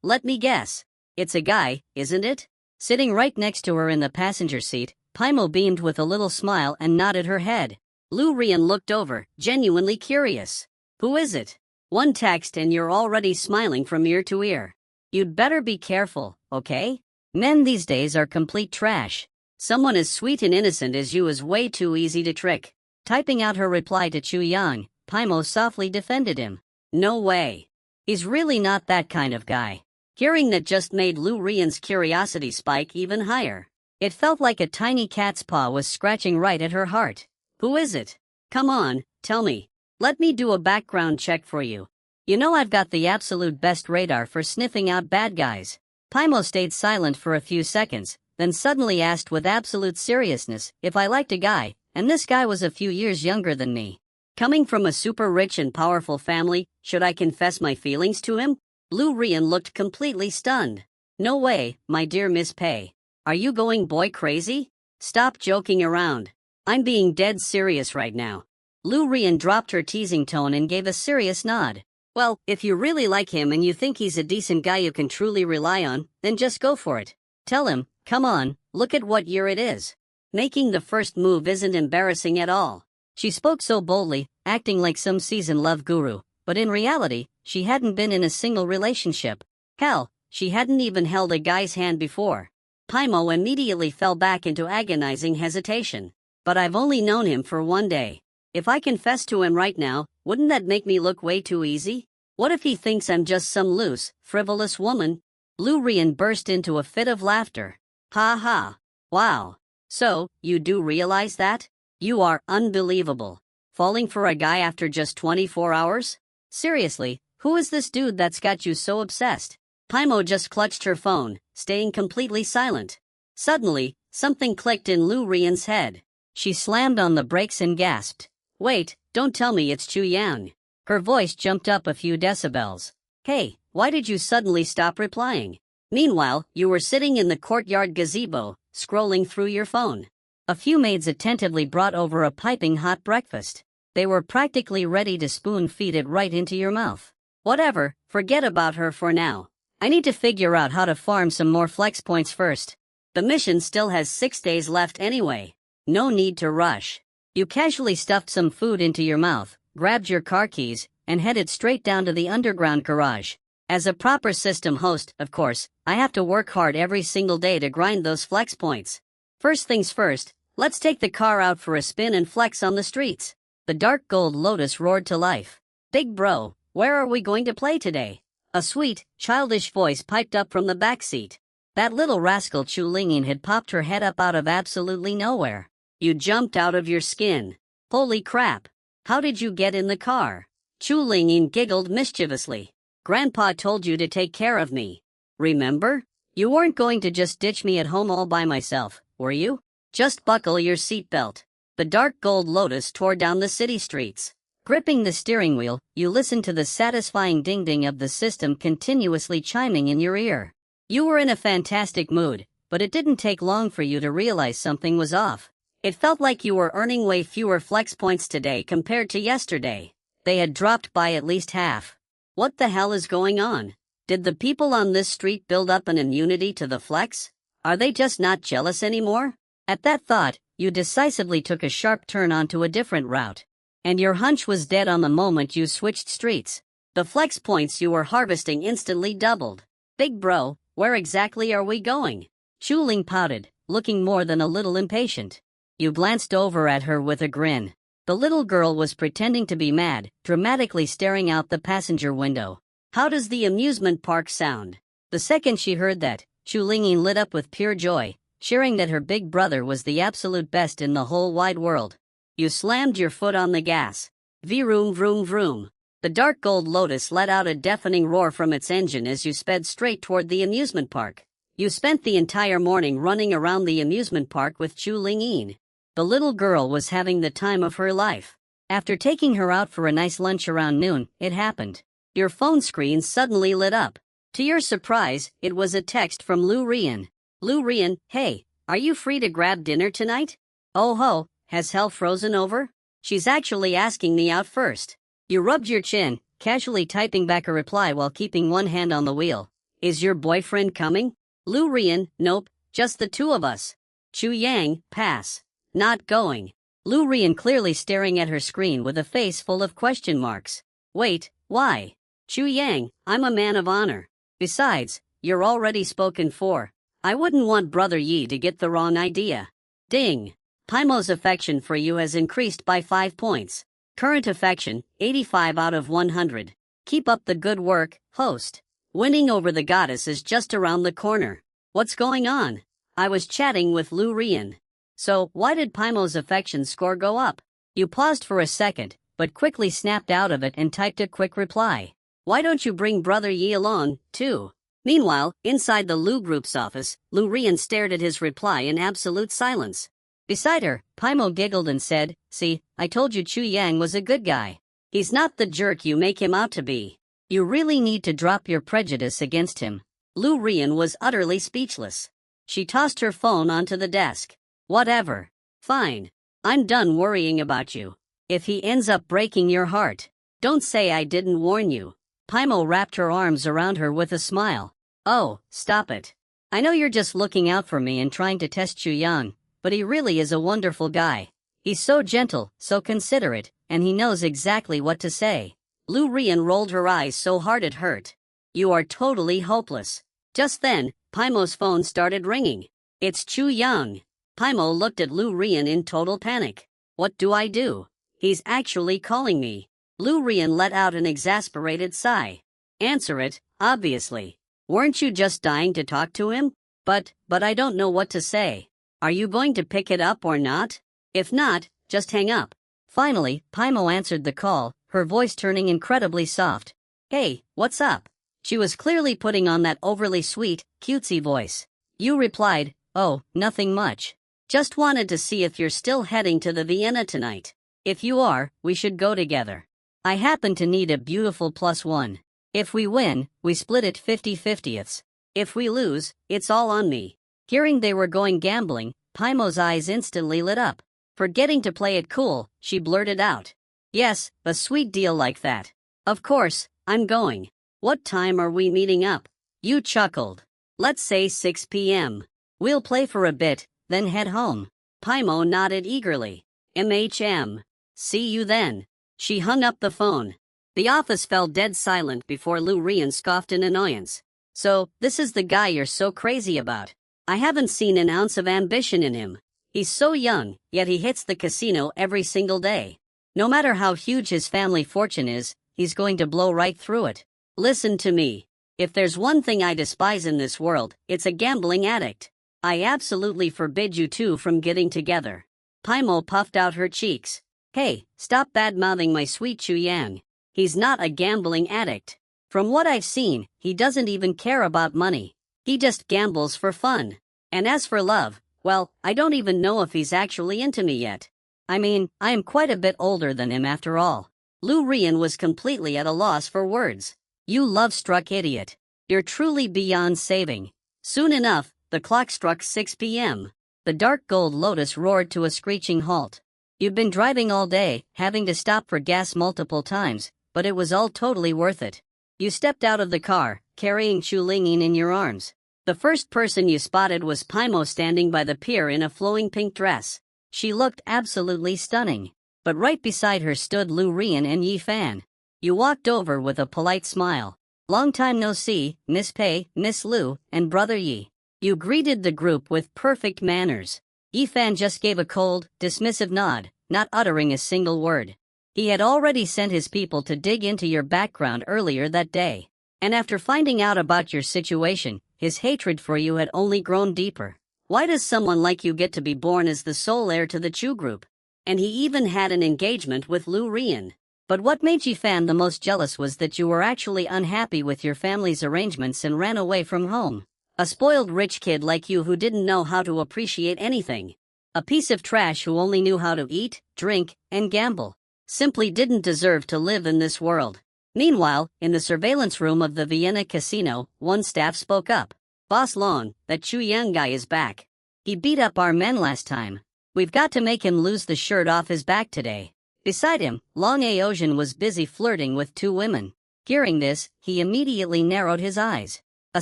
Let me guess. It's a guy, isn't it? Sitting right next to her in the passenger seat, Paimo beamed with a little smile and nodded her head. Lu Rian looked over, genuinely curious. Who is it? One text and you're already smiling from ear to ear. You'd better be careful, okay? Men these days are complete trash. Someone as sweet and innocent as you is way too easy to trick. Typing out her reply to Chu Yang, Paimon softly defended him. No way. He's really not that kind of guy. Hearing that just made Lu Rian's curiosity spike even higher. It felt like a tiny cat's paw was scratching right at her heart. Who is it? Come on, tell me. Let me do a background check for you. You know I've got the absolute best radar for sniffing out bad guys. Paimon stayed silent for a few seconds, then suddenly asked with absolute seriousness if I liked a guy, and this guy was a few years younger than me. Coming from a super rich and powerful family, should I confess my feelings to him? Lu Rian looked completely stunned. No way, my dear Miss Pei. Are you going boy crazy? Stop joking around. I'm being dead serious right now. Lu Rian dropped her teasing tone and gave a serious nod. Well, if you really like him and you think he's a decent guy you can truly rely on, then just go for it. Tell him, come on, look at what year it is. Making the first move isn't embarrassing at all. She spoke so boldly, acting like some seasoned love guru, but in reality, she hadn't been in a single relationship. Hell, she hadn't even held a guy's hand before. Paimon immediately fell back into agonizing hesitation. But I've only known him for one day. If I confess to him right now, wouldn't that make me look way too easy? What if he thinks I'm just some loose, frivolous woman? Lu Rian burst into a fit of laughter. Ha ha. Wow. So, you do realize that? You are unbelievable. Falling for a guy after just 24 hours? Seriously, who is this dude that's got you so obsessed? Paimon just clutched her phone, staying completely silent. Suddenly, something clicked in Lu Rian's head. She slammed on the brakes and gasped. Wait, don't tell me it's Chu Yang. Her voice jumped up a few decibels. Hey, why did you suddenly stop replying? Meanwhile, you were sitting in the courtyard gazebo, scrolling through your phone. A few maids attentively brought over a piping hot breakfast. They were practically ready to spoon-feed it right into your mouth. Whatever, forget about her for now. I need to figure out how to farm some more flex points first. The mission still has 6 days left anyway. No need to rush. You casually stuffed some food into your mouth, grabbed your car keys, and headed straight down to the underground garage. As a proper system host, of course, I have to work hard every single day to grind those flex points. First things first, let's take the car out for a spin and flex on the streets. The dark gold Lotus roared to life. Big bro, where are we going to play today? A sweet, childish voice piped up from the back seat. That little rascal Chu Lingyin had popped her head up out of absolutely nowhere. You jumped out of your skin. Holy crap. How did you get in the car? Chu Lingyin giggled mischievously. Grandpa told you to take care of me. Remember? You weren't going to just ditch me at home all by myself, were you? Just buckle your seatbelt. The dark gold Lotus tore down the city streets. Gripping the steering wheel, you listened to the satisfying ding-ding of the system continuously chiming in your ear. You were in a fantastic mood, but it didn't take long for you to realize something was off. It felt like you were earning way fewer flex points today compared to yesterday. They had dropped by at least half. What the hell is going on? Did the people on this street build up an immunity to the flex? Are they just not jealous anymore? At that thought, you decisively took a sharp turn onto a different route. And your hunch was dead on the moment you switched streets. The flex points you were harvesting instantly doubled. Big bro, where exactly are we going? Chu Ling pouted, looking more than a little impatient. You glanced over at her with a grin. The little girl was pretending to be mad, dramatically staring out the passenger window. How does the amusement park sound? The second she heard that, Chu Lingyin lit up with pure joy, sharing that her big brother was the absolute best in the whole wide world. You slammed your foot on the gas. Vroom vroom vroom. The dark gold Lotus let out a deafening roar from its engine as you sped straight toward the amusement park. You spent the entire morning running around the amusement park with Chu Lingyin. The little girl was having the time of her life. After taking her out for a nice lunch around noon, it happened. Your phone screen suddenly lit up. To your surprise, it was a text from Lu Rian. Lu Rian, hey, are you free to grab dinner tonight? Oh ho, has hell frozen over? She's actually asking me out first. You rubbed your chin, casually typing back a reply while keeping one hand on the wheel. Is your boyfriend coming? Lu Rian, nope, just the two of us. Chu Yang, pass. Not going. Lu Rian clearly staring at her screen with a face full of question marks. Wait, why? Chu Yang, I'm a man of honor. Besides, you're already spoken for. I wouldn't want Brother Yi to get the wrong idea. Ding. Paimo's affection for you has increased by 5 points. Current affection, 85 out of 100. Keep up the good work, host. Winning over the goddess is just around the corner. What's going on? I was chatting with Lu Rian. So, why did Paimo's affection score go up? You paused for a second, but quickly snapped out of it and typed a quick reply. Why don't you bring Brother Yi along, too? Meanwhile, inside the Lu group's office, Lu Rian stared at his reply in absolute silence. Beside her, Paimo giggled and said, "See, I told you Chu Yang was a good guy. He's not the jerk you make him out to be. You really need to drop your prejudice against him." Lu Rian was utterly speechless. She tossed her phone onto the desk. Whatever. Fine. I'm done worrying about you. If he ends up breaking your heart, don't say I didn't warn you. Paimo wrapped her arms around her with a smile. Oh, stop it. I know you're just looking out for me and trying to test Chu Yang, but he really is a wonderful guy. He's so gentle, so considerate, and he knows exactly what to say. Lu Rian rolled her eyes so hard it hurt. You are totally hopeless. Just then, Paimo's phone started ringing. It's Chu Yang. Paimo looked at Lu Rian in total panic. What do I do? He's actually calling me. Lu Rian let out an exasperated sigh. Answer it, obviously. Weren't you just dying to talk to him? But I don't know what to say. Are you going to pick it up or not? If not, just hang up. Finally, Paimo answered the call, her voice turning incredibly soft. Hey, what's up? She was clearly putting on that overly sweet, cutesy voice. You replied, oh, nothing much. Just wanted to see if you're still heading to the Vienna tonight. If you are, we should go together. I happen to need a beautiful +1. If we win, we split it 50/50ths. If we lose, it's all on me. Hearing they were going gambling, Paimo's eyes instantly lit up. Forgetting to play it cool, she blurted out. Yes, a sweet deal like that. Of course, I'm going. What time are we meeting up? You chuckled. Let's say 6 p.m. We'll play for a bit, then head home. Paimo nodded eagerly. MHM. See you then. She hung up the phone. The office fell dead silent before Lu Rian scoffed in annoyance. So, this is the guy you're so crazy about. I haven't seen an ounce of ambition in him. He's so young, yet he hits the casino every single day. No matter how huge his family fortune is, he's going to blow right through it. Listen to me. If there's one thing I despise in this world, it's a gambling addict. I absolutely forbid you two from getting together. Paimo puffed out her cheeks. Hey, stop bad-mouthing my sweet Chu Yang. He's not a gambling addict. From what I've seen, he doesn't even care about money. He just gambles for fun. And as for love, well, I don't even know if he's actually into me yet. I mean, I am quite a bit older than him after all. Lu Rian was completely at a loss for words. You love-struck idiot. You're truly beyond saving. Soon enough, the clock struck 6 p.m. The dark gold lotus roared to a screeching halt. You've been driving all day, having to stop for gas multiple times, but it was all totally worth it. You stepped out of the car, carrying Chu Lingyin in your arms. The first person you spotted was Paimo standing by the pier in a flowing pink dress. She looked absolutely stunning. But right beside her stood Lu Rian and Yi Fan. You walked over with a polite smile. Long time no see, Miss Pei, Miss Lu, and Brother Yi. You greeted the group with perfect manners. Yi Fan just gave a cold, dismissive nod, not uttering a single word. He had already sent his people to dig into your background earlier that day. And after finding out about your situation, his hatred for you had only grown deeper. Why does someone like you get to be born as the sole heir to the Chu group? And he even had an engagement with Lu Rian. But what made Yi Fan the most jealous was that you were actually unhappy with your family's arrangements and ran away from home. A spoiled rich kid like you who didn't know how to appreciate anything. A piece of trash who only knew how to eat, drink, and gamble. Simply didn't deserve to live in this world. Meanwhile, in the surveillance room of the Vienna casino, one staff spoke up. Boss Long, that Chu Yang guy is back. He beat up our men last time. We've got to make him lose the shirt off his back today. Beside him, Long Aosian was busy flirting with 2 women. Hearing this, he immediately narrowed his eyes. A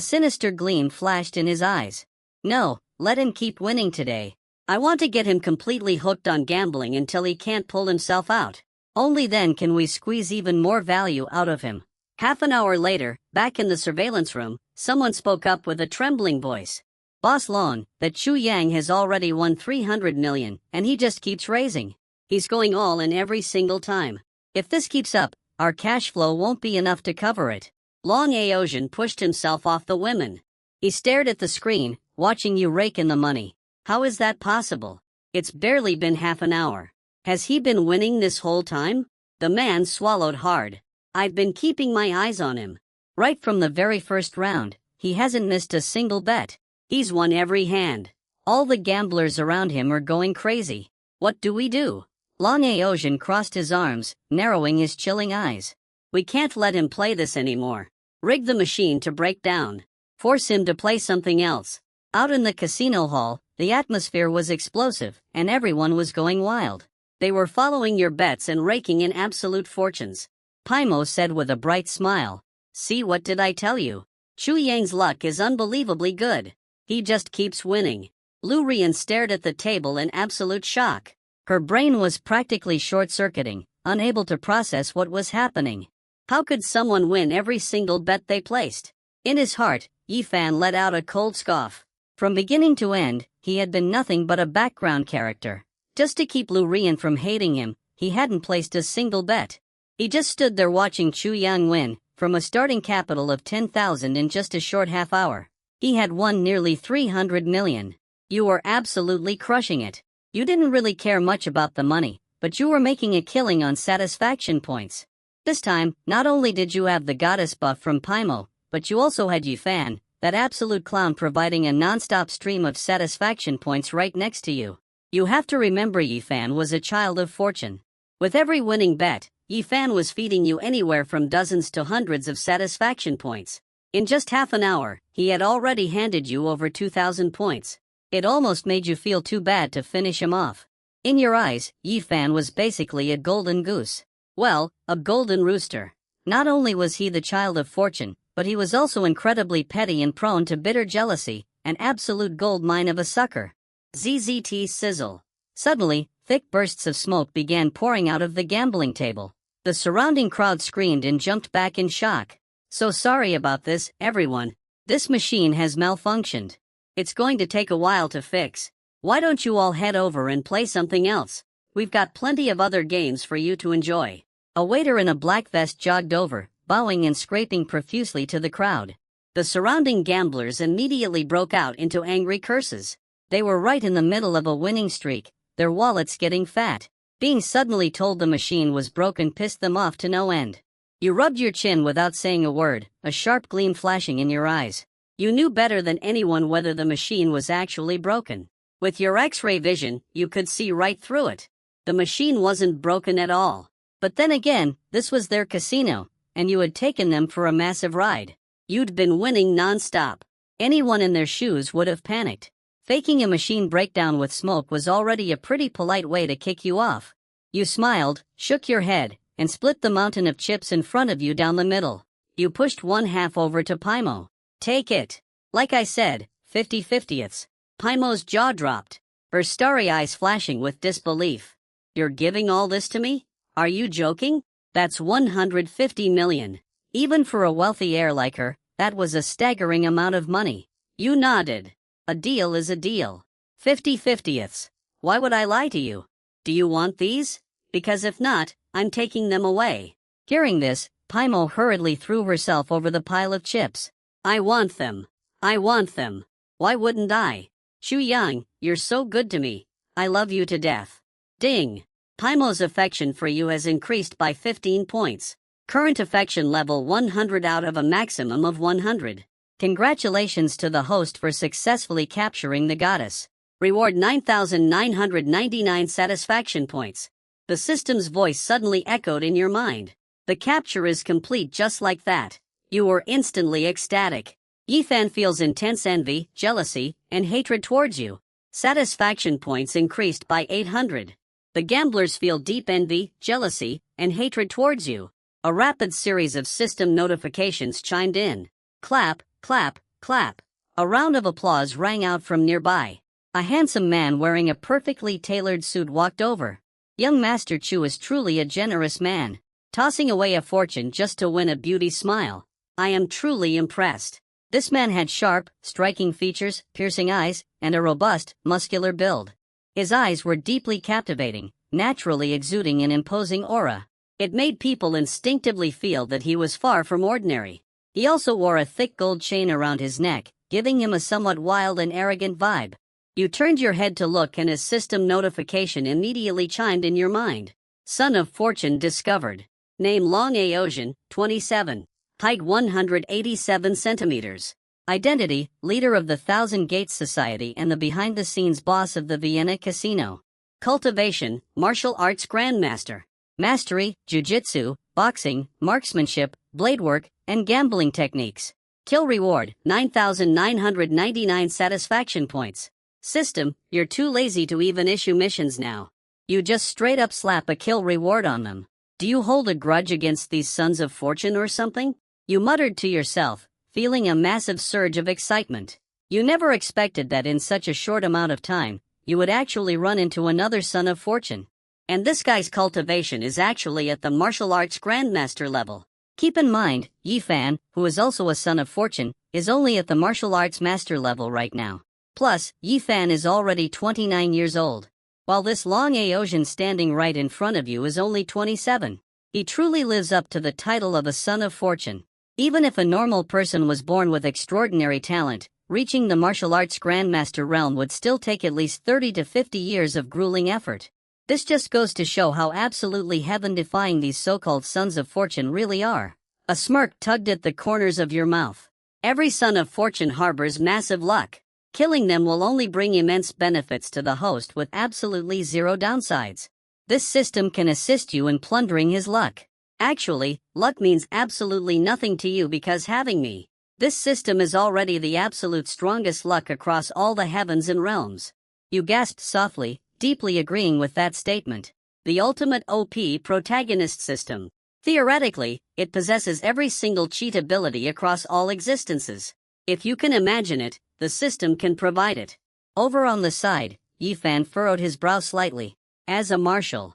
sinister gleam flashed in his eyes. No, let him keep winning today. I want to get him completely hooked on gambling until he can't pull himself out. Only then can we squeeze even more value out of him. Half an hour later, back in the surveillance room, Someone spoke up with a trembling voice. Boss Long, that Chu Yang has already won 300 million, and he just keeps raising. He's going all in every single time. If this keeps up, our cash flow won't be enough to cover it. Long Aosian pushed himself off the women. He stared at the screen, watching you rake in the money. How is that possible? It's barely been half an hour. Has he been winning this whole time? The man swallowed hard. I've been keeping my eyes on him. Right from the very first round, he hasn't missed a single bet. He's won every hand. All the gamblers around him are going crazy. What do we do? Long Aosian crossed his arms, narrowing his chilling eyes. We can't let him play this anymore. Rig the machine to break down. Force him to play something else. Out in the casino hall, the atmosphere was explosive, and everyone was going wild. They were following your bets and raking in absolute fortunes. Paimo said with a bright smile. See, what did I tell you? Chu Yang's luck is unbelievably good. He just keeps winning. Lu Rian stared at the table in absolute shock. Her brain was practically short-circuiting, unable to process what was happening. How could someone win every single bet they placed? In his heart, Yifan let out a cold scoff. From beginning to end, he had been nothing but a background character. Just to keep Lu Rian from hating him, he hadn't placed a single bet. He just stood there watching Chu Yang win, from a starting capital of 10,000 in just a short half hour. He had won nearly 300 million. You were absolutely crushing it. You didn't really care much about the money, but you were making a killing on satisfaction points. This time, not only did you have the goddess buff from Paimo, but you also had Yifan, that absolute clown, providing a non-stop stream of satisfaction points right next to you. You have to remember, Yifan was a child of fortune. With every winning bet, Yifan was feeding you anywhere from dozens to hundreds of satisfaction points. In just half an hour, he had already handed you over 2,000 points. It almost made you feel too bad to finish him off. In your eyes, Yifan was basically a golden goose. Well, a golden rooster. Not only was he the child of fortune, but he was also incredibly petty and prone to bitter jealousy, an absolute gold mine of a sucker. ZZT sizzle. Suddenly, thick bursts of smoke began pouring out of the gambling table. The surrounding crowd screamed and jumped back in shock. So sorry about this, everyone. This machine has malfunctioned. It's going to take a while to fix. Why don't you all head over and play something else? We've got plenty of other games for you to enjoy. A waiter in a black vest jogged over, bowing and scraping profusely to the crowd. The surrounding gamblers immediately broke out into angry curses. They were right in the middle of a winning streak, their wallets getting fat. Being suddenly told the machine was broken pissed them off to no end. You rubbed your chin without saying a word, a sharp gleam flashing in your eyes. You knew better than anyone whether the machine was actually broken. With your X-ray vision, you could see right through it. The machine wasn't broken at all. But then again, this was their casino, and you had taken them for a massive ride. You'd been winning non-stop. Anyone in their shoes would have panicked. Faking a machine breakdown with smoke was already a pretty polite way to kick you off. You smiled, shook your head, and split the mountain of chips in front of you down the middle. You pushed one half over to Paimo. Take it. Like I said, 50/50ths. Paimo's jaw dropped, her starry eyes flashing with disbelief. You're giving all this to me? Are you joking? That's 150 million. Even for a wealthy heir like her, that was a staggering amount of money. You nodded. A deal is a deal. 50/50ths. Why would I lie to you? Do you want these? Because if not, I'm taking them away. Hearing this, Paimo hurriedly threw herself over the pile of chips. I want them. I want them. Why wouldn't I? Chu Yang, you're so good to me. I love you to death. Ding. Paimo's affection for you has increased by 15 points. Current affection level 100 out of a maximum of 100. Congratulations to the host for successfully capturing the goddess. Reward 9,999 satisfaction points. The system's voice suddenly echoed in your mind. The capture is complete just like that. You were instantly ecstatic. Yifan feels intense envy, jealousy, and hatred towards you. Satisfaction points increased by 800. The gamblers feel deep envy, jealousy, and hatred towards you. A rapid series of system notifications chimed in. Clap, clap, clap. A round of applause rang out from nearby. A handsome man wearing a perfectly tailored suit walked over. Young Master Chu is truly a generous man, tossing away a fortune just to win a beauty smile. I am truly impressed. This man had sharp, striking features, piercing eyes, and a robust, muscular build. His eyes were deeply captivating, naturally exuding an imposing aura. It made people instinctively feel that he was far from ordinary. He also wore a thick gold chain around his neck, giving him a somewhat wild and arrogant vibe. You turned your head to look and a system notification immediately chimed in your mind. Son of Fortune discovered. Name Long Aosian, 27. Height 187 centimeters. Identity, leader of the Thousand Gates Society and the behind-the-scenes boss of the Vienna Casino. Cultivation, martial arts grandmaster. Mastery, jiu-jitsu, boxing, marksmanship, bladework, and gambling techniques. Kill reward, 9,999 satisfaction points. System, you're too lazy to even issue missions now. You just straight up slap a kill reward on them. Do you hold a grudge against these Sons of Fortune or something? You muttered to yourself, feeling a massive surge of excitement. You never expected that in such a short amount of time, you would actually run into another Son of Fortune. And this guy's cultivation is actually at the martial arts grandmaster level. Keep in mind, Yifan, who is also a Son of Fortune, is only at the martial arts master level right now. Plus, Yifan is already 29 years old. While this Long Aosian standing right in front of you is only 27. He truly lives up to the title of a Son of Fortune. Even if a normal person was born with extraordinary talent, reaching the martial arts grandmaster realm would still take at least 30 to 50 years of grueling effort. This just goes to show how absolutely heaven-defying these so-called Sons of Fortune really are. A smirk tugged at the corners of your mouth. Every Son of Fortune harbors massive luck. Killing them will only bring immense benefits to the host with absolutely zero downsides. This system can assist you in plundering his luck. Actually, luck means absolutely nothing to you because having me. This system is already the absolute strongest luck across all the heavens and realms. You gasped softly, deeply agreeing with that statement. The ultimate OP protagonist system. Theoretically, it possesses every single cheat ability across all existences. If you can imagine it, the system can provide it. Over on the side, Yifan furrowed his brow slightly. As a martial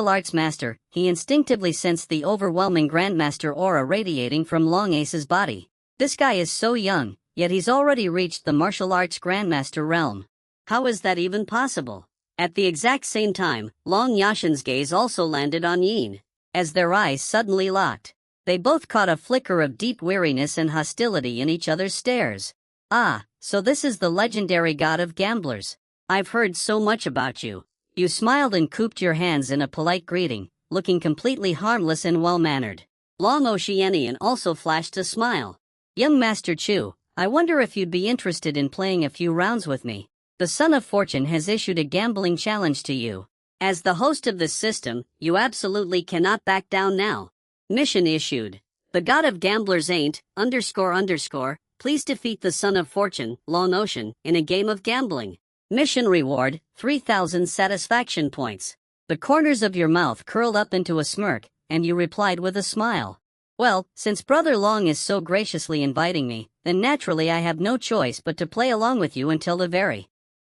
arts master, he instinctively sensed the overwhelming grandmaster aura radiating from Long Ace's body. This guy is so young, yet he's already reached the martial arts grandmaster realm. How is that even possible? At the exact same time, Long Yashin's gaze also landed on Yin. As their eyes suddenly locked, they both caught a flicker of deep weariness and hostility in each other's stares. Ah, so this is the legendary god of gamblers. I've heard so much about you. You smiled and cooped your hands in a polite greeting, looking completely harmless and well-mannered. Long Oceanian also flashed a smile. Young Master Chu, I wonder if you'd be interested in playing a few rounds with me. The Son of Fortune has issued a gambling challenge to you. As the host of this system, you absolutely cannot back down now. Mission issued. The god of gamblers ain't, __, please defeat the Son of Fortune, Long Ocean, in a game of gambling. Mission reward, 3,000 satisfaction points. The corners of your mouth curled up into a smirk, and you replied with a smile. Well, since Brother Long is so graciously inviting me, then naturally I have no choice but to play along with you until the very